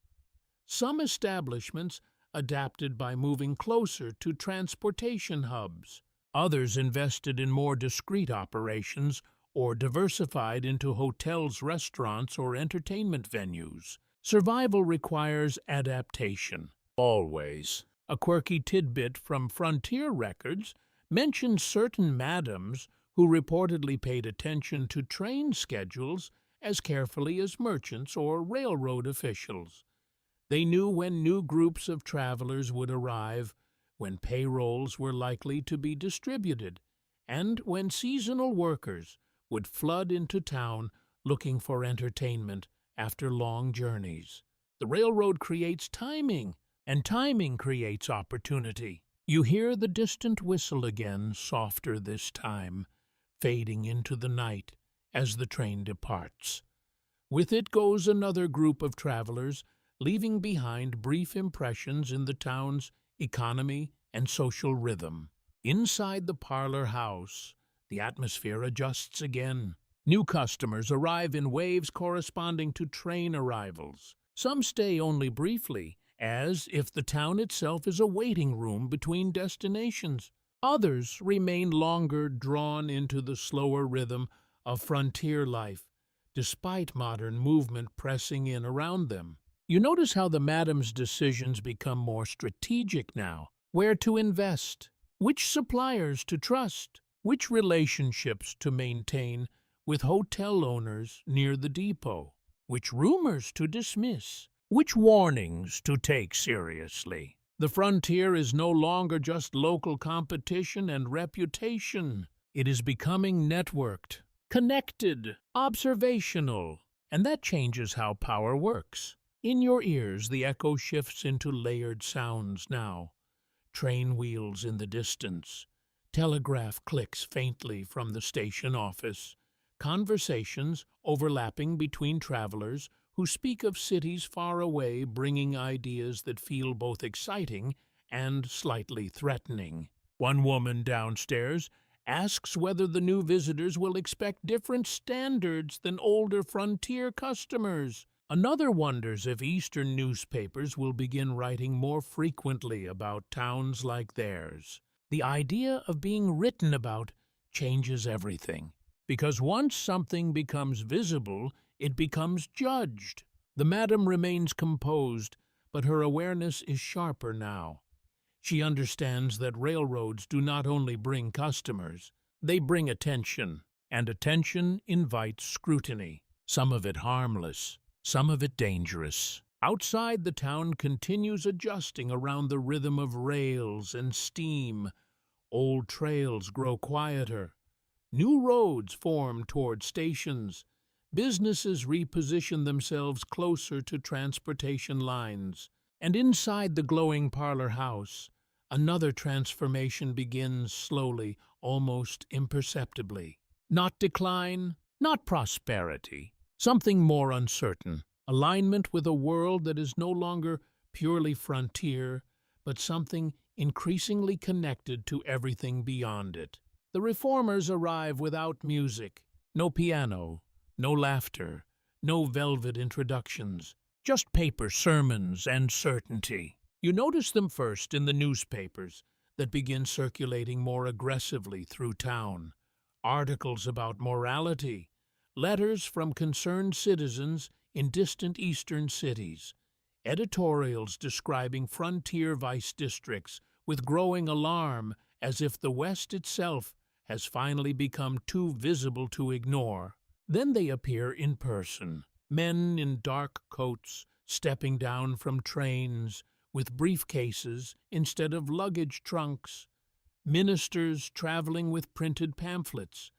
Some establishments adapted by moving closer to transportation hubs. Others invested in more discreet operations or diversified into hotels, restaurants, or entertainment venues. Survival requires adaptation, always. A quirky tidbit from Frontier records mentions certain madams who reportedly paid attention to train schedules as carefully as merchants or railroad officials. They knew when new groups of travelers would arrive, when payrolls were likely to be distributed, and when seasonal workers would flood into town looking for entertainment after long journeys. The railroad creates timing, and timing creates opportunity. You hear the distant whistle again, softer this time, fading into the night as the train departs. With it goes another group of travelers, leaving behind brief impressions in the town's economy and social rhythm. Inside the parlor house, the atmosphere adjusts again. New customers arrive in waves corresponding to train arrivals. Some stay only briefly, as if the town itself is a waiting room between destinations. Others remain longer, drawn into the slower rhythm of frontier life, despite modern movement pressing in around them. You notice how the madam's decisions become more strategic now. Where to invest, which suppliers to trust, which relationships to maintain with hotel owners near the depot, which rumors to dismiss, which warnings to take seriously. The frontier is no longer just local competition and reputation. It is becoming networked, connected, observational, and that changes how power works. In your ears, the echo shifts into layered sounds now. Train wheels in the distance. Telegraph clicks faintly from the station office. Conversations overlapping between travelers who speak of cities far away, bringing ideas that feel both exciting and slightly threatening. One woman downstairs asks whether the new visitors will expect different standards than older frontier customers. Another wonders if Eastern newspapers will begin writing more frequently about towns like theirs. The idea of being written about changes everything, because once something becomes visible, it becomes judged. The madam remains composed, but her awareness is sharper now. She understands that railroads do not only bring customers, they bring attention, and attention invites scrutiny, some of it harmless, some of it dangerous. Outside, the town continues adjusting around the rhythm of rails and steam. Old trails grow quieter. New roads form toward stations. Businesses reposition themselves closer to transportation lines. And inside the glowing parlor house, another transformation begins slowly, almost imperceptibly. Not decline, not prosperity. Something more uncertain, alignment with a world that is no longer purely frontier, but something increasingly connected to everything beyond it. The reformers arrive without music, no piano, no laughter, no velvet introductions, just paper sermons and certainty. You notice them first in the newspapers that begin circulating more aggressively through town. Articles about morality, letters from concerned citizens in distant eastern cities, editorials describing frontier vice districts with growing alarm as if the West itself has finally become too visible to ignore. Then they appear in person, men in dark coats stepping down from trains with briefcases instead of luggage trunks, ministers traveling with printed pamphlets,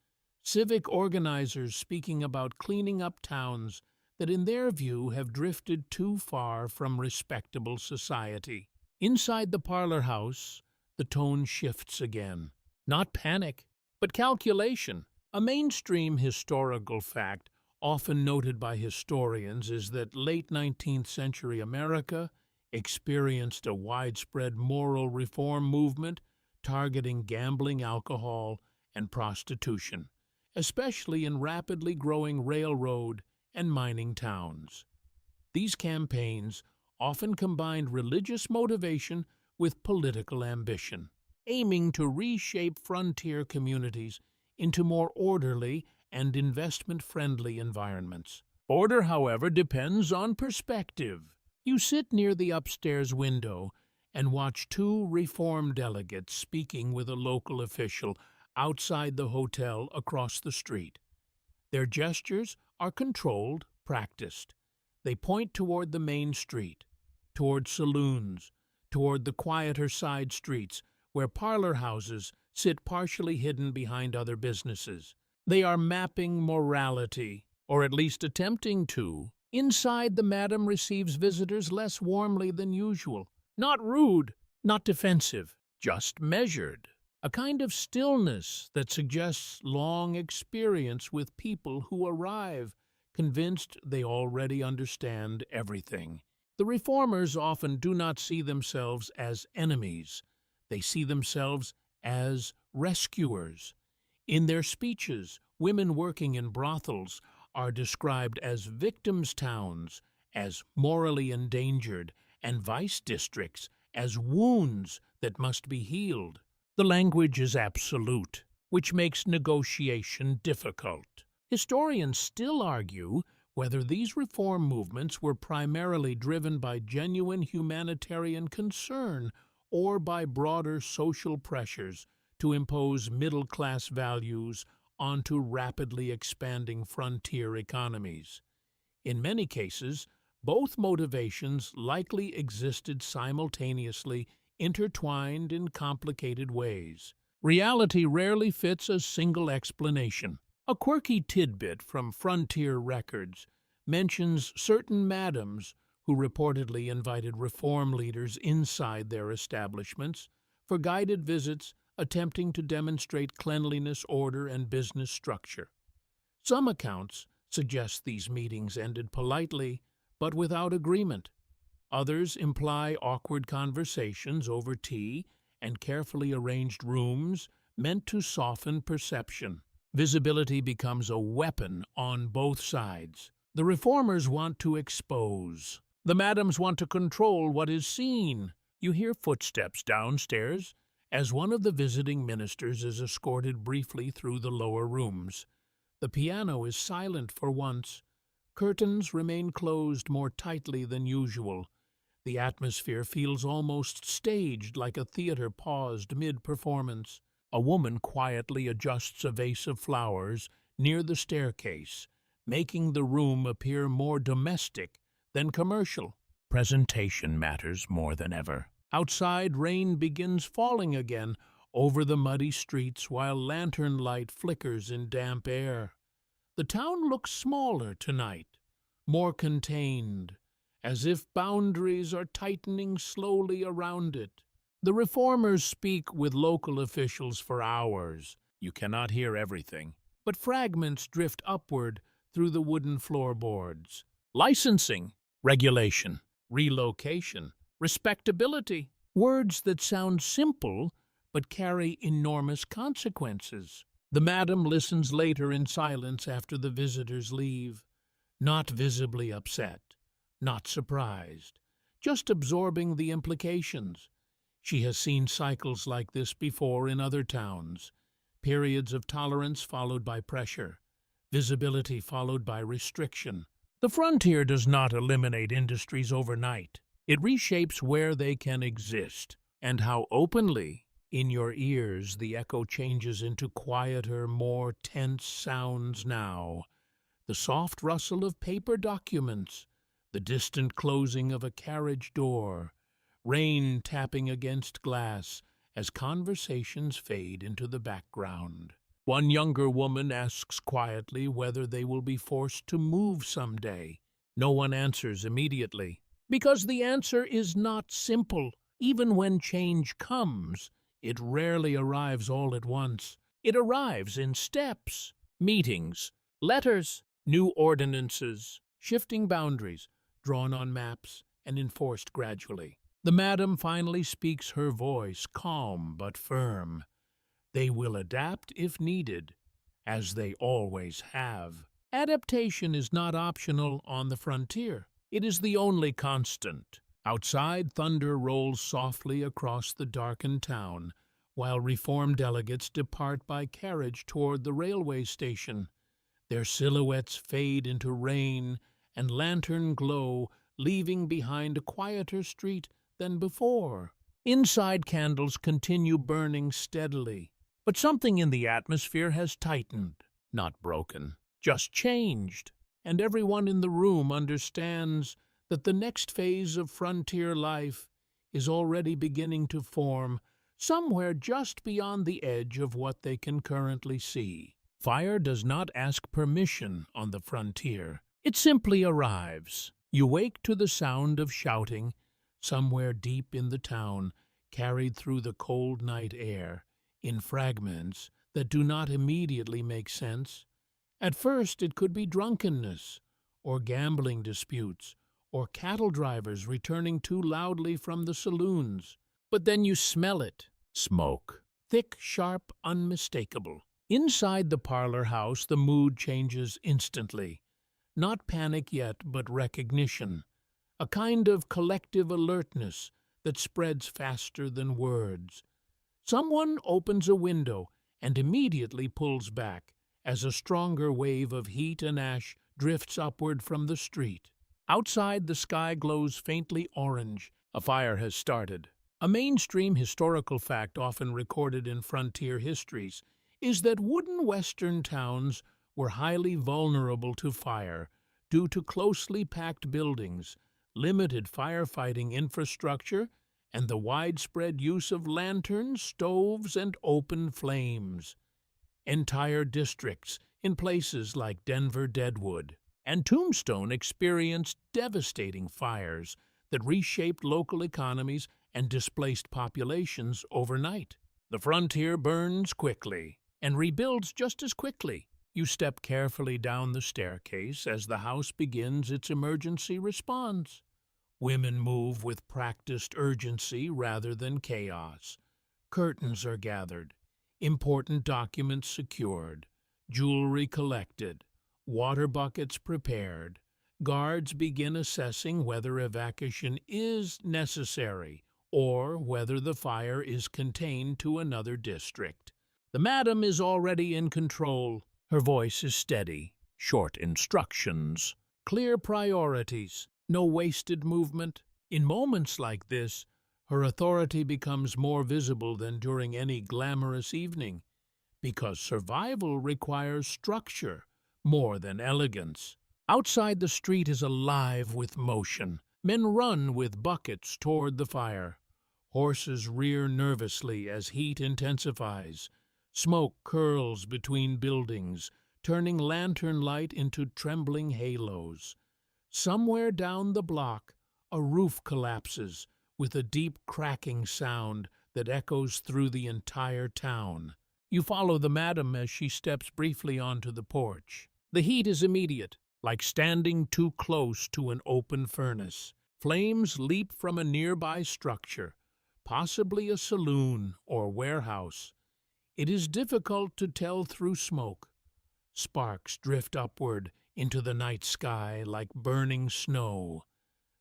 civic organizers speaking about cleaning up towns that in their view have drifted too far from respectable society. Inside the parlor house, the tone shifts again. Not panic, but calculation. A mainstream historical fact often noted by historians is that late 19th century America experienced a widespread moral reform movement targeting gambling, alcohol, and prostitution, especially in rapidly growing railroad and mining towns. These campaigns often combined religious motivation with political ambition, aiming to reshape frontier communities into more orderly and investment-friendly environments. Order, however, depends on perspective. You sit near the upstairs window and watch two reform delegates speaking with a local official outside the hotel across the street. Their gestures are controlled, practiced. They point toward the main street, toward saloons, toward the quieter side streets where parlor houses sit partially hidden behind other businesses. They are mapping morality, or at least attempting to. Inside, the madam receives visitors less warmly than usual. Not rude, not defensive, just measured. A kind of stillness that suggests long experience with people who arrive, convinced they already understand everything. The reformers often do not see themselves as enemies. They see themselves as rescuers. In their speeches, women working in brothels are described as victims' towns, as morally endangered, and vice districts as wounds that must be healed. The language is absolute, which makes negotiation difficult. Historians still argue whether these reform movements were primarily driven by genuine humanitarian concern or by broader social pressures to impose middle-class values onto rapidly expanding frontier economies. In many cases, both motivations likely existed simultaneously, intertwined in complicated ways. Reality rarely fits a single explanation. A quirky tidbit from Frontier Records mentions certain madams who reportedly invited reform leaders inside their establishments for guided visits attempting to demonstrate cleanliness, order, and business structure. Some accounts suggest these meetings ended politely, but without agreement. Others imply awkward conversations over tea and carefully arranged rooms meant to soften perception. Visibility becomes a weapon on both sides. The reformers want to expose. The madams want to control what is seen. You hear footsteps downstairs as one of the visiting ministers is escorted briefly through the lower rooms. The piano is silent for once. Curtains remain closed more tightly than usual. The atmosphere feels almost staged, like a theater paused mid-performance. A woman quietly adjusts a vase of flowers near the staircase, making the room appear more domestic than commercial. Presentation matters more than ever. Outside, rain begins falling again over the muddy streets while lantern light flickers in damp air. The town looks smaller tonight, more contained, as if boundaries are tightening slowly around it. The reformers speak with local officials for hours. You cannot hear everything, but fragments drift upward through the wooden floorboards. Licensing, regulation, relocation, respectability. Words that sound simple but carry enormous consequences. The madam listens later in silence after the visitors leave, not visibly upset, not surprised, just absorbing the implications. She has seen cycles like this before in other towns, periods of tolerance followed by pressure, visibility followed by restriction. The frontier does not eliminate industries overnight. It reshapes where they can exist and how openly. In your ears, the echo changes into quieter, more tense sounds now. The soft rustle of paper documents, the distant closing of a carriage door, rain tapping against glass as conversations fade into the background. One younger woman asks quietly whether they will be forced to move someday. No one answers immediately, because the answer is not simple. Even when change comes, it rarely arrives all at once. It arrives in steps, meetings, letters, new ordinances, shifting boundaries, drawn on maps and enforced gradually. The madam finally speaks her voice, calm but firm. They will adapt if needed, as they always have. Adaptation is not optional on the frontier. It is the only constant. Outside, thunder rolls softly across the darkened town, while reform delegates depart by carriage toward the railway station. Their silhouettes fade into rain and lantern glow, leaving behind a quieter street than before. Inside, candles continue burning steadily, but something in the atmosphere has tightened, not broken, just changed, and everyone in the room understands that the next phase of frontier life is already beginning to form somewhere just beyond the edge of what they can currently see. Fire does not ask permission on the frontier. It simply arrives. You wake to the sound of shouting somewhere deep in the town, carried through the cold night air, in fragments that do not immediately make sense. At first it could be drunkenness, or gambling disputes, or cattle drivers returning too loudly from the saloons. But then you smell it. Smoke. Thick, sharp, unmistakable. Inside the parlor house, the mood changes instantly. Not panic yet, but recognition. A kind of collective alertness that spreads faster than words. Someone opens a window and immediately pulls back as a stronger wave of heat and ash drifts upward from the street. Outside, the sky glows faintly orange. A fire has started. A mainstream historical fact often recorded in frontier histories is that wooden western towns were highly vulnerable to fire due to closely packed buildings, limited firefighting infrastructure, and the widespread use of lanterns, stoves, and open flames. Entire districts in places like Denver Deadwood and Tombstone experienced devastating fires that reshaped local economies and displaced populations overnight. The frontier burns quickly and rebuilds just as quickly. You step carefully down the staircase as the house begins its emergency response. Women move with practiced urgency rather than chaos. Curtains are gathered, important documents secured, jewelry collected, water buckets prepared. Guards begin assessing whether evacuation is necessary or whether the fire is contained to another district. The madam is already in control. Her voice is steady. Short instructions. Clear priorities. No wasted movement. In moments like this, her authority becomes more visible than during any glamorous evening, because survival requires structure more than elegance. Outside, the street is alive with motion. Men run with buckets toward the fire. Horses rear nervously as heat intensifies. Smoke curls between buildings, turning lantern light into trembling halos. Somewhere down the block, a roof collapses with a deep cracking sound that echoes through the entire town. You follow the madam as she steps briefly onto the porch. The heat is immediate, like standing too close to an open furnace. Flames leap from a nearby structure, possibly a saloon or warehouse. It is difficult to tell through smoke. Sparks drift upward into the night sky like burning snow.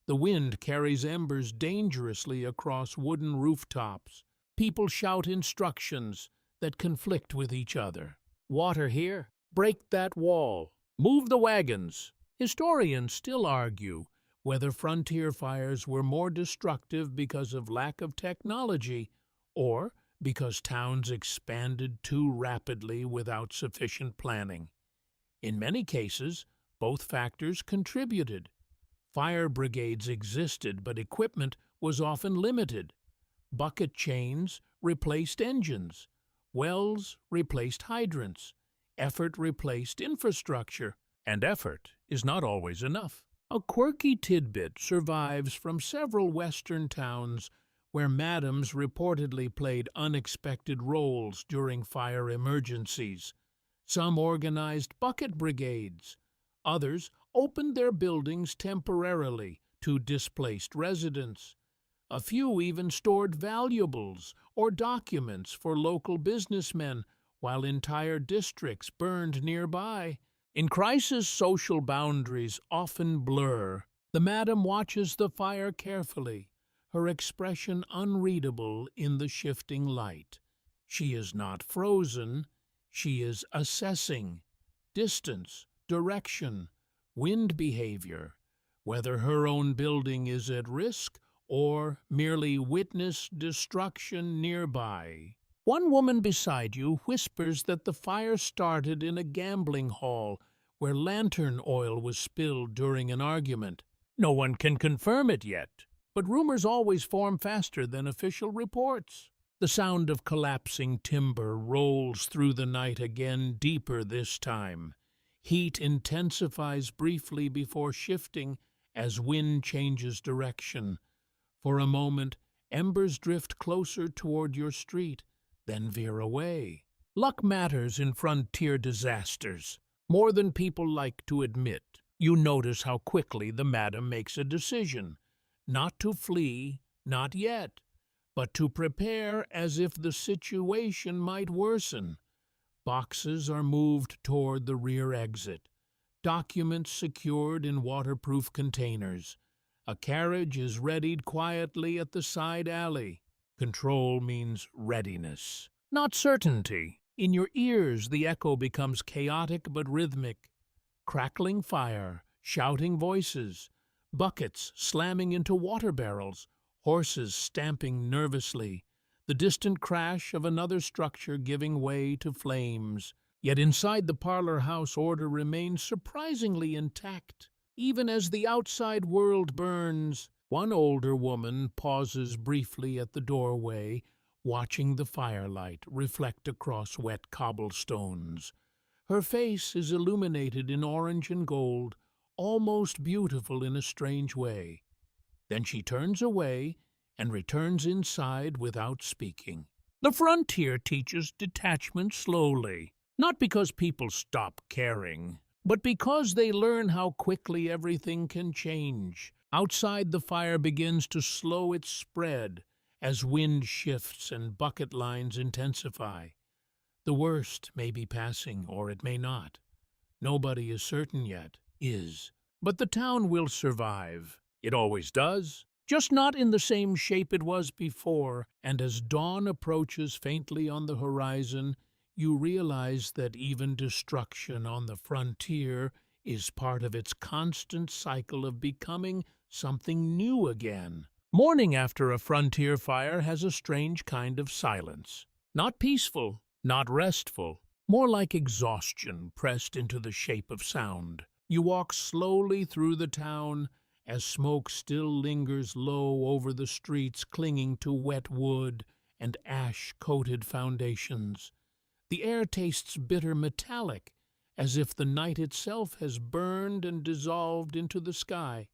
The wind carries embers dangerously across wooden rooftops. People shout instructions that conflict with each other. Water here. Break that wall. Move the wagons. Historians still argue whether frontier fires were more destructive because of lack of technology or because towns expanded too rapidly without sufficient planning. In many cases, both factors contributed. Fire brigades existed, but equipment was often limited. Bucket chains replaced engines. Wells replaced hydrants. Effort replaced infrastructure. And effort is not always enough. A quirky tidbit survives from several western towns where madams reportedly played unexpected roles during fire emergencies. Some organized bucket brigades. Others opened their buildings temporarily to displaced residents. A few even stored valuables or documents for local businessmen while entire districts burned nearby. In crisis, social boundaries often blur. The madam watches the fire carefully, her expression unreadable in the shifting light. She is not frozen, she is assessing distance, direction, wind behavior, whether her own building is at risk or merely witness destruction nearby. One woman beside you whispers that the fire started in a gambling hall where lantern oil was spilled during an argument. No one can confirm it yet, but rumors always form faster than official reports. The sound of collapsing timber rolls through the night again, deeper this time. Heat intensifies briefly before shifting as wind changes direction. For a moment, embers drift closer toward your street, then veer away. Luck matters in frontier disasters, more than people like to admit. You notice how quickly the madam makes a decision, not to flee, not yet, but to prepare as if the situation might worsen. Boxes are moved toward the rear exit, documents secured in waterproof containers. A carriage is readied quietly at the side alley. Control means readiness, not certainty. In your ears, the echo becomes chaotic but rhythmic. Crackling fire, shouting voices, buckets slamming into water barrels, horses stamping nervously, the distant crash of another structure giving way to flames. Yet inside the parlor house, order remains surprisingly intact. Even as the outside world burns, one older woman pauses briefly at the doorway, watching the firelight reflect across wet cobblestones. Her face is illuminated in orange and gold, almost beautiful in a strange way. Then she turns away and returns inside without speaking. The frontier teaches detachment slowly, not because people stop caring, but because they learn how quickly everything can change. Outside, the fire begins to slow its spread as wind shifts and bucket lines intensify. The worst may be passing, or it may not. Nobody is certain yet, but the town will survive. It always does, just not in the same shape it was before, and as dawn approaches faintly on the horizon, you realize that even destruction on the frontier is part of its constant cycle of becoming something new again. Morning after a frontier fire has a strange kind of silence. Not peaceful, not restful, more like exhaustion pressed into the shape of sound. You walk slowly through the town as smoke still lingers low over the streets, clinging to wet wood and ash-coated foundations. The air tastes bitter metallic, as if the night itself has burned and dissolved into the sky.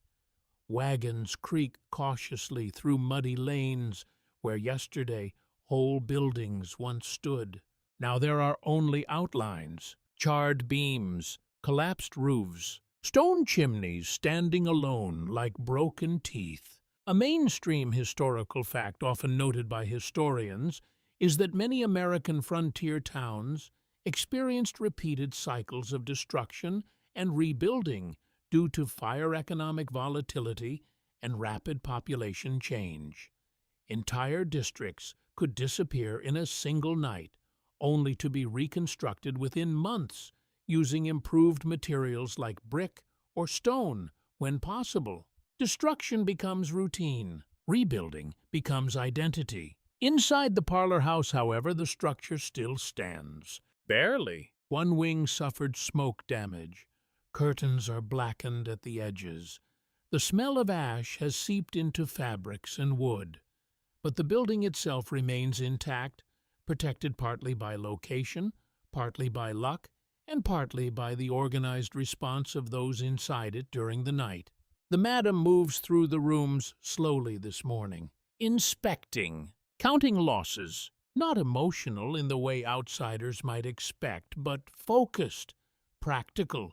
Wagons creak cautiously through muddy lanes where yesterday whole buildings once stood. Now there are only outlines, charred beams, collapsed roofs, stone chimneys standing alone like broken teeth. A mainstream historical fact often noted by historians is that many American frontier towns experienced repeated cycles of destruction and rebuilding due to fire economic volatility and rapid population change. Entire districts could disappear in a single night, only to be reconstructed within months using improved materials like brick or stone when possible. Destruction becomes routine. Rebuilding becomes identity. Inside the parlor house, however, the structure still stands. Barely. One wing suffered smoke damage. Curtains are blackened at the edges. The smell of ash has seeped into fabrics and wood. But the building itself remains intact, protected partly by location, partly by luck, and partly by the organized response of those inside it during the night. The madam moves through the rooms slowly this morning, inspecting, counting losses, not emotional in the way outsiders might expect, but focused, practical,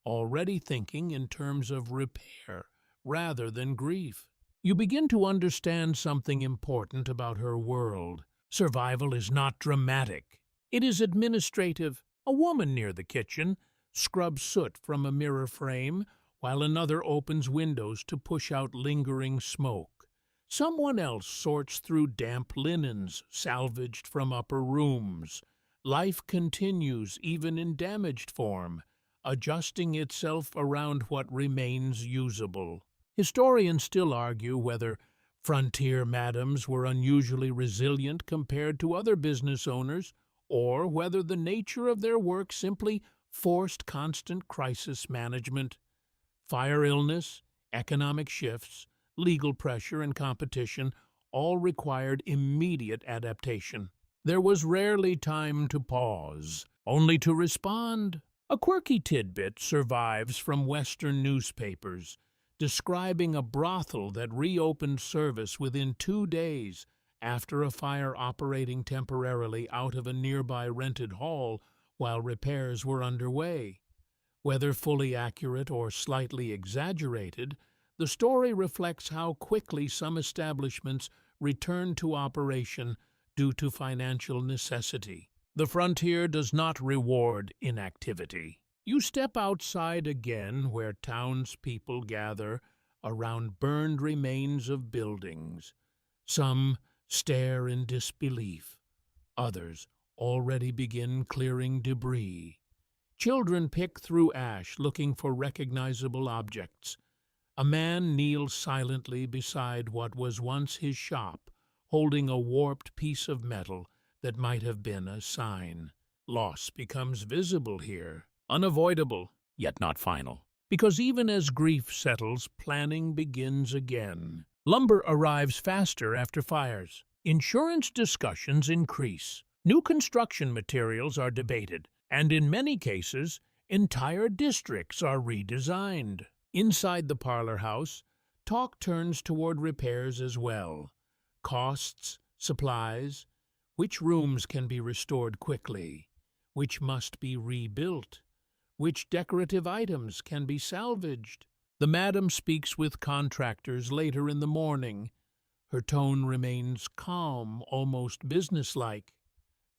already thinking in terms of repair rather than grief. You begin to understand something important about her world. Survival is not dramatic. It is administrative. A woman near the kitchen scrubs soot from a mirror frame, while another opens windows to push out lingering smoke. Someone else sorts through damp linens salvaged from upper rooms. Life continues even in damaged form, adjusting itself around what remains usable. Historians still argue whether frontier madams were unusually resilient compared to other business owners, or whether the nature of their work simply forced constant crisis management. Fire illness, economic shifts, legal pressure, and competition all required immediate adaptation. There was rarely time to pause, only to respond. A quirky tidbit survives from Western newspapers, describing a brothel that reopened service within 2 days after a fire operating temporarily out of a nearby rented hall while repairs were underway. Whether fully accurate or slightly exaggerated, the story reflects how quickly some establishments returned to operation due to financial necessity. The frontier does not reward inactivity. You step outside again where townspeople gather around burned remains of buildings. Some stare in disbelief. Others already begin clearing debris. Children pick through ash looking for recognizable objects. A man kneels silently beside what was once his shop, holding a warped piece of metal that might have been a sign. Loss becomes visible here, unavoidable, yet not final. Because even as grief settles, planning begins again. Lumber arrives faster after fires. Insurance discussions increase. New construction materials are debated, and in many cases, entire districts are redesigned. Inside the parlor house, talk turns toward repairs as well. Costs, supplies, which rooms can be restored quickly, which must be rebuilt, which decorative items can be salvaged. The madam speaks with contractors later in the morning. Her tone remains calm, almost businesslike.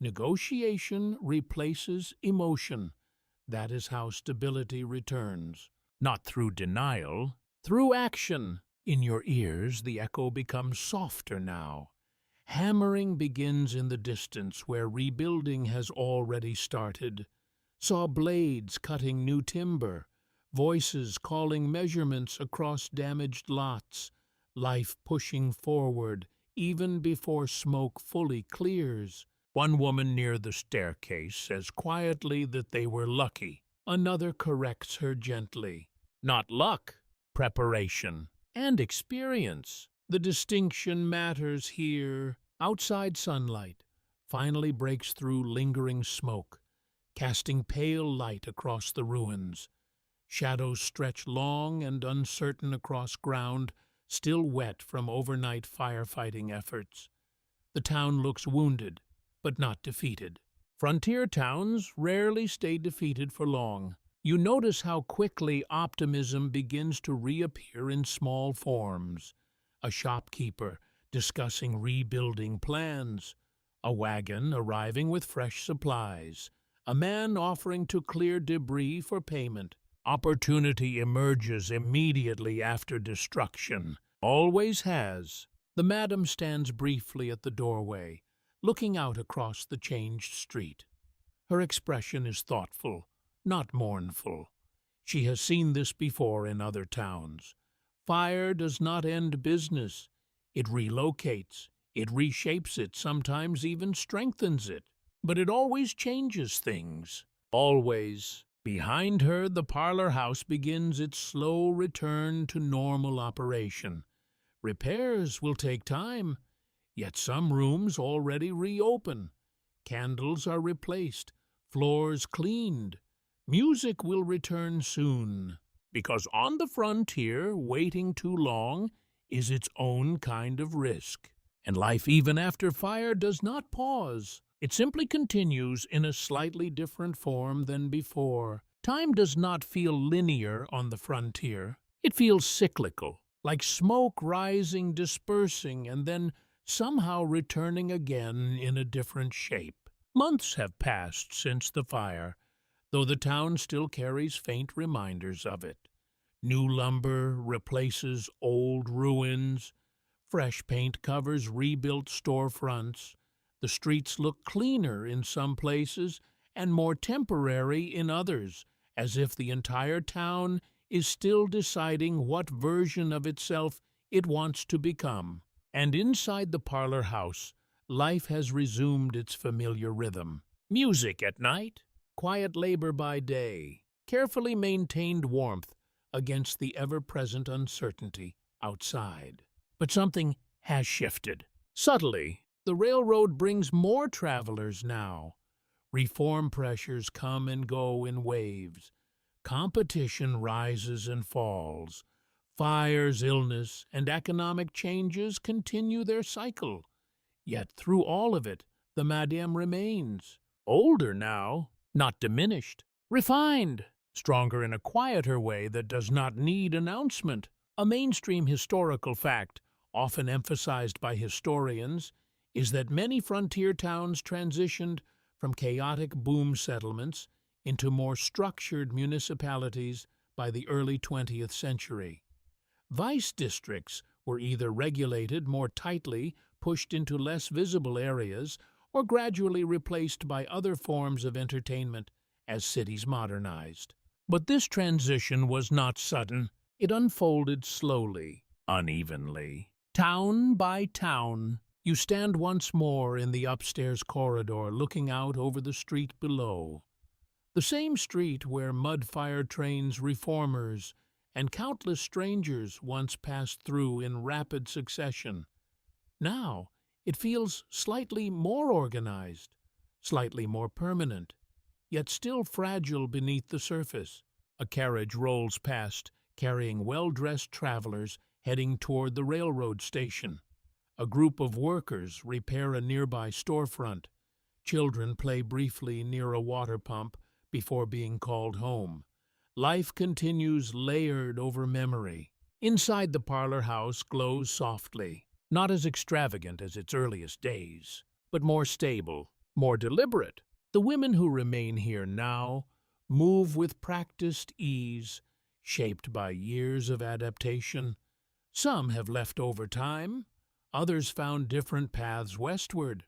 Negotiation replaces emotion. That is how stability returns. Not through denial, through action. In your ears, the echo becomes softer now. Hammering begins in the distance where rebuilding has already started. Saw blades cutting new timber, voices calling measurements across damaged lots, life pushing forward even before smoke fully clears. One woman near the staircase says quietly that they were lucky. Another corrects her gently. Not luck, preparation, and experience. The distinction matters here. Outside sunlight finally breaks through lingering smoke, casting pale light across the ruins. Shadows stretch long and uncertain across ground, still wet from overnight firefighting efforts. The town looks wounded, but not defeated. Frontier towns rarely stay defeated for long. You notice how quickly optimism begins to reappear in small forms. A shopkeeper discussing rebuilding plans, a wagon arriving with fresh supplies, a man offering to clear debris for payment. Opportunity emerges immediately after destruction. Always has. The madam stands briefly at the doorway, looking out across the changed street. Her expression is thoughtful, not mournful. She has seen this before in other towns. Fire does not end business. It relocates, It reshapes it, sometimes even strengthens it. But it always changes things. Always. Behind her, the parlor house begins its slow return to normal operation. Repairs will take time, yet some rooms already reopen. Candles are replaced, floors cleaned. Music will return soon, because on the frontier, waiting too long is its own kind of risk. And life, even after fire, does not pause. It simply continues in a slightly different form than before. Time does not feel linear on the frontier. It feels cyclical, like smoke rising, dispersing, and then somehow returning again in a different shape. Months have passed since the fire, though the town still carries faint reminders of it. New lumber replaces old ruins. Fresh paint covers rebuilt storefronts. The streets look cleaner in some places and more temporary in others, as if the entire town is still deciding what version of itself it wants to become. And inside the parlor house, life has resumed its familiar rhythm. Music at night, quiet labor by day, carefully maintained warmth against the ever-present uncertainty outside. But something has shifted. Subtly, the railroad brings more travelers now. Reform pressures come and go in waves. Competition rises and falls. Fires, illness, and economic changes continue their cycle. Yet through all of it, the Madame remains. Older now, not diminished. Refined, stronger in a quieter way that does not need announcement. A mainstream historical fact, often emphasized by historians, is that many frontier towns transitioned from chaotic boom settlements into more structured municipalities by the early 20th century. Vice districts were either regulated more tightly, pushed into less visible areas, or gradually replaced by other forms of entertainment as cities modernized. But this transition was not sudden. It unfolded slowly, unevenly. Town by town, you stand once more in the upstairs corridor looking out over the street below. The same street where mud-fire trains, reformers, and countless strangers once passed through in rapid succession. Now, it feels slightly more organized, slightly more permanent, yet still fragile beneath the surface. A carriage rolls past, carrying well-dressed travelers heading toward the railroad station. A group of workers repair a nearby storefront. Children play briefly near a water pump before being called home. Life continues layered over memory. Inside the parlor house glows softly, not as extravagant as its earliest days, but more stable, more deliberate. The women who remain here now move with practiced ease, shaped by years of adaptation. Some have left over time, others found different paths westward.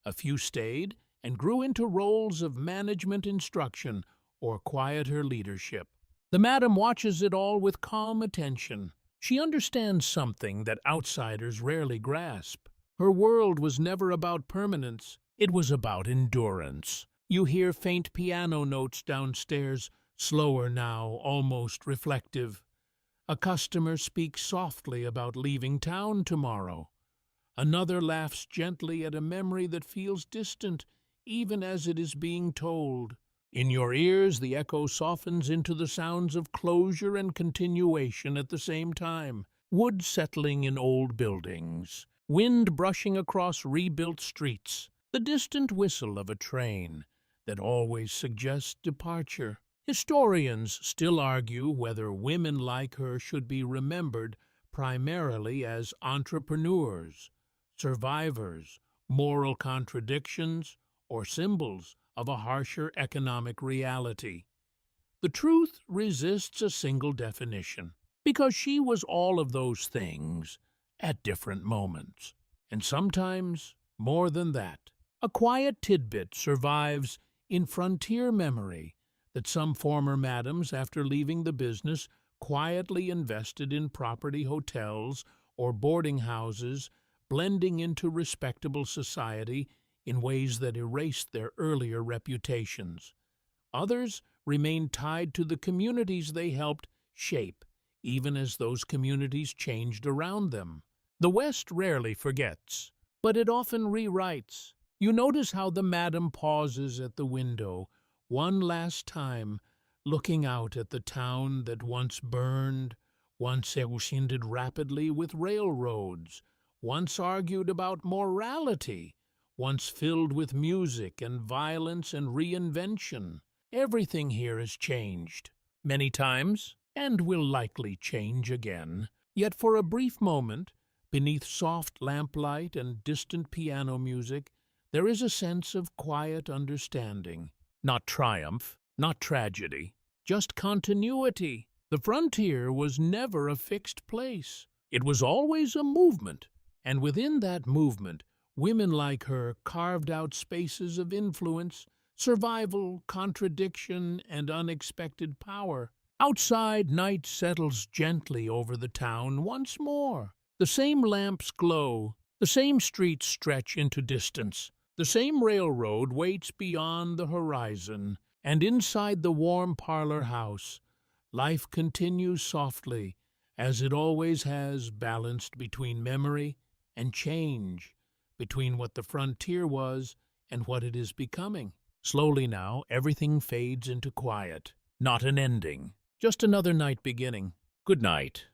A few stayed and grew into roles of management instruction or quieter leadership. The Madam watches it all with calm attention. She understands something that outsiders rarely grasp. Her world was never about permanence, it was about endurance. You hear faint piano notes downstairs, slower now, almost reflective. A customer speaks softly about leaving town tomorrow. Another laughs gently at a memory that feels distant, even as it is being told. In your ears, the echo softens into the sounds of closure and continuation at the same time. Wood settling in old buildings, wind brushing across rebuilt streets, the distant whistle of a train that always suggests departure. Historians still argue whether women like her should be remembered primarily as entrepreneurs, survivors, moral contradictions, or symbols of a harsher economic reality. The truth resists a single definition, because she was all of those things at different moments. And sometimes more than that. A quiet tidbit survives in frontier memory that some former madams, after leaving the business, quietly invested in property hotels or boarding houses blending into respectable society in ways that erased their earlier reputations. Others remained tied to the communities they helped shape, even as those communities changed around them. The West rarely forgets, but it often rewrites. You notice how the madam pauses at the window, one last time, looking out at the town that once burned, once ascended rapidly with railroads, once argued about morality, once filled with music and violence and reinvention. Everything here has changed, many times, and will likely change again. Yet for a brief moment, beneath soft lamplight and distant piano music, there is a sense of quiet understanding. Not triumph, not tragedy, just continuity. The frontier was never a fixed place. It was always a movement, and within that movement, women like her carved out spaces of influence, survival, contradiction, and unexpected power. Outside, night settles gently over the town once more. The same lamps glow, the same streets stretch into distance, the same railroad waits beyond the horizon, and inside the warm parlor house, life continues softly, as it always has, balanced between memory and change, between what the frontier was and what it is becoming. Slowly now, everything fades into quiet. Not an ending, just another night beginning. Good night.